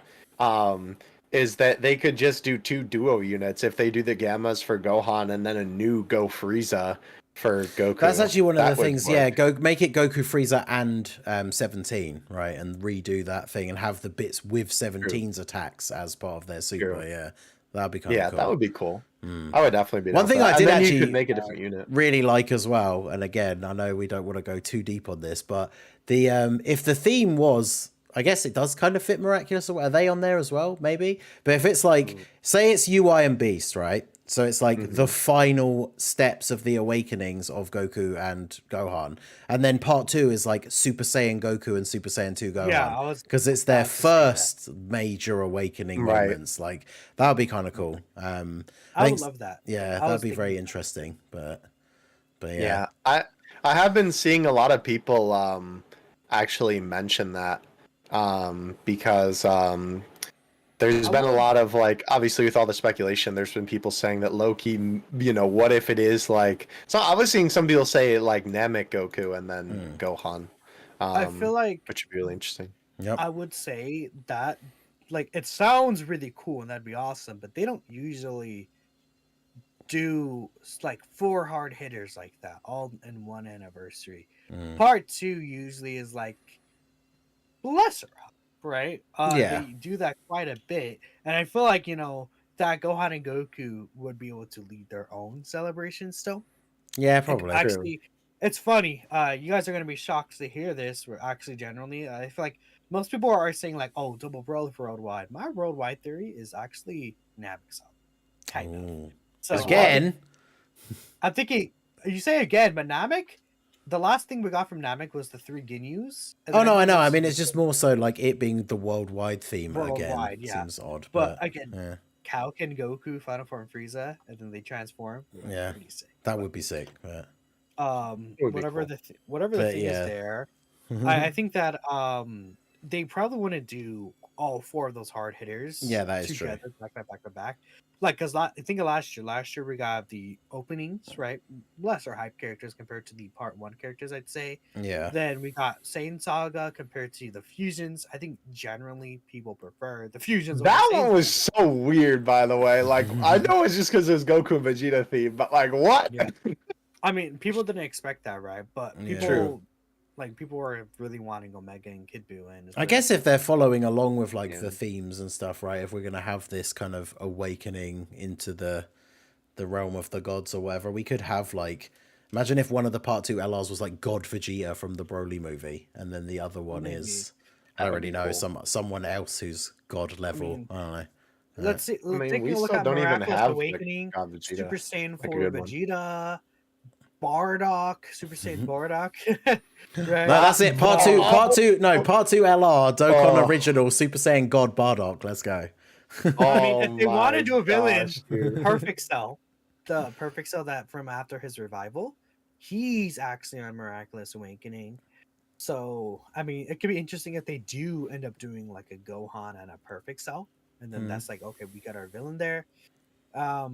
Is that they could just do 2 duo units if they do the gammas for Gohan and then a new Go Frieza for Goku. That's actually one of That the would things. work. Yeah, make it Goku, Frieza, and 17, right, and redo that thing and have the bits with 17's attacks as part of their super. True. Yeah, that'd be kind Yeah, of cool. that would be cool. I would definitely be One down thing for I that. did And then actually, you could make a different unit. really like as well, and again, I know we don't want to go too deep on this, but the if the theme was, I guess it does kind of fit Miraculous. Are they on there as well? Maybe. But if it's like, say it's UI and Beast, right? So it's like the final steps of the awakenings of Goku and Gohan. And then part 2 is like Super Saiyan Goku and Super Saiyan 2 Gohan. Yeah, I was because it's their about to say that. first major awakening Right. moments. Like, that would be kind of cool. I think- would love that. Yeah, I that'd was be very thinking- interesting. But Yeah, I have been seeing a lot of people actually mention that because there's been a lot of like, obviously with all the speculation, there's been people saying that Loki, what if it is like, so I was seeing some people say like Namek Goku and then Gohan, I feel like which would be really interesting. Yep. I would say that like it sounds really cool and that'd be awesome, but they don't usually do like 4 hard hitters like that all in one anniversary. Part 2 usually is like lesser, right? Yeah. They do that quite a bit, and I feel like that Gohan and Goku would be able to lead their own celebration still. Yeah, And probably. actually, it's funny. You guys are gonna be shocked to hear this. We're actually generally, I feel like most people are saying like, "Oh, double bro worldwide." My worldwide theory is actually Namek, kind of. So Again, I'm thinking you say again, but Namek. The last thing we got from Namek was the 3 Ginyus. oh no, I know. I mean, it's just more so like it being the worldwide theme Worldwide, again. yeah. Seems odd, But but again, yeah. Kaioken Goku, Final Form Frieza, and then they transform. Yeah, Pretty sick. that would be sick. But... Whatever cool. the thing is there, I think that they probably want to do all 4 of those hard hitters. Yeah, that is together, true. back to back. Like, cause I think of last year we got the openings, right? Lesser hype characters compared to the part 1 characters, I'd say. Yeah. Then we got Saiyan Saga compared to the fusions. I think generally people prefer the fusions. That one was so weird, by the way. Like, I know it's just because it was Goku and Vegeta theme, but like, what? Yeah. I mean, people didn't expect that, right? But people, True. like, people were really wanting Omega and Kid Buu in. I guess if they're following along with like the themes and stuff, right? If we're gonna have this kind of awakening into the realm of the gods or whatever, we could have like, imagine if one of the part 2 LRs was like God Vegeta from the Broly movie, and then the other one is I already know someone else who's God level. I don't know. Let's see. I mean, Take we a look still at don't even Miraculous have Awakening, God Vegeta, Super Saiyan like a 4 good one. Vegeta, Bardock, Super Saiyan Bardock. Right? No, that's it. Part 2. No, part 2 LR Dokkan Original Super Saiyan God Bardock. Let's go. I mean, if they want to do a villain, dude. Perfect Cell, the Perfect Cell that from after his revival, he's actually on Miraculous Awakening. So, I mean, it could be interesting if they do end up doing like a Gohan and a Perfect Cell, and then that's like, okay, we got our villain there. I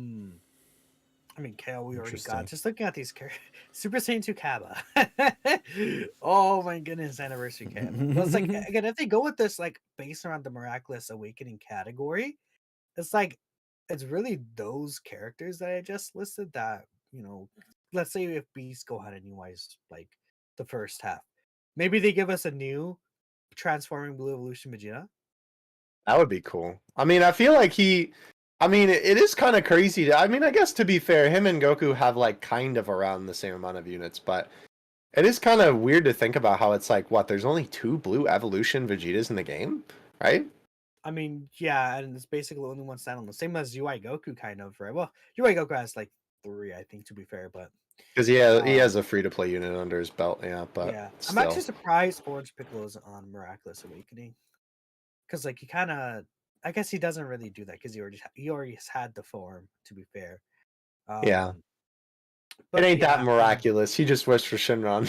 mean, Kale, we already got. Just looking at these characters, Super Saiyan 2 Kaba. Oh my goodness, anniversary Kaba. But it's like, again, if they go with this, like, based around the Miraculous Awakening category, it's like, it's really those characters that I just listed that, let's say if Beast Gohan and New Eyes, like, the first half. Maybe they give us a new Transforming Blue Evolution Vegeta. That would be cool. I mean, I feel like it is kind of crazy. I mean, I guess to be fair, him and Goku have like kind of around the same amount of units, but it is kind of weird to think about how it's like, what, there's only 2 Blue Evolution Vegetas in the game, right? I mean, yeah, and it's basically only one standalone. Same as UI Goku, kind of, right? Well, UI Goku has like 3, I think, to be fair, but Because he has a free-to-play unit under his belt, yeah, but yeah. still. I'm actually surprised Orange Piccolo's on Miraculous Awakening. Because, like, he kind of... I guess he doesn't really do that because he already has had the form, to be fair. Yeah. But it ain't that miraculous. He just wished for Shinron.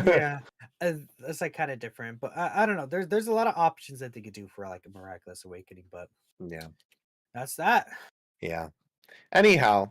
Yeah. It's like kind of different. But I don't know. There's a lot of options that they could do for like a Miraculous Awakening. But yeah. That's that. Yeah. Anyhow,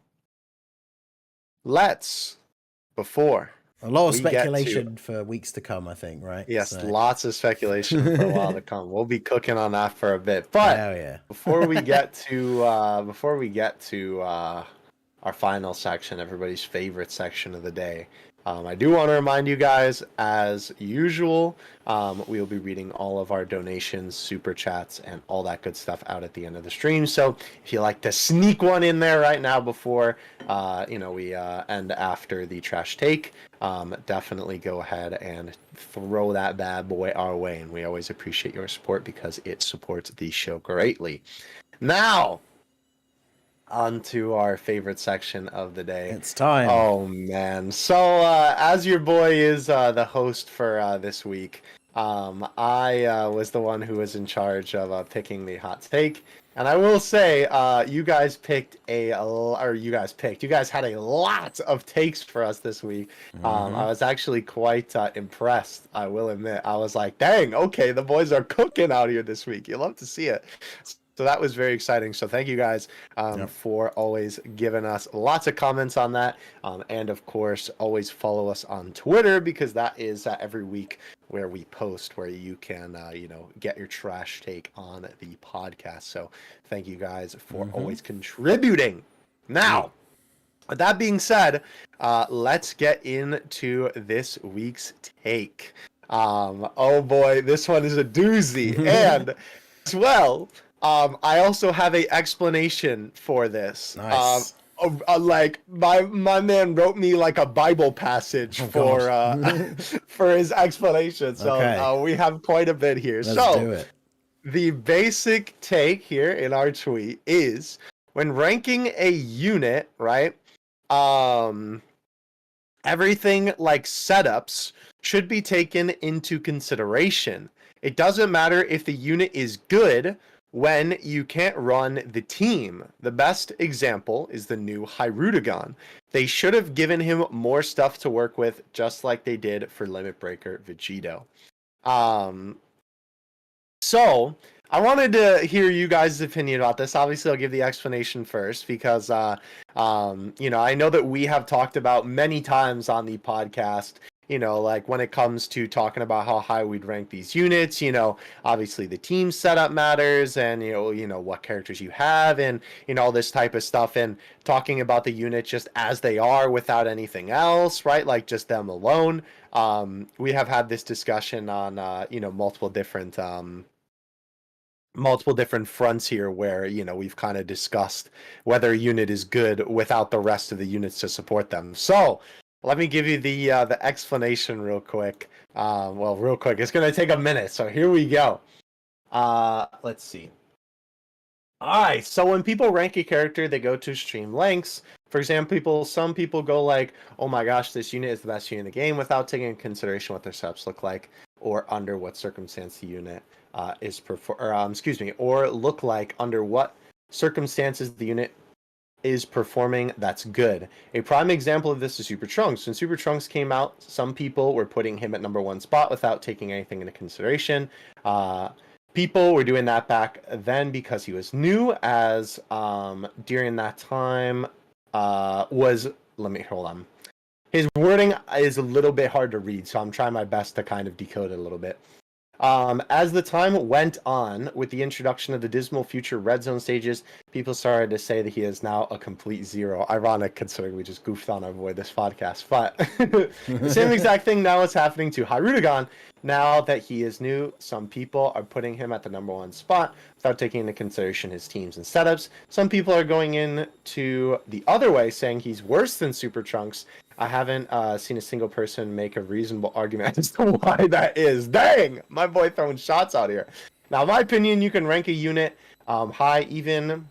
before a lot of speculation for weeks to come, I think, right? Yes, lots of speculation for a while to come. We'll be cooking on that for a bit. But before we get to our final section, everybody's favorite section of the day, I do want to remind you guys, as usual, we'll be reading all of our donations, super chats, and all that good stuff out at the end of the stream. So if you like to sneak one in there right now before, we end after the trash take, definitely go ahead and throw that bad boy our way. And we always appreciate your support because it supports the show greatly. Now, on to our favorite section of the day. It's time. Oh man. So as your boy is the host for this week, I was the one who was in charge of picking the hot take, and I will say, you guys you guys had a lot of takes for us this week. I was actually quite impressed. I will admit, I was like, "Dang, okay, the boys are cooking out here this week." You love to see it. So that was very exciting. So thank you guys Yep. for always giving us lots of comments on that, and of course, always follow us on Twitter because that is every week where we post where you can get your trash take on the podcast. So thank you guys for always contributing. Now, with that being said, let's get into this week's take. Oh boy, this one is a doozy. And as well, I also have a explanation for this. Nice. Like my man wrote me like a Bible passage for for his explanation. So Okay. we have quite a bit here. Let's do it. The basic take here in our tweet is when ranking a unit, right? Everything like setups should be taken into consideration. It doesn't matter if the unit is good when you can't run the team. The best example is the new Hyrudigon. They should have given him more stuff to work with, just like they did for Limit Breaker Vegito. So I wanted to hear you guys' opinion about this. Obviously, I'll give the explanation first because, I know that we have talked about many times on the podcast, like when it comes to talking about how high we'd rank these units, obviously the team setup matters and, what characters you have and, all this type of stuff and talking about the unit just as they are without anything else, right? Like just them alone. We have had this discussion on, multiple different fronts here where we've kind of discussed whether a unit is good without the rest of the units to support them. So let me give you the explanation real quick. Real quick, it's going to take a minute, so here we go. Let's see. All right, so when people rank a character, they go to extreme lengths. For example, some people go like, oh my gosh, this unit is the best unit in the game without taking into consideration what their setups look like or under what circumstance the unit or look like under what circumstances the unit is performing that's good. A prime example of this is Super Trunks. When Super Trunks came out, some people were putting him at number 1 spot without taking anything into consideration. People were doing that back then because he was new, as during that time hold on. His wording is a little bit hard to read, so I'm trying my best to kind of decode it a little bit. As the time went on, with the introduction of the Dismal Future Red Zone stages, people started to say that he is now a complete zero. Ironic, considering we just goofed on our boy this podcast. But the same exact thing now is happening to Hyrudigon. Now that he is new, some people are putting him at the number 1 spot without taking into consideration his teams and setups. Some people are going into the other way, saying he's worse than Super Trunks. I haven't seen a single person make a reasonable argument as to why that is. Dang! My boy throwing shots out here. Now, in my opinion, you can rank a unit high even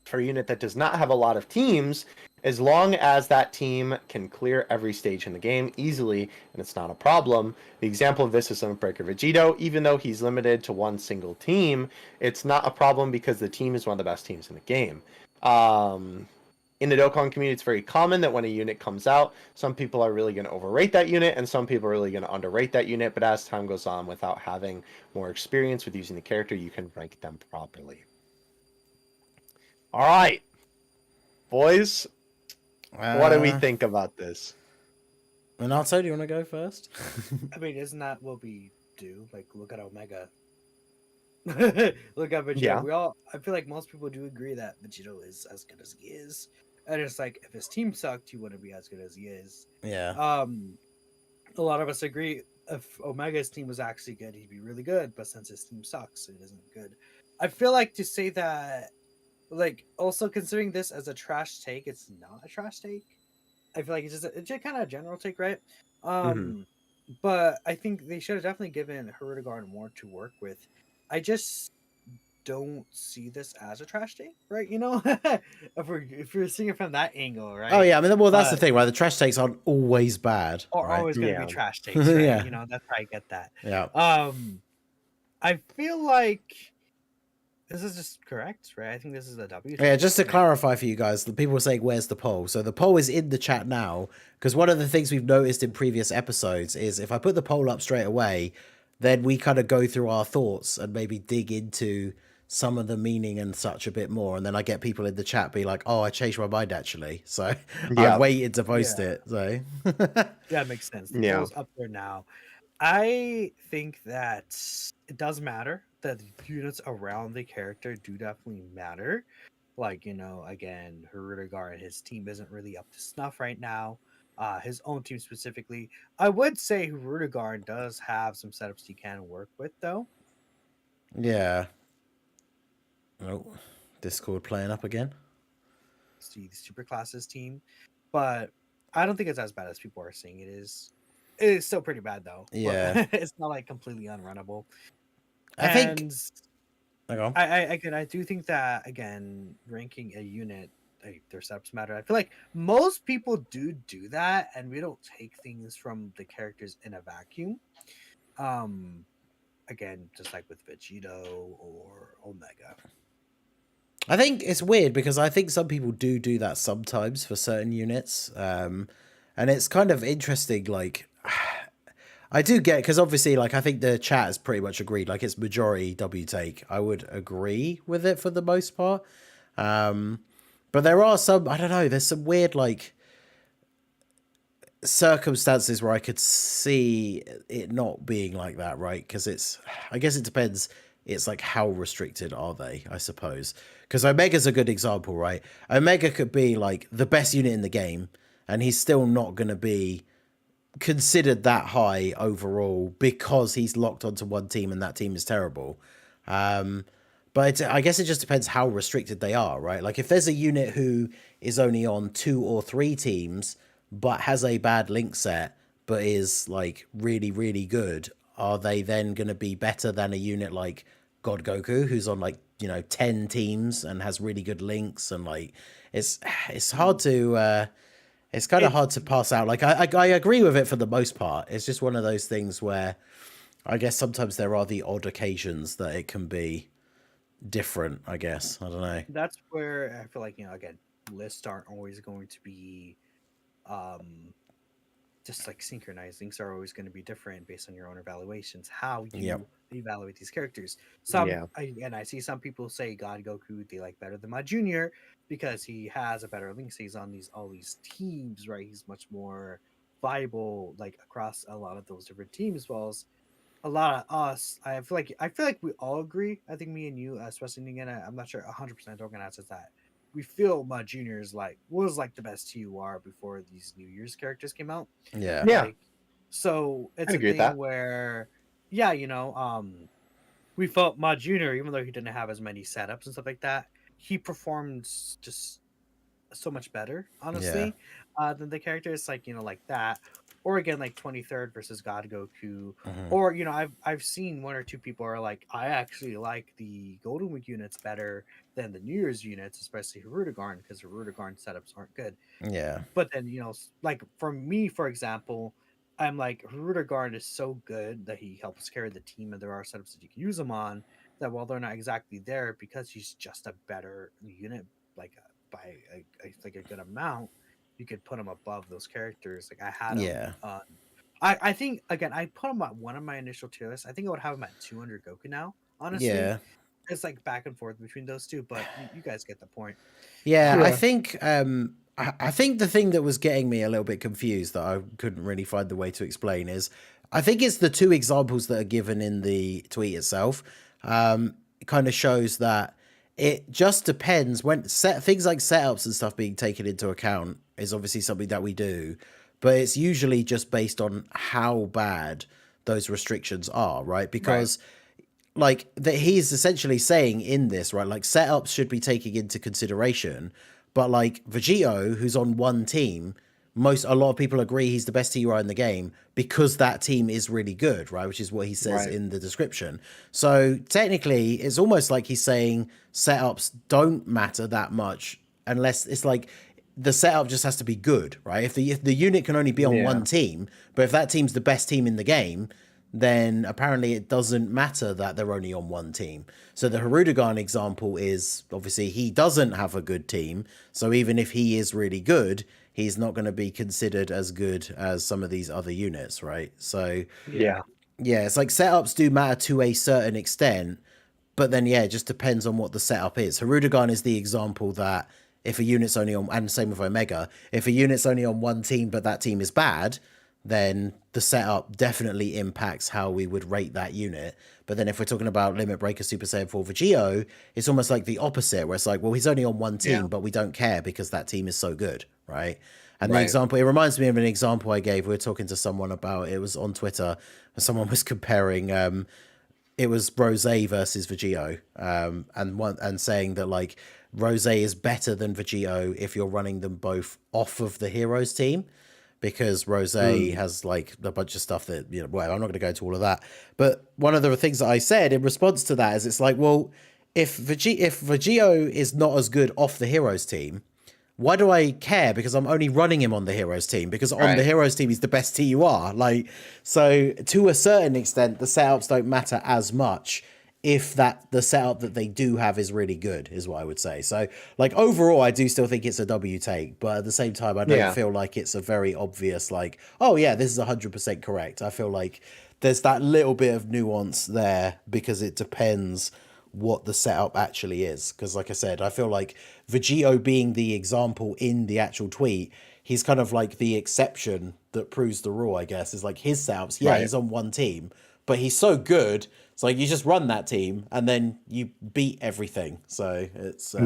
for a unit that does not have a lot of teams, as long as that team can clear every stage in the game easily, and it's not a problem. The example of this is Limit Breaker Vegito. Even though he's limited to one single team, it's not a problem because the team is one of the best teams in the game. In the Dokkan community, it's very common that when a unit comes out, some people are really going to overrate that unit, and some people are really going to underrate that unit, but as time goes on, without having more experience with using the character, you can rank them properly. All right, boys, what do we think about this? Renato, do you want to go first? I mean, isn't that what we do? Like, look at Omega. Look at Vegeta. Yeah. I feel like most people do agree that Vegeta is as good as he is. And it's like, if his team sucked, he wouldn't be as good as he is. Yeah. A lot of us agree if Omega's team was actually good, he'd be really good. But since his team sucks, it isn't good. I feel like to say that, like, also considering this as a trash take, it's not a trash take. I feel like it's just kind of a general take, right? But I think they should have definitely given Hirudegarn more to work with. I just don't see this as a trash take, right? You know, if you're seeing it from that angle, right? Oh yeah, I mean, well, that's the But thing, right? The trash takes aren't always bad, are right? always going to be Yeah. trash takes, right? Yeah. You know, that's how I get that. Yeah. I feel like this is just correct, right? I think this is a W. Yeah, just to clarify for you guys, the people were saying, where's the poll? So the poll is in the chat now, because one of the things we've noticed in previous episodes is if I put the poll up straight away, then we kind of go through our thoughts and maybe dig into some of the meaning and such a bit more. And then I get people in the chat be like, oh, I changed my mind actually. So Yeah. I've waited to post Yeah. it. So Yeah, makes sense. The Yeah. poll's up there now. I think that it does matter that the units around the character do definitely matter. Like, you know, again, Hirudegar and his team isn't really up to snuff right now. His own team specifically. I would say Hirudegar does have some setups he can work with, though. yeah. Oh, Discord playing up again. See the Superclasses team. But I don't think it's as bad as people are saying it is. It is still pretty bad, though. But Yeah. it's not like completely unrunnable. I think. I do think that, again, ranking a unit, like, their setups matter. I feel like most people do that, and we don't take things from the characters in a vacuum. Again, just like with Vegeta or Omega. I think it's weird because I think some people do that sometimes for certain units. And it's kind of interesting, like, I do get, because obviously, like, I think the chat has pretty much agreed, like, it's majority W take. I would agree with it for the most part. But there are some, I don't know, there's some weird, like, circumstances where I could see it not being like that, right? Because it's, I guess it depends. It's like, how restricted are they, I suppose? Because Omega's a good example, right? Omega could be, like, the best unit in the game, and he's still not going to be considered that high overall because he's locked onto one team and that team is terrible. But I guess it just depends how restricted they are, right? Like if there's a unit who is only on 2 or 3 teams but has a bad link set but is like really, really good, are they then going to be better than a unit like God Goku who's on like, you know, 10 teams and has really good links? And like it's hard to it's kind of hard to pass out. Like I agree with it for the most part. It's just one of those things where I guess sometimes there are the odd occasions that it can be different, I guess. I don't know. That's where I feel like, you know, again, lists aren't always going to be just like synchronized. Links are always going to be different based on your own evaluations, how you evaluate these characters. I see some people say God Goku they like better than my junior because he has a better link. He's on all these teams, right? He's much more viable like across a lot of those different teams, while as a lot of us, I feel like we all agree. I think me and you, especially Ningen, I'm not sure 100% organizes that. We feel my junior was like the best TUR before these New Year's characters came out. Yeah. Like, so it's I a agree with thing that. where, yeah, you know, we felt Ma Junior, even though he didn't have as many setups and stuff like that, he performed just so much better, honestly, than the characters like, you know, like that. Or again, like 23rd versus God Goku. Or, you know, I've seen 1 or 2 people are like, I actually like the Golden Week units better than the New Year's units, especially Hirudegarn, because Hirudegarn setups aren't good. Yeah. But then, you know, like for me, for example, I'm like, Hirudegarn is so good that he helps carry the team, and there are setups that you can use him on that while they're not exactly there, because he's just a better unit, like by like a good amount, you could put him above those characters. Like I had him. I think again, I put him at one of my initial tier lists. I think I would have him at 200 Goku now. Honestly, it's like back and forth between those two, but you guys get the point. Yeah. I think I think the thing that was getting me a little bit confused that I couldn't really find the way to explain is I think it's the 2 examples that are given in the tweet itself. It kind of shows that it just depends when things like setups and stuff being taken into account is obviously something that we do, but it's usually just based on how bad those restrictions are, right? Because like that he's essentially saying in this, right, like setups should be taken into consideration, but like Vegeta, who's on 1 team, a lot of people agree he's the best hero in the game because that team is really good, right? Which is what he says in the description. So technically, it's almost like he's saying setups don't matter that much unless it's like the setup just has to be good, right? If the unit can only be on one team, but if that team's the best team in the game, then apparently it doesn't matter that they're only on one team. So the Hirudegarn example is obviously he doesn't have a good team. So even if he is really good, he's not going to be considered as good as some of these other units, right? So yeah, it's like setups do matter to a certain extent, but then it just depends on what the setup is. Hirudegarn is the example that if a unit's only on, and same with Omega, if a unit's only on one team but that team is bad, then the setup definitely impacts how we would rate that unit. But then if we're talking about Limit Breaker Super Saiyan 4 Vegeta, it's almost like the opposite, where it's like, well, he's only on one team, but we don't care because that team is so good, right? And the example, it reminds me of an example I gave. We were talking to someone about, it was on Twitter, and someone was comparing, it was Rose versus Vegeta, and saying that like Rose is better than Vegeta if you're running them both off of the Heroes team, because Rose has like a bunch of stuff that, well, I'm not going to go into all of that. But one of the things that I said in response to that is it's like, well, if Vegeta is not as good off the Heroes team, why do I care? Because I'm only running him on the Heroes team, because on the Heroes team, he's the best TUR. Like, so to a certain extent, the setups don't matter as much if the setup that they do have is really good, is what I would say. So like overall, I do still think it's a W take, but at the same time, I don't feel like it's a very obvious like, oh yeah, this is 100% correct. I feel like there's that little bit of nuance there because it depends what the setup actually is. Because like I said, I feel like Vegito being the example in the actual tweet, he's kind of like the exception that proves the rule, I guess. Is like his setups, he's on one team, but he's so good. It's like you just run that team and then you beat everything. So it's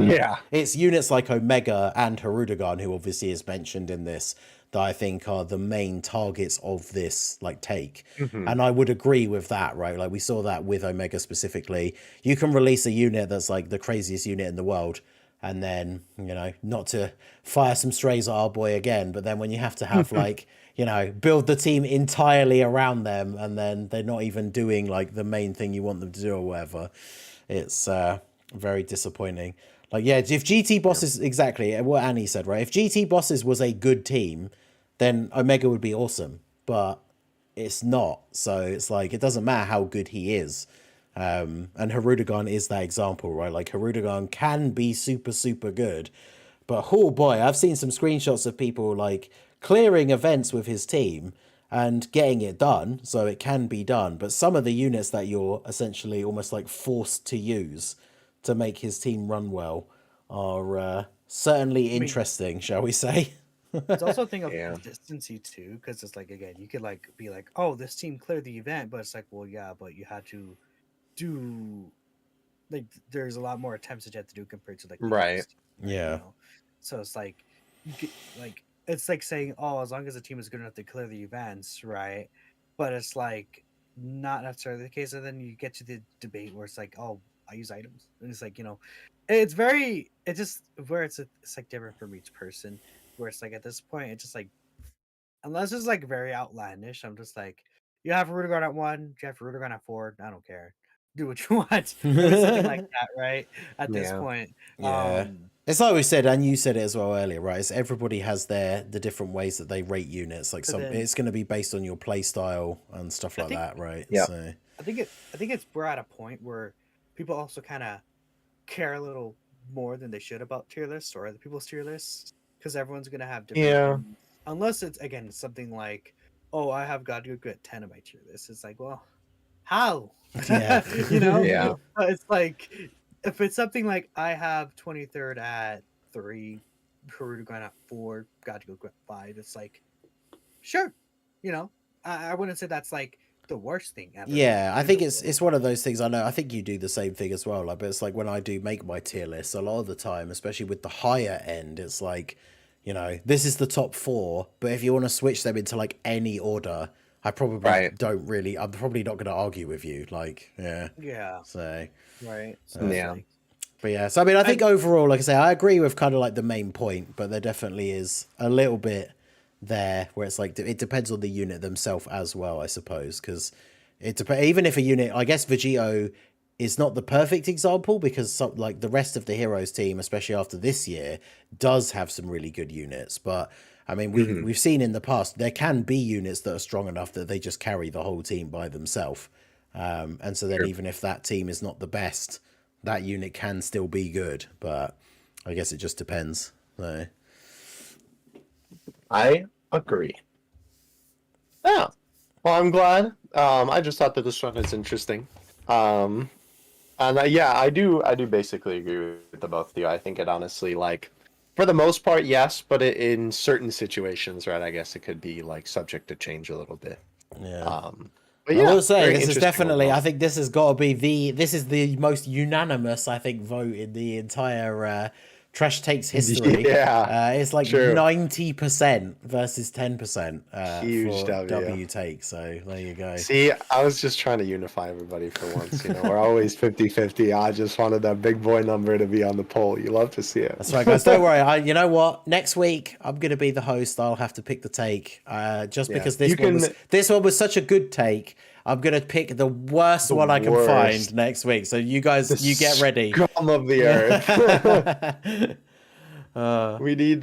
it's units like Omega and Hirudegarn, who obviously is mentioned in this, that I think are the main targets of this like take. And I would agree with that, right? Like we saw that with Omega specifically. You can release a unit that's like the craziest unit in the world, and then, not to fire some strays at our boy again, but then when you have to have like, build the team entirely around them, and then they're not even doing like the main thing you want them to do or whatever, it's very disappointing. Like, if GT Bosses, exactly what Annie said, right? If GT Bosses was a good team, then Omega would be awesome, but it's not. So it's like, it doesn't matter how good he is. And Hirudegarn is that example, right? Like Hirudegarn can be super, super good, but oh boy, I've seen some screenshots of people like clearing events with his team and getting it done, so it can be done. But some of the units that you're essentially almost like forced to use to make his team run well are certainly interesting, shall we say? It's also a thing of consistency too, because it's like, again, you could like be like, oh, this team cleared the event, but it's like, well, yeah, but you had to do like, there's a lot more attempts that you have to do compared to like so it's like, you could like, it's like saying, oh, as long as the team is good enough to clear the events, right? But it's like not necessarily the case. And then you get to the debate where it's like, oh, I use items, and it's like, it's just where it's like different from each person, where it's like at this point it's just like, unless it's like very outlandish, I'm just like, you have Rudiger at 1, you have Rudiger at 4, I don't care, do what you want. Or something like that, right? At this point. It's like we said, and you said it as well earlier, right? It's everybody has the different ways that they rate units. Like it's going to be based on your play style and stuff like that, right? Yeah. So I think we're at a point where people also kind of care a little more than they should about tier lists or other people's tier lists, because everyone's going to have different things. Unless it's, again, something like, oh, I have got to get 10 of my tier list. It's like, well, how? It's like, if it's something like I have 23rd at 3, Hirudegarn at 4, got to go at 5, it's like, sure, I wouldn't say that's like the worst thing ever. I think it's one of those things. I know, I think you do the same thing as well. Like, but it's like when I do make my tier list, a lot of the time, especially with the higher end, it's like, this is the top 4, but if you want to switch them into like any order, I probably don't really. I'm probably not going to argue with you. Like, So right. But yeah. So I mean, I think overall, like I say, I agree with kind of like the main point, but there definitely is a little bit there where it's like it depends on the unit themselves as well, I suppose, because even if a unit, I guess Vegito is not the perfect example because like the rest of the Heroes team, especially after this year, does have some really good units. But I mean, we've seen in the past there can be units that are strong enough that they just carry the whole team by themselves. And so then even if that team is not the best, that unit can still be good. But I guess it just depends. So. I agree. Yeah. Well, I'm glad. I just thought that this one is interesting. And yeah, I do basically agree with the both of you. I think it honestly, like, for the most part, yes, but in certain situations, right, I guess it could be like subject to change a little bit. Yeah. But I yeah, will say very this is interesting definitely. overall. I think this has got to be this is the most unanimous, I think, vote in the entire Trash Takes history. Yeah, It's like true. 90% versus 10% Huge for W. W take. So there you go. See, I was just trying to unify everybody for once. We're always 50-50. I just wanted that big boy number to be on the poll. You love to see it. That's right, guys. Don't worry. You know what? Next week I'm going to be the host. I'll have to pick the take. Just because this one was such a good take. I'm going to pick the worst one I can find next week. So you guys, you get ready. Scum of the earth. We need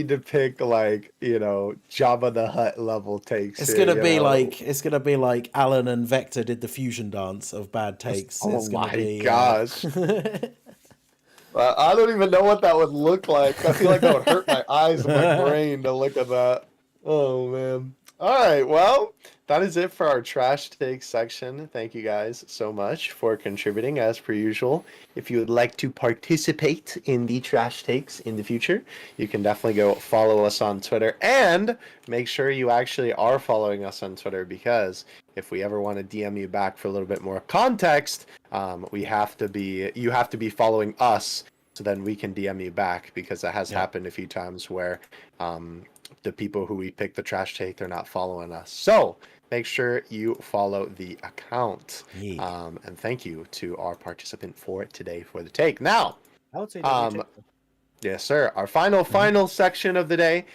to pick like, Jabba the Hutt level takes. It's gonna be like Alan and Vector did the fusion dance of bad takes. Oh my gosh. I don't even know what that would look like. I feel like that would hurt my eyes and my brain to look at that. Oh man. All right, well, that is it for our trash take section. Thank you guys so much for contributing as per usual. If you would like to participate in the trash takes in the future, you can definitely go follow us on Twitter and make sure you actually are following us on Twitter, because if we ever want to DM you back for a little bit more context, you have to be following us, so then we can DM you back, because that has happened a few times where the people who we pick the trash take, they're not following us. So make sure you follow the account. And thank you to our participant for today for the take. Now, I would say yes, sir. Our final section of the day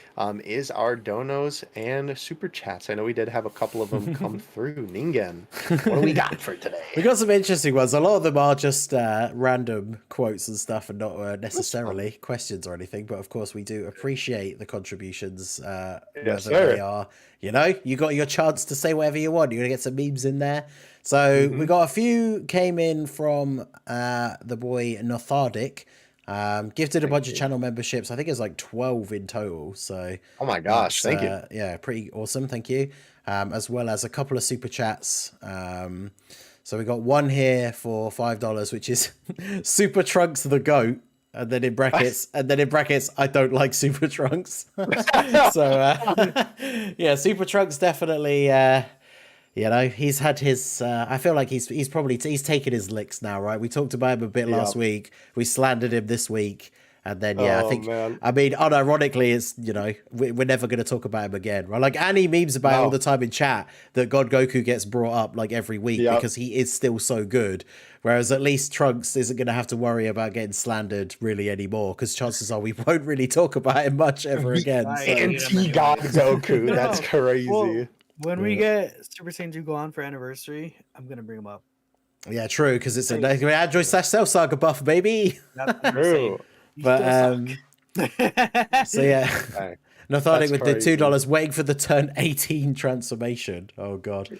is our donos and super chats. I know we did have a couple of them come through. Ningen, what do we got for today? We got some interesting ones. A lot of them are just random quotes and stuff, and not necessarily questions or anything. But of course, we do appreciate the contributions. Yes, whether sir. they are, you got your chance to say whatever you want. You're gonna get some memes in there. So we got a few came in from the boy Nothardic. Gifted a bunch of channel memberships. I think it's like 12 in total. So, oh my gosh, thank you. Yeah, pretty awesome. Thank you. As well as a couple of super chats. So we got one here for $5, which is Super Trunks the GOAT. And then in brackets, I don't like Super Trunks. So, yeah, Super Trunks definitely, he's had his. I feel like he's taken his licks now, right? We talked about him a bit last week. We slandered him this week, and then I think. Man. I mean, unironically, it's we're never going to talk about him again, right? Like Annie memes about all the time in chat that God Goku gets brought up like every week because he is still so good. Whereas at least Trunks isn't going to have to worry about getting slandered really anymore, because chances are we won't really talk about him much ever again. Anti-God Goku, that's crazy. Well, when we get Super Saiyan 2 Gohan for anniversary, I'm gonna bring him up. Yeah, true, because it's an Android / Cell Saga buff, baby. True. But so yeah, Nothardic with the $2 waiting for the turn 18 transformation. Oh god,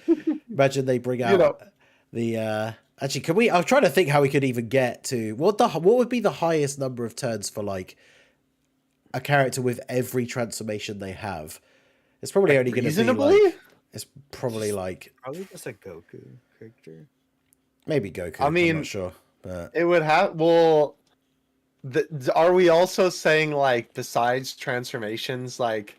imagine they bring out the. Actually, can we? I'm trying to think how we could even get to what would be the highest number of turns for like a character with every transformation they have. It's probably only going to be like. It's probably just a Goku character. Maybe Goku. I mean, I'm not sure, but it would have. Well, are we also saying like besides transformations, like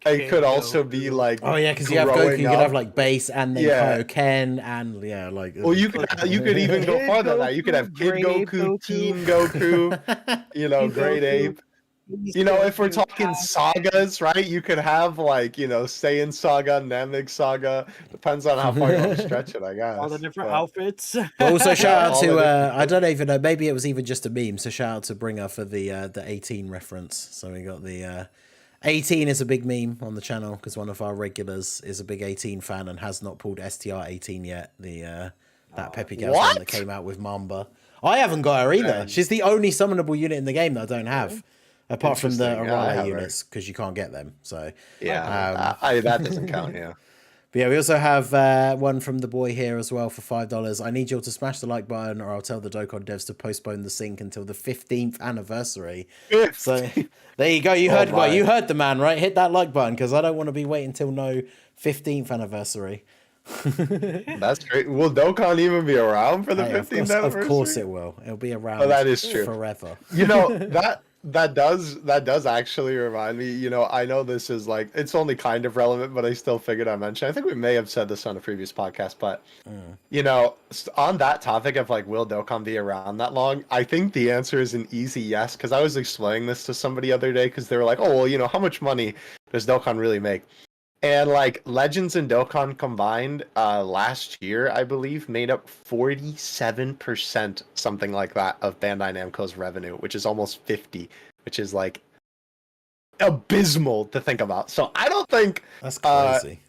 it could also be like? Oh yeah, because you have Goku, you could have like base and then Kaioken and like. Well, you could even go farther than that. You could have Kid Goku, Teen Goku, Great Ape. If we're talking sagas, right? You could have like, Saiyan Saga, Namek Saga. Depends on how far you want to stretch it, I guess. All the different outfits. But also shout out to I don't even know, maybe it was even just a meme. So shout out to Bringer for the 18 reference. So we got the 18 is a big meme on the channel because one of our regulars is a big 18 fan and has not pulled STR 18 yet. The that Peppy Girl's one that came out with Mamba. I haven't got her either. She's the only summonable unit in the game that I don't have, apart from the Arale units because you can't get them. So that doesn't count. Yeah. But yeah, we also have one from the boy here as well for $5. I need you all to smash the like button, or I'll tell the Dokkan devs to postpone the sync until the 15th anniversary. So there you go. You heard you heard the man, right? Hit that like button because I don't want to be waiting until no 15th anniversary. That's great. Will Dokkan even be around for the 15th anniversary? Of course it will. It'll be around. Oh, that is true. Forever. You know that does actually remind me. You know, I know this is like it's only kind of relevant, but I still figured I'd mention. I think we may have said this on a previous podcast, but you know, on that topic of like, will Dokkan be around that long? I think the answer is an easy yes. Because I was explaining this to somebody the other day because they were like, "Oh, well, you know, how much money does Dokkan really make?" And like Legends and Dokkan combined last year, I believe, made up 47%, something like that, of Bandai Namco's revenue, which is almost 50, which is like abysmal to think about. So I don't think that's crazy.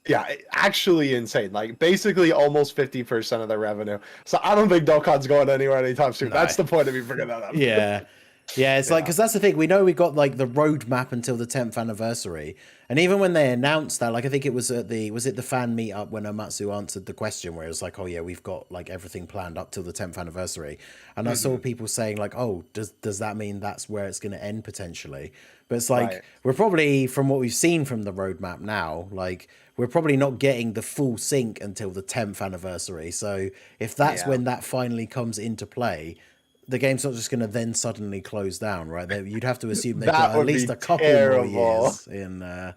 Yeah, actually insane. Like basically almost 50% of their revenue. So I don't think Dokkan's going anywhere anytime soon. No. That's the point of me bringing that up. Yeah. Yeah, it's like, because that's the thing. We know we got like the roadmap until the 10th anniversary. And even when they announced that, like I think it was at was it the fan meetup when Amatsu answered the question where it was like, oh yeah, we've got like everything planned up till the 10th anniversary. And I saw people saying like, oh, does that mean that's where it's going to end potentially? But it's like, we're probably, from what we've seen from the roadmap now, like we're probably not getting the full sync until the 10th anniversary. So if that's when that finally comes into play, the game's not just going to then suddenly close down, right? You'd have to assume they've got at least a couple more years in their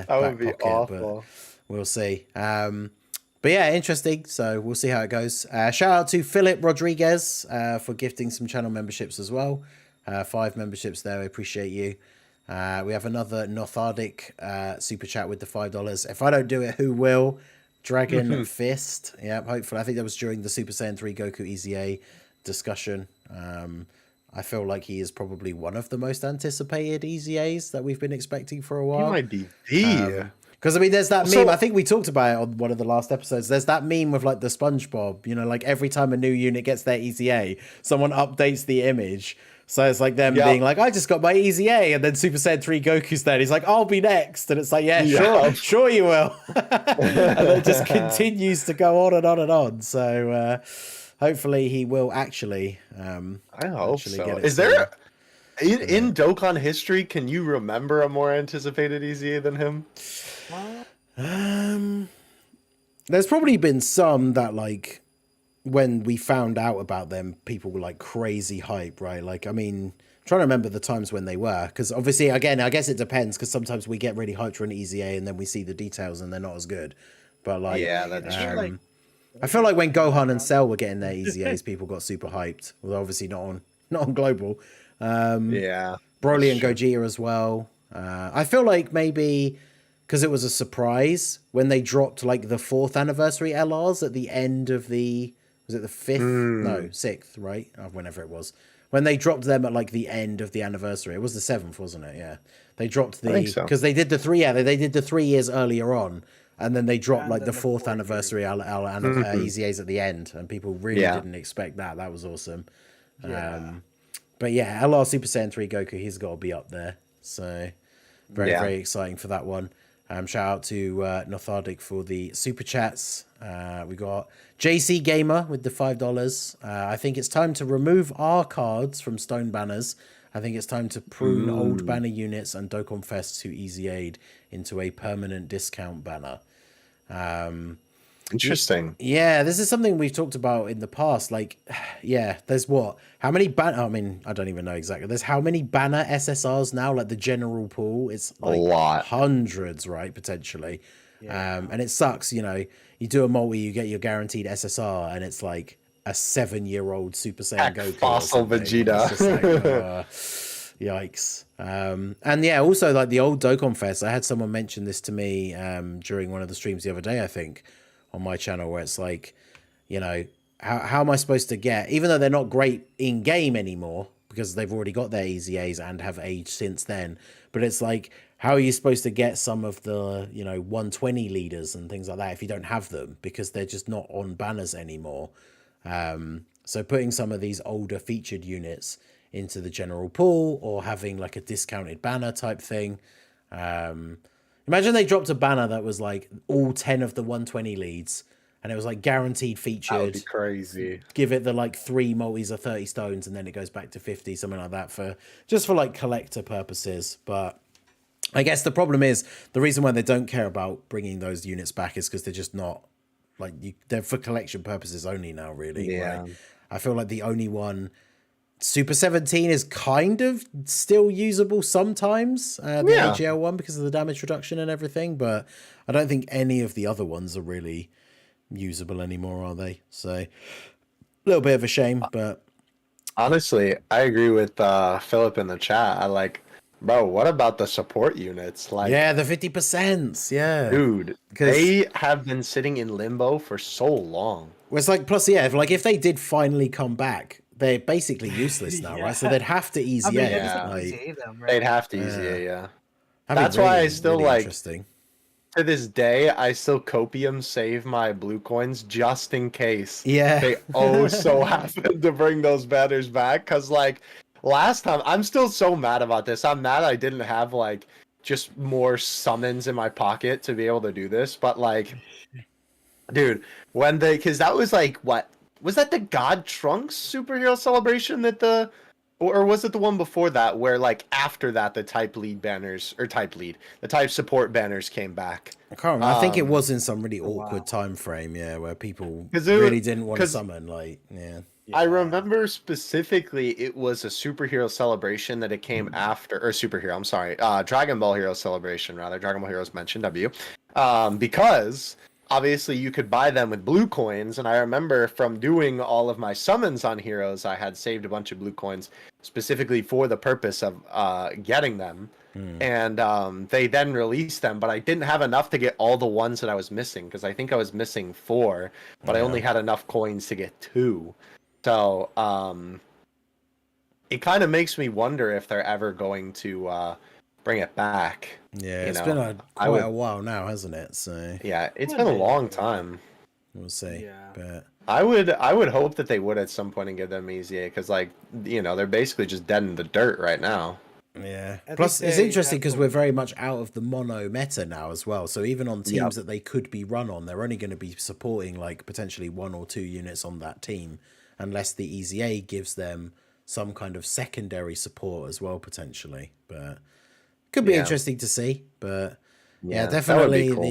back pocket, but we'll see. But yeah, interesting. So we'll see how it goes. Shout out to Philip Rodriguez for gifting some channel memberships as well. 5 memberships there. I appreciate you. We have another Nothardic super chat with the $5. If I don't do it, who will? Dragon Fist. Yeah, hopefully. I think that was during the Super Saiyan 3 Goku EZA discussion. I feel like he is probably one of the most anticipated EZAs that we've been expecting for a while. He might be the because I mean, there's that meme. I think we talked about it on one of the last episodes. There's that meme with like the SpongeBob. You know, like every time a new unit gets their EZA, someone updates the image. So it's like them being like, I just got my EZA, and then Super Saiyan 3 Goku's there. He's like, I'll be next, and it's like, sure you will. And it just continues to go on and on and on. So. Hopefully he will actually. I hope so. Is there in Dokkan history? Can you remember a more anticipated EZA than him? There's probably been some that like when we found out about them, people were like crazy hype, right? Like, I mean, I'm trying to remember the times when they were, because obviously, again, I guess it depends, because sometimes we get really hyped for an EZA and then we see the details and they're not as good. But like, yeah, that's true. I feel like when Gohan and Cell were getting their EZAs, people got super hyped. Well, obviously not on global. Broly and Gogeta as well. I feel like maybe because it was a surprise when they dropped like the 4th anniversary LRs at the end of the, was it the 5th? No, 6th, right? Whenever it was. When they dropped them at like the end of the anniversary. It was the 7th, wasn't it? Yeah. They dropped because they did the 3, they did the 3 years earlier on. And then they dropped like the 4th anniversary EZAs at the end, and people really didn't expect that. That was awesome. But yeah, LR Super Saiyan 3 Goku, he's got to be up there. So very exciting for that one. Shout out to Nothardic for the super chats. We got JC Gamer with the $5. I think it's time to remove our cards from stone banners. I think it's time to prune old banner units and Dokkan Fests who EZA'd into a permanent discount banner. Interesting. Yeah, this is something we've talked about in the past. Like, there's how many banner? I mean, I don't even know exactly. There's how many banner SSRs now? Like the general pool, it's like a lot, hundreds, right? Potentially. And it sucks. You know, you do a multi, you get your guaranteed SSR, and it's like a 7-year-old Super Saiyan Goku, fossil Vegeta. Yikes. And yeah, also like the old Dokkan Fest, I had someone mention this to me during one of the streams the other day, I think, on my channel, where it's like, you know, how am I supposed to get, even though they're not great in game anymore, because they've already got their EZAs and have aged since then. But it's like, how are you supposed to get some of the, 120 leaders and things like that if you don't have them, because they're just not on banners anymore? So putting some of these older featured units into the general pool, or having like a discounted banner type thing. Imagine they dropped a banner that was like all 10 of the 120 leads, and it was like guaranteed featured. That would be crazy. Give it the like 3 multis or 30 stones, and then it goes back to 50, something like that, for like collector purposes. But I guess the problem is, the reason why they don't care about bringing those units back is because they're just not like, they're for collection purposes only now, really. Yeah. Right? I feel like the only one, Super 17, is kind of still usable sometimes, the AGL one, because of the damage reduction and everything, but I don't think any of the other ones are really usable anymore, are they? So a little bit of a shame. But honestly, I agree with Philip in the chat. I like, bro, what about the support units? Like, yeah, the 50%, yeah, dude, they have been sitting in limbo for so long. Well, it's like, plus, yeah, if they did finally come back, they're basically useless now, right? So they'd have to EZA. They'd have to EZA, yeah. That's why I still really like, interesting. to this day, I still copium save my blue coins just in case. Yeah. They so happen to bring those banners back. Because, like, last time, I'm still so mad about this. I'm mad I didn't have, like, just more summons in my pocket to be able to do this. But, like, dude, because that was, like, what? Was that the God Trunks superhero celebration that or was it the one before that where, like, after that, the type support banners came back? I can't remember. I think it was in some really awkward time frame, where people really didn't want to summon, like, I remember specifically it was a superhero celebration that it came after, or superhero, I'm sorry, Dragon Ball Hero celebration, rather. Dragon Ball Heroes mentioned, because obviously you could buy them with blue coins, and I remember from doing all of my summons on heroes, I had saved a bunch of blue coins specifically for the purpose of getting them. And they then released them, but I didn't have enough to get all the ones that I was missing, because I think I was missing 4, but I only had enough coins to get 2. So it kind of makes me wonder if they're ever going to bring it back. Yeah, it's been quite a while now, hasn't it? So yeah, it's been a long time. We'll see. Yeah. But I would hope that they would at some point and give them EZA, because, like, they're basically just dead in the dirt right now. Yeah. Plus, it's interesting because we're very much out of the mono meta now as well. So even on teams that they could be run on, they're only going to be supporting, like, potentially 1 or 2 units on that team, unless the EZA gives them some kind of secondary support as well, potentially. But could be interesting to see. But yeah, definitely cool.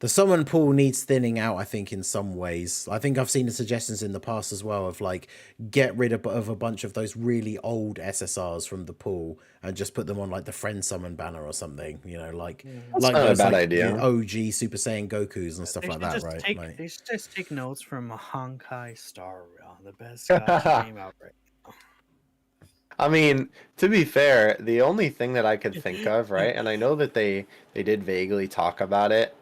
The summon pool needs thinning out, I think, in some ways. I think I've seen the suggestions in the past as well of, like, get rid of a bunch of those really old SSRs from the pool and just put them on, like, the friend summon banner or something, like that's not a bad idea. OG Super Saiyan Gokus and stuff like that, right? They should just take notes from Honkai Star Rail, the best game out right now. I mean, to be fair, the only thing that I could think of, right, and I know that they did vaguely talk about it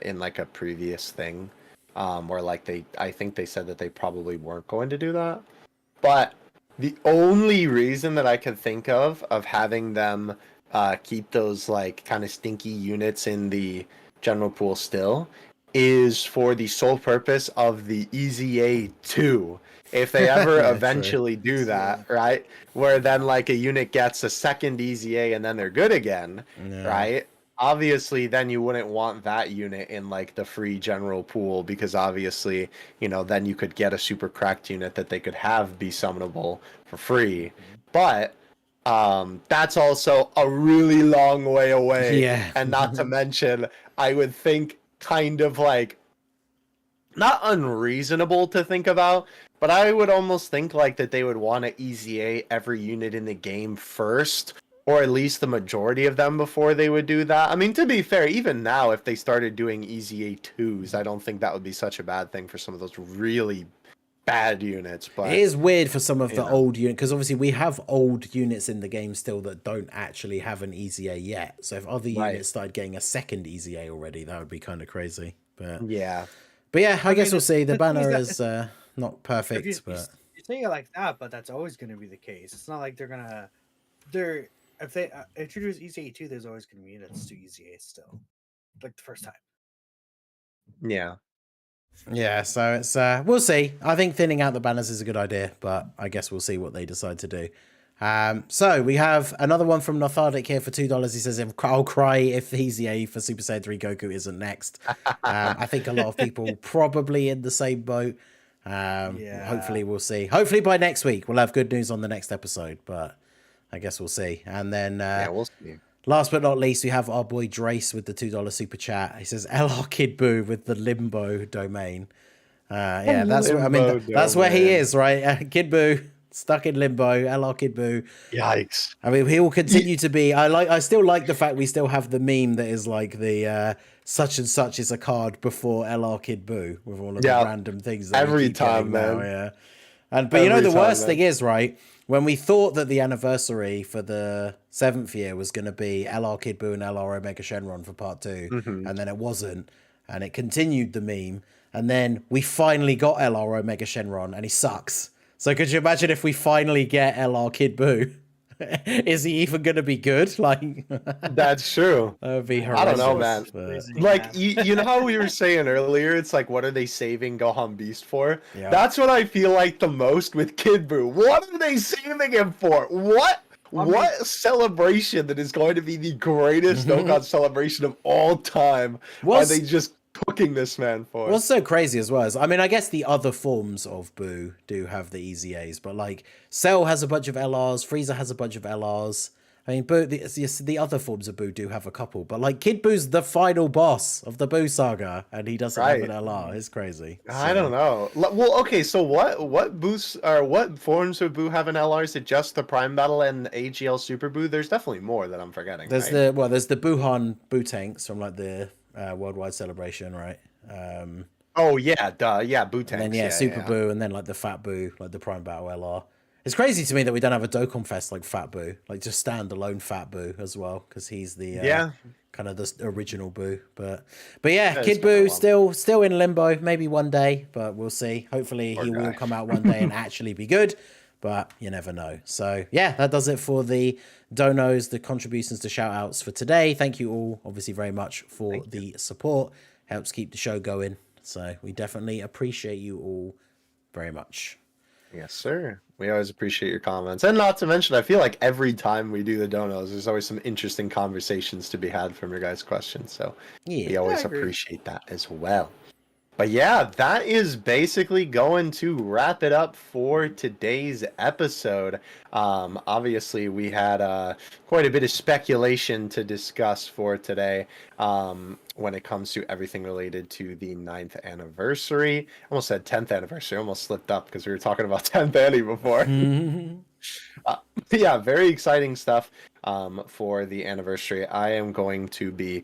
in, like, a previous thing, where, like, I think they said that they probably weren't going to do that. But the only reason that I could think of having them keep those, like, kind of stinky units in the general pool still is for the sole purpose of the EZA 2. If they ever eventually do that, right? Where then, like, a unit gets a second EZA and then they're good again, right? Obviously, then you wouldn't want that unit in, like, the free general pool, because obviously, then you could get a super cracked unit that they could have be summonable for free. But that's also a really long way away. Yeah. And not to mention, I would think kind of, like, not unreasonable to think about, but I would almost think, like, that they would want to EZA every unit in the game first, or at least the majority of them before they would do that. I mean, to be fair, even now, if they started doing EZA 2s, I don't think that would be such a bad thing for some of those really bad units. But it is weird for some of the old units, because obviously we have old units in the game still that don't actually have an EZA yet. So if other units started getting a second EZA already, that would be kind of crazy. But yeah. I guess we'll see. The banner is not perfect, but you say it like that, but that's always going to be the case. It's not like they're if they introduce EZA 2, there's always going to be units to EZA still, like the first time. Yeah. Yeah, so it's we'll see. I think thinning out the banners is a good idea, but I guess we'll see what they decide to do. So we have another one from Nothardic here for $2. He says, "I'll cry if EZA for Super Saiyan 3 Goku isn't next." I think a lot of people probably in the same boat. Hopefully we'll see. Hopefully by next week we'll have good news on the next episode, but I guess we'll see. And then We'll see. last but not least, we have our boy Drace with the $2 super chat. He says, "LR Kid Boo with the limbo domain." That's that's where he is, right? Kid Boo stuck in limbo. LR Kid Boo. Yikes. I mean, he will continue to be. I still like the fact we still have the meme that is like the such and such is a card before LR Kid Boo with all of the random things. That every we keep time, man. man. But you know the worst thing is, right? When we thought that the anniversary for the 7th year was going to be LR Kid Boo and LR Omega Shenron for part 2, and then it wasn't, and it continued the meme, and then we finally got LR Omega Shenron, and he sucks. So could you imagine if we finally get LR Kid Boo? Is he even going to be good? Like, that's true. That would be horrendous. I don't know, man. But... Like, you know how we were saying earlier, it's like, what are they saving Gohan Beast for? Yeah. That's what I feel like the most with Kid Buu. What are they saving him for? What celebration that is going to be the greatest Dokkan celebration of all time are they just cooking this man for? What's so crazy as well is, I mean, I guess the other forms of Buu do have the EZAs, but like Cell has a bunch of LRs, Frieza has a bunch of LRs. I mean, Buu, the other forms of Buu do have a couple, but like Kid Buu's the final boss of the Buu saga, and he doesn't have an LR. It's crazy. I don't know. Well, okay, so what boosts or what forms of Buu have an LR? Is it just the Prime Battle and AGL Super Buu? There's definitely more that I'm forgetting. There's there's the Buhan Buu tanks from like the worldwide celebration, right? Oh yeah, duh, yeah, Buu tanks. And then Super Buu, and then like the Fat Buu, like the Prime Battle LR. It's crazy to me that we don't have a Dokkan Fest like Fat Buu, like just standalone Fat Buu as well, because he's the kind of the original Buu. But yeah, Kid Buu still in limbo. Maybe one day, but we'll see. Hopefully he will come out one day and actually be good. But you never know. So yeah, that does it for the donos, the contributions, the shout outs for today. Thank you all, obviously, very much for the support. Helps keep the show going. So we definitely appreciate you all very much. Yes, sir. We always appreciate your comments. And not to mention, I feel like every time we do the donos, there's always some interesting conversations to be had from your guys' questions. So we always appreciate that as well. But yeah, that is basically going to wrap it up for today's episode. Obviously, we had quite a bit of speculation to discuss for today when it comes to everything related to the 9th anniversary. I almost said 10th anniversary. I almost slipped up because we were talking about 10th Annie before. Yeah, very exciting stuff for the anniversary. I am going to be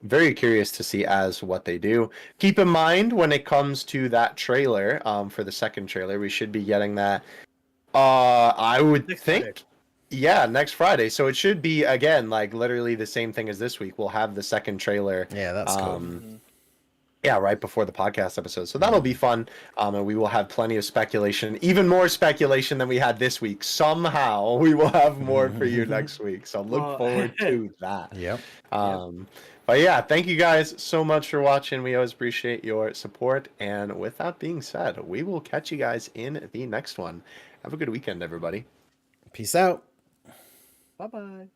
very curious to see what they do. Keep in mind when it comes to that trailer for the second trailer, we should be getting that. I would think. Yeah, next Friday. So it should be again like literally the same thing as this week. We'll have the second trailer. Yeah, that's cool. Yeah, right before the podcast episode. So that'll be fun. And we will have plenty of speculation, even more speculation than we had this week. Somehow we will have more for you next week. So look forward to that. Yep. But yeah, thank you guys so much for watching. We always appreciate your support. And with that being said, we will catch you guys in the next one. Have a good weekend, everybody. Peace out. Bye-bye.